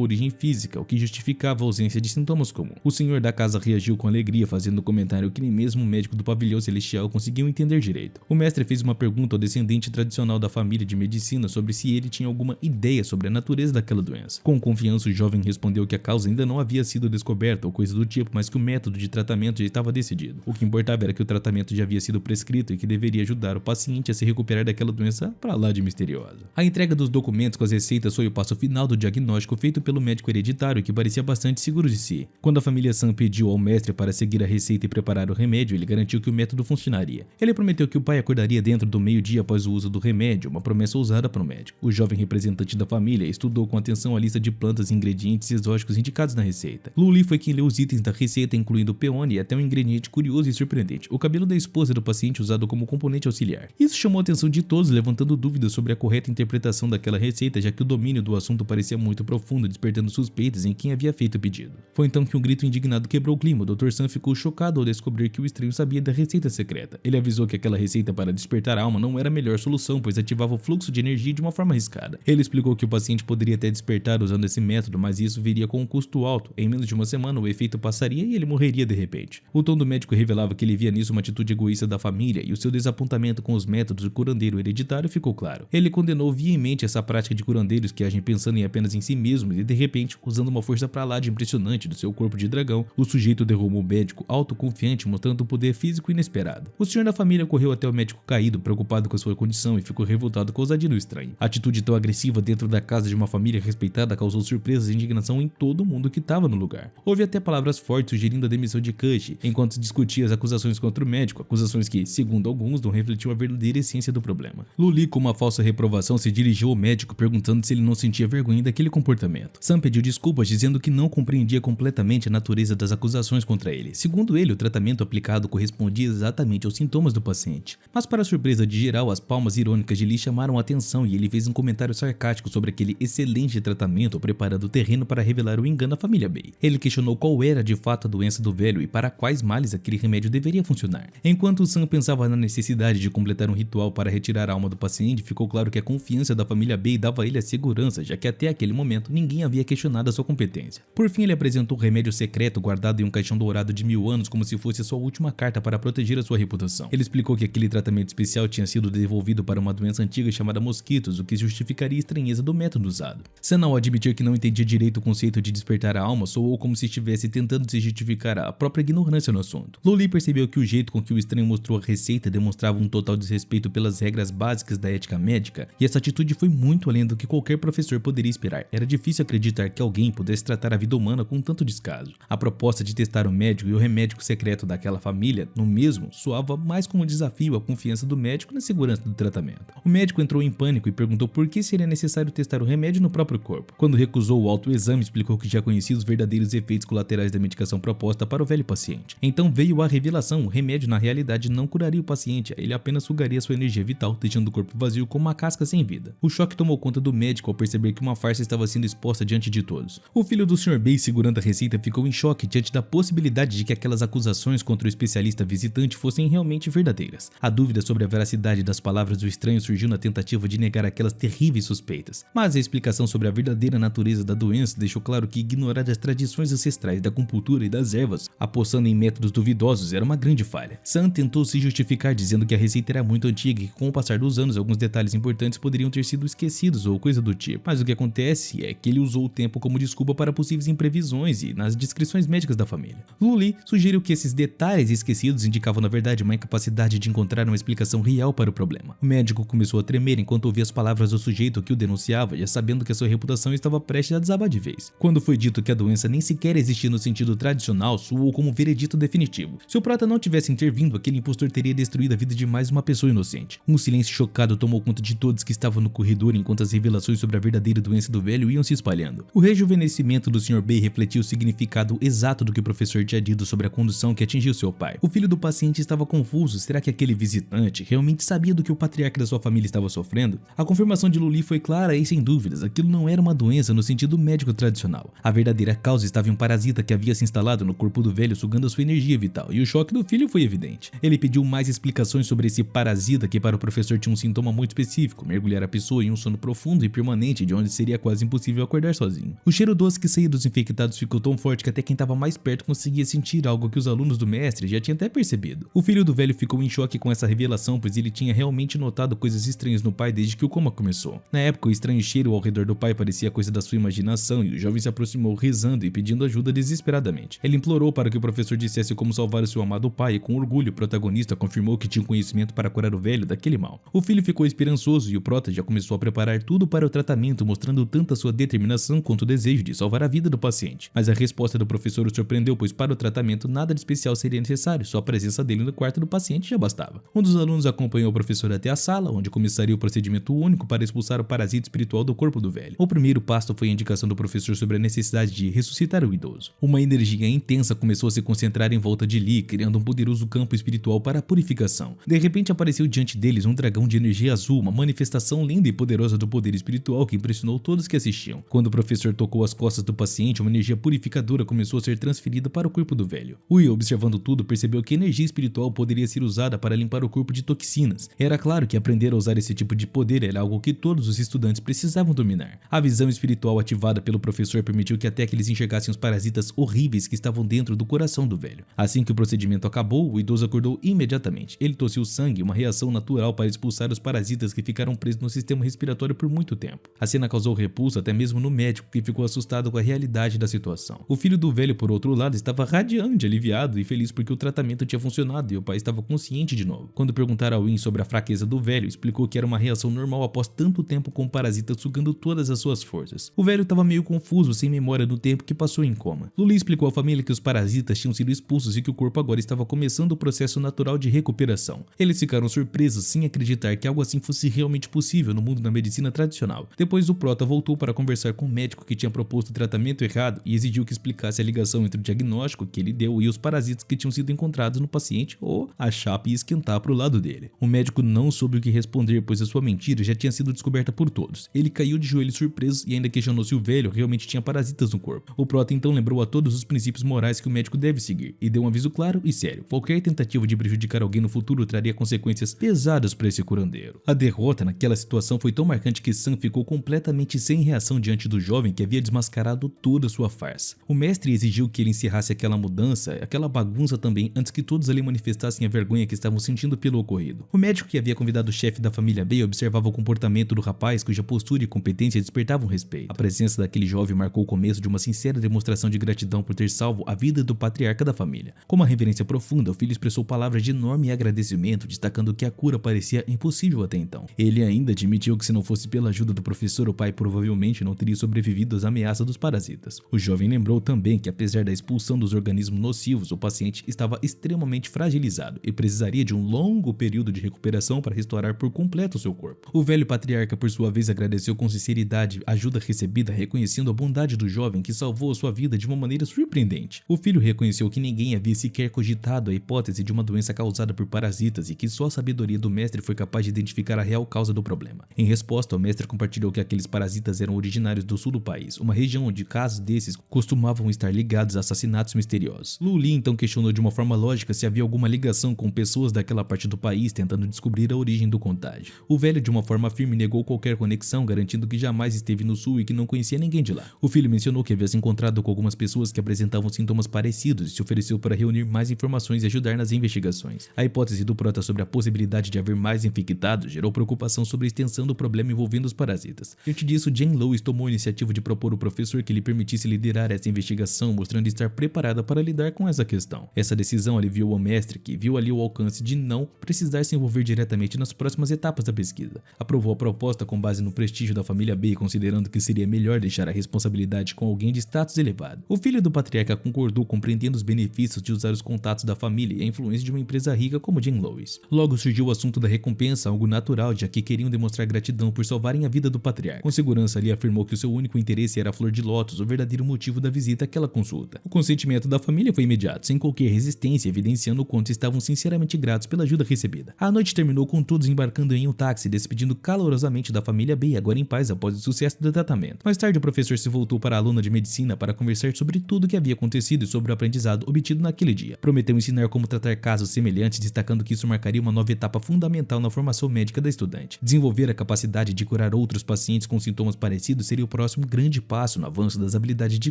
origem física, o que justificava a ausência de sintomas comuns. O senhor da casa reagiu com alegria, fazendo um comentário que nem mesmo o médico do pavilhão celestial conseguiu entender direito. O mestre fez uma pergunta ao descendente tradicional da família de medicina sobre se ele tinha alguma ideia sobre a natureza daquela doença. Com confiança, o jovem respondeu que a causa ainda não havia sido descoberta ou coisa do tipo, mas que o método de tratamento já estava decidido. O que importava era que o tratamento já havia sido prescrito e que deveria ajudar o paciente a se recuperar daquela doença pra lá de misteriosa. A entrega dos documentos com as receitas foi o passo final do diagnóstico feito pelo médico hereditário, que parecia bastante seguro de si. Quando a família Sam pediu ao mestre para seguir a receita e preparar o remédio, ele garantiu que o método funcionaria. Ele prometeu que o pai acordaria dentro do meio-dia após o uso do remédio, uma promessa ousada para o médico. O jovem representante da família estudou com atenção a lista de plantas e ingredientes exóticos indicados na receita. Luli foi quem leu os itens da receita, incluindo peony e até um ingrediente curioso e surpreendente, o cabelo da esposa do paciente usado como componente auxiliar. Isso chamou a atenção de todos, levantando dúvidas sobre a correta interpretação daquela receita, já que o domínio do assunto parecia muito profundo, despertando suspeitas em quem havia feito o pedido. Foi então que um grito indignado quebrou o clima. O Dr. Sam ficou chocado ao descobrir que o estranho sabia da receita secreta. Ele avisou que aquela receita para despertar a alma não era a melhor solução, pois ativava o fluxo de energia de uma forma arriscada. Ele explicou que o paciente poderia até despertar usando esse método, mas isso viria com um custo alto. Em menos de uma semana, o efeito passaria e ele morreria de repente. O tom do médico revelava que ele via nisso uma atitude egoísta da família, e o seu desapontamento com os métodos do curandeiro hereditário ficou claro. Ele condenou veemente essa prática de curandeiros que agem pensando apenas em si mesmos e de repente, usando uma força pra lá de impressionante do seu corpo de dragão, o sujeito derrubou o médico autoconfiante, mostrando um poder físico inesperado. O senhor da família correu até o médico caído, preocupado com a sua condição, e ficou revoltado com a ousadia do estranho. A atitude tão agressiva dentro da casa de uma família respeitada causou surpresa e indignação em todo mundo que estava no lugar. Houve até palavras fortes sugerindo a demissão de Kush, enquanto discutia as acusações contra o médico, acusações que, segundo alguns, não refletiam a verdadeira essência do problema. Luli, com uma falsa reprovação, se dirigiu ao médico perguntando se ele não sentia vergonha daquele comportamento. Sam pediu desculpas, dizendo que não compreendia completamente a natureza das acusações contra ele. Segundo ele, o tratamento aplicado correspondia exatamente aos sintomas do paciente. Mas, para a surpresa de geral, as palmas irônicas de Lee chamaram a atenção e ele fez um comentário sarcástico sobre aquele excelente tratamento, preparando o terreno para revelar o engano à família Bay. Ele questionou qual era de fato a doença do velho e para quais males aquele remédio deveria funcionar. Enquanto Sam pensava na necessidade de completar um ritual para retirar a alma do paciente, ficou claro que a confiança da família Bay dava a ele a segurança, já que até aquele momento ninguém havia questionado a sua competência. Por fim, ele apresentou o remédio secreto guardado em um caixão dourado de 1000 anos, como se fosse a sua última carta para proteger a sua reputação. Ele explicou que aquele tratamento especial tinha sido desenvolvido para uma doença antiga chamada mosquitos, o que justificaria a estranheza do método usado. Sam, ao admitir que não entendia direito o conceito de despertar a alma, soou como se estivesse tentando se justificar a própria ignorância no assunto. Luli percebeu que o jeito com que o estranho mostrou a receita demonstrava um total desrespeito pelas regras básicas da ética médica, e essa atitude foi muito além do que qualquer professor poderia esperar. Era difícil acreditar que alguém pudesse tratar a vida humana com tanto descaso. A proposta de testar o médico e o remédio secreto daquela família no mesmo soava mais como um desafio à confiança do médico na segurança do tratamento. O médico entrou em pânico e perguntou por que seria necessário testar o remédio no próprio corpo. Quando recusou o autoexame, explicou que já conhecia os verdadeiros efeitos colaterais da medicação proposta para o velho paciente. Então veio a revelação: o remédio na realidade não curaria o paciente, ele apenas sugaria sua energia vital, deixando o corpo vazio como uma casca sem vida. O choque tomou conta do médico ao perceber que uma farsa estava sendo exposta diante de todos. O filho do Sr. Bay, segurando a receita, ficou em choque diante da possibilidade de que aquelas acusações contra o especialista visitante fossem realmente verdadeiras. A dúvida sobre a veracidade das palavras do estranho surgiu na tentativa de negar aquelas terríveis suspeitas, mas a explicação sobre a verdadeira natureza da doença deixou claro que ignorar as tradições ancestrais da acupuntura e das ervas, apostando em métodos duvidosos, era uma grande falha. Sam tentou se justificar dizendo que a receita era muito antiga e que com o passar dos anos alguns detalhes importantes poderiam ter sido esquecidos ou coisa do tipo, mas o que acontece é que ele usou o tempo como desculpa para possíveis imprevisões e nas descrições médicas da família. Luli sugeriu que esses detalhes esquecidos indicavam na verdade uma incapacidade de encontrar uma explicação real para o problema. O médico começou a tremer enquanto ouvia as palavras do sujeito que o denunciava, já sabendo que a sua reputação estava prestes a desabar de vez. Quando foi dito que a doença nem sequer existia no sentido tradicional, soou como veredito definitivo. Se o prota não tivesse intervindo, aquele impostor teria destruído a vida de mais uma pessoa inocente. Um silêncio chocado tomou conta de todos que estavam no corredor enquanto as revelações sobre a verdadeira doença do velho iam se espalhando. O rejuvenescimento do Sr. Bay refletia o significado exato do que o professor tinha dito sobre a condição que atingiu seu pai. O filho do paciente estava confuso. Será que aquele visitante realmente sabia do que o patriarca da sua família estava sofrendo? A confirmação de Luli foi clara e sem dúvidas, aquilo não era uma doença no sentido médico tradicional. A verdadeira causa estava em um parasita que havia se instalado no corpo do velho, sugando a sua energia vital, e o choque do filho foi evidente. Ele pediu mais explicações sobre esse parasita que para o professor tinha um sintoma muito específico: mergulhar a pessoa em um sono profundo e permanente de onde seria quase impossível acordar sozinho. O cheiro doce que saía dos infectados ficou tão forte que até quem estava mais perto conseguia sentir, algo que os alunos do mestre já tinham até percebido. O filho do velho ficou em choque com essa revelação, pois ele tinha realmente notado coisas estranhas no pai desde que o coma começou. Na época, o estranho cheiro ao redor do pai parecia coisa da sua imaginação, e o jovem se aproximou rezando e pedindo ajuda desesperadamente. Ele implorou para que o professor dissesse como salvar o seu amado pai, e com orgulho o protagonista confirmou que tinha conhecimento para curar o velho daquele mal. O filho ficou esperançoso e o prota já começou a preparar tudo para o tratamento, mostrando tanto a sua determinação quanto o desejo de salvar a vida do paciente. Mas a resposta do professor o surpreendeu, pois para o tratamento nada de especial seria necessário, só a presença dele no quarto do paciente já bastava. Um dos alunos acompanhou o professor até a sala, onde começaria o procedimento único para expulsar o parasita espiritual do corpo do velho. O primeiro passo foi a indicação do professor sobre a necessidade de ressuscitar o idoso. Uma energia intensa começou a se concentrar em volta de Lee, criando um poderoso campo espiritual para a purificação. De repente apareceu diante deles um dragão de energia azul, uma manifestação linda e poderosa do poder espiritual que impressionou todos que assistiam. Quando o professor tocou as costas do paciente, uma energia purificadora começou a ser transferida para o corpo do velho. Will, observando tudo, percebeu que a energia espiritual poderia ser usada para limpar o corpo de toxinas. Era claro que aprender a usar esse tipo de poder era algo que todos os estudantes precisavam dominar. A visão espiritual ativada pelo professor permitiu que até que eles enxergassem os parasitas horríveis que estavam dentro do coração do velho. Assim que o procedimento acabou, o idoso acordou imediatamente. Ele tossiu sangue, uma reação natural para expulsar os parasitas que ficaram presos no sistema respiratório por muito tempo. A cena causou repulso até mesmo no médico, que ficou assustado com a realidade da situação. O filho do velho, por outro lado, estava radiante, aliviado e feliz porque o tratamento tinha funcionado e o pai estava consciente de novo. Quando perguntaram ao Win sobre a fraqueza do velho, explicou que era uma reação normal após tanto tempo com o parasita sugando todas as suas forças. O velho estava meio confuso, sem memória do tempo que passou em coma. Luli explicou à família que os parasitas tinham sido expulsos e que o corpo agora estava começando o processo natural de recuperação. Eles ficaram surpresos, sem acreditar que algo assim fosse realmente possível no mundo da medicina tradicional. Depois o prota voltou para conversar com o médico que tinha proposto o tratamento errado e exigiu que explicasse a ligação entre o diagnóstico que ele deu e os parasitas que tinham sido encontrados no paciente, ou a chapa ia esquentar para o lado dele. O médico não soube o que responder, pois a sua mentira já tinha sido descoberta por todos. Ele caiu de joelhos surpreso e ainda questionou se o velho realmente tinha parasitas no corpo. O prota então lembrou a todos os princípios morais que o médico deve seguir e deu um aviso claro e sério: qualquer tentativa de prejudicar alguém no futuro traria consequências pesadas para esse curandeiro. A derrota naquela situação foi tão marcante que Sam ficou completamente sem reação diante do jovem que havia desmascarado toda a sua farsa. O mestre exigiu que ele encerrasse aquela mudança, aquela bagunça também, antes que todos ali manifestassem a vergonha que estavam sentindo pelo ocorrido. O médico que havia convidado o chefe da família Bay observava o comportamento do rapaz, cuja postura e competência despertavam respeito. A presença daquele jovem marcou o começo de uma sincera demonstração de gratidão por ter salvo a vida do patriarca da família. Com uma reverência profunda, o filho expressou palavras de enorme agradecimento, destacando que a cura parecia impossível até então. Ele ainda admitiu que se não fosse pela ajuda do professor, o pai provavelmente não teria sobrevivido às ameaças dos parasitas. O jovem lembrou também que, apesar da expulsão dos organismos nocivos, o paciente estava extremamente fragilizado e precisaria de um longo período de recuperação para restaurar por completo o seu corpo. O velho patriarca, por sua vez, agradeceu com sinceridade a ajuda recebida, reconhecendo a bondade do jovem que salvou a sua vida de uma maneira surpreendente. O filho reconheceu que ninguém havia sequer cogitado a hipótese de uma doença causada por parasitas e que só a sabedoria do mestre foi capaz de identificar a real causa do problema. Em resposta, o mestre compartilhou que aqueles parasitas eram originários do sul do país, uma região onde casos desses costumavam estar ligados a assassinatos misteriosos. Luli então questionou de uma forma lógica se havia alguma ligação com pessoas daquela parte do país tentando descobrir a origem do contágio. O velho, de uma forma firme, negou qualquer conexão, garantindo que jamais esteve no sul e que não conhecia ninguém de lá. O filho mencionou que havia se encontrado com algumas pessoas que apresentavam sintomas parecidos e se ofereceu para reunir mais informações e ajudar nas investigações. A hipótese do prota sobre a possibilidade de haver mais infectados gerou preocupação sobre a extensão do problema envolvendo os parasitas. Diante disso, Jane Lois tomou a iniciativa de propor ao professor que lhe permitisse liderar essa investigação, mostrando estar preparada para lidar com essa questão. Essa decisão aliviou o mestre, que viu ali o alcance de não precisar se envolver diretamente nas próximas etapas da pesquisa. Aprovou a proposta com base no prestígio da família Bay, considerando que seria melhor deixar a responsabilidade com alguém de status elevado. O filho do patriarca concordou, compreendendo os benefícios de usar os contatos da família e a influência de uma empresa rica como Jane Lois. Logo surgiu o assunto da recompensa, algo natural, já que queriam demonstrar gratidão por salvarem a vida do patriarca. Com segurança, Lee afirmou que o seu único interesse era a flor de lótus, o verdadeiro motivo da visita àquela consulta. O consentimento da família foi imediato, sem qualquer resistência, evidenciando o quanto estavam sinceramente gratos pela ajuda recebida. A noite terminou com todos embarcando em um táxi, despedindo calorosamente da família Bay, agora em paz após o sucesso do tratamento. Mais tarde, o professor se voltou para a aluna de medicina para conversar sobre tudo o que havia acontecido e sobre o aprendizado obtido naquele dia. Prometeu ensinar como tratar casos semelhantes, destacando que isso marcaria uma nova etapa fundamental na formação médica da estudante. Desenvolver a capacidade de curar outros pacientes com sintomas parecidos seria o próximo grande passo no avanço das habilidades de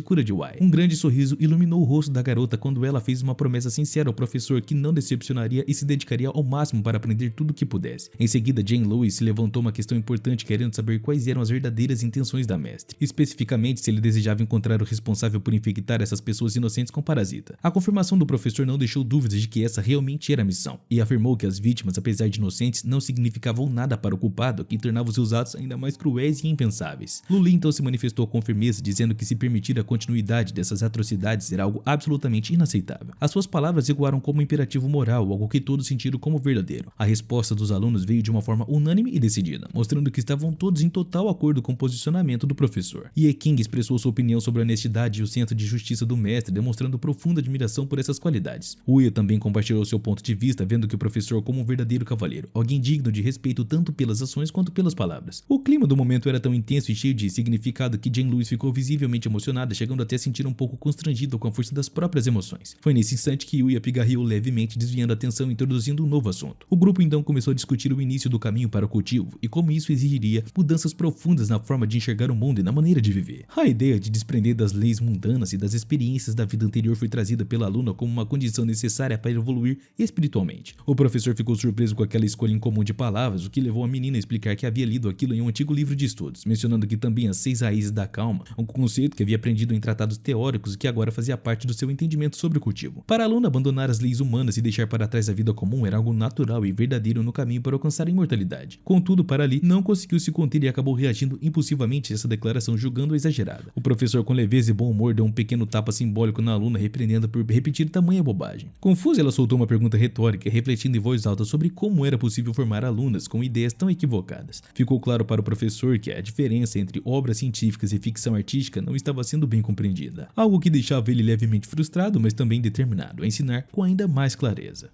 cura de Wai. Um grande sorriso iluminou o rosto da garota quando ela fez uma promessa sincera ao professor que não decepcionaria e se dedicaria ao máximo para aprender tudo o que pudesse. Em seguida, Jane Lois se levantou uma questão importante, querendo saber quais eram as verdadeiras intenções da mestre, especificamente se ele desejava encontrar o responsável por infectar essas pessoas inocentes com parasita. A confirmação do professor não deixou dúvidas de que essa realmente era a missão, e afirmou que as vítimas, apesar de inocentes, não significavam nada para o culpado, o que tornava os seus atos ainda mais cruéis e impensáveis. Luli então se manifestou com firmeza, dizendo que se permitir a continuidade dessas atrocidades era algo absolutamente inaceitável. As suas palavras ecoaram como um imperativo moral, algo que todos sentiram como verdadeiro. A resposta dos alunos veio de uma forma unânime e decidida, mostrando que estavam todos em total acordo com o posicionamento do professor. Ye King expressou sua opinião sobre a honestidade e o senso de justiça do mestre, demonstrando profunda admiração por essas qualidades. Uya também compartilhou seu ponto de vista, vendo que o professor como um verdadeiro cavaleiro, alguém digno de respeito tanto pelas ações quanto pelas palavras. O clima do momento era tão intenso e cheio de significado que Jane Lois ficou visivelmente emocionada, chegando até a sentir um pouco constrangida com a força das próprias emoções. Foi nesse instante que Uya pigarreou levemente, desviando a atenção e introduzindo um novo assunto. O grupo então começou a discutir o início do caminho para o cultivo e como isso exigiria mudanças profundas na forma de enxergar o mundo e na maneira de viver. A ideia de desprender das leis mundanas e das experiências da vida anterior foi trazida pela aluna como uma condição necessária para evoluir espiritualmente. O professor ficou surpreso com aquela escolha incomum de palavras, o que levou a menina a explicar que havia lido aquilo em um antigo livro de estudos, mencionando que também as 6 raízes da calma, um conceito que havia aprendido em tratados teóricos e que agora fazia parte do seu entendimento sobre o cultivo. Para a aluna, abandonar as leis humanas e deixar para trás a vida comum era algo natural e verdadeiro no caminho para alcançar a imortalidade. Contudo, para Ali, não conseguiu se conter e acabou reagindo impulsivamente a essa declaração, julgando-a exagerada. O professor, com leveza e bom humor, deu um pequeno tapa simbólico na aluna, repreendendo-a por repetir tamanha bobagem. Confusa, ela soltou uma pergunta retórica, refletindo em voz alta sobre como era possível formar alunas com ideias tão equivocadas. Ficou claro para o professor que a diferença entre obras científicas e ficção artística não estava sendo bem compreendida, algo que deixava ele levemente frustrado, mas também determinado a ensinar com ainda mais clareza.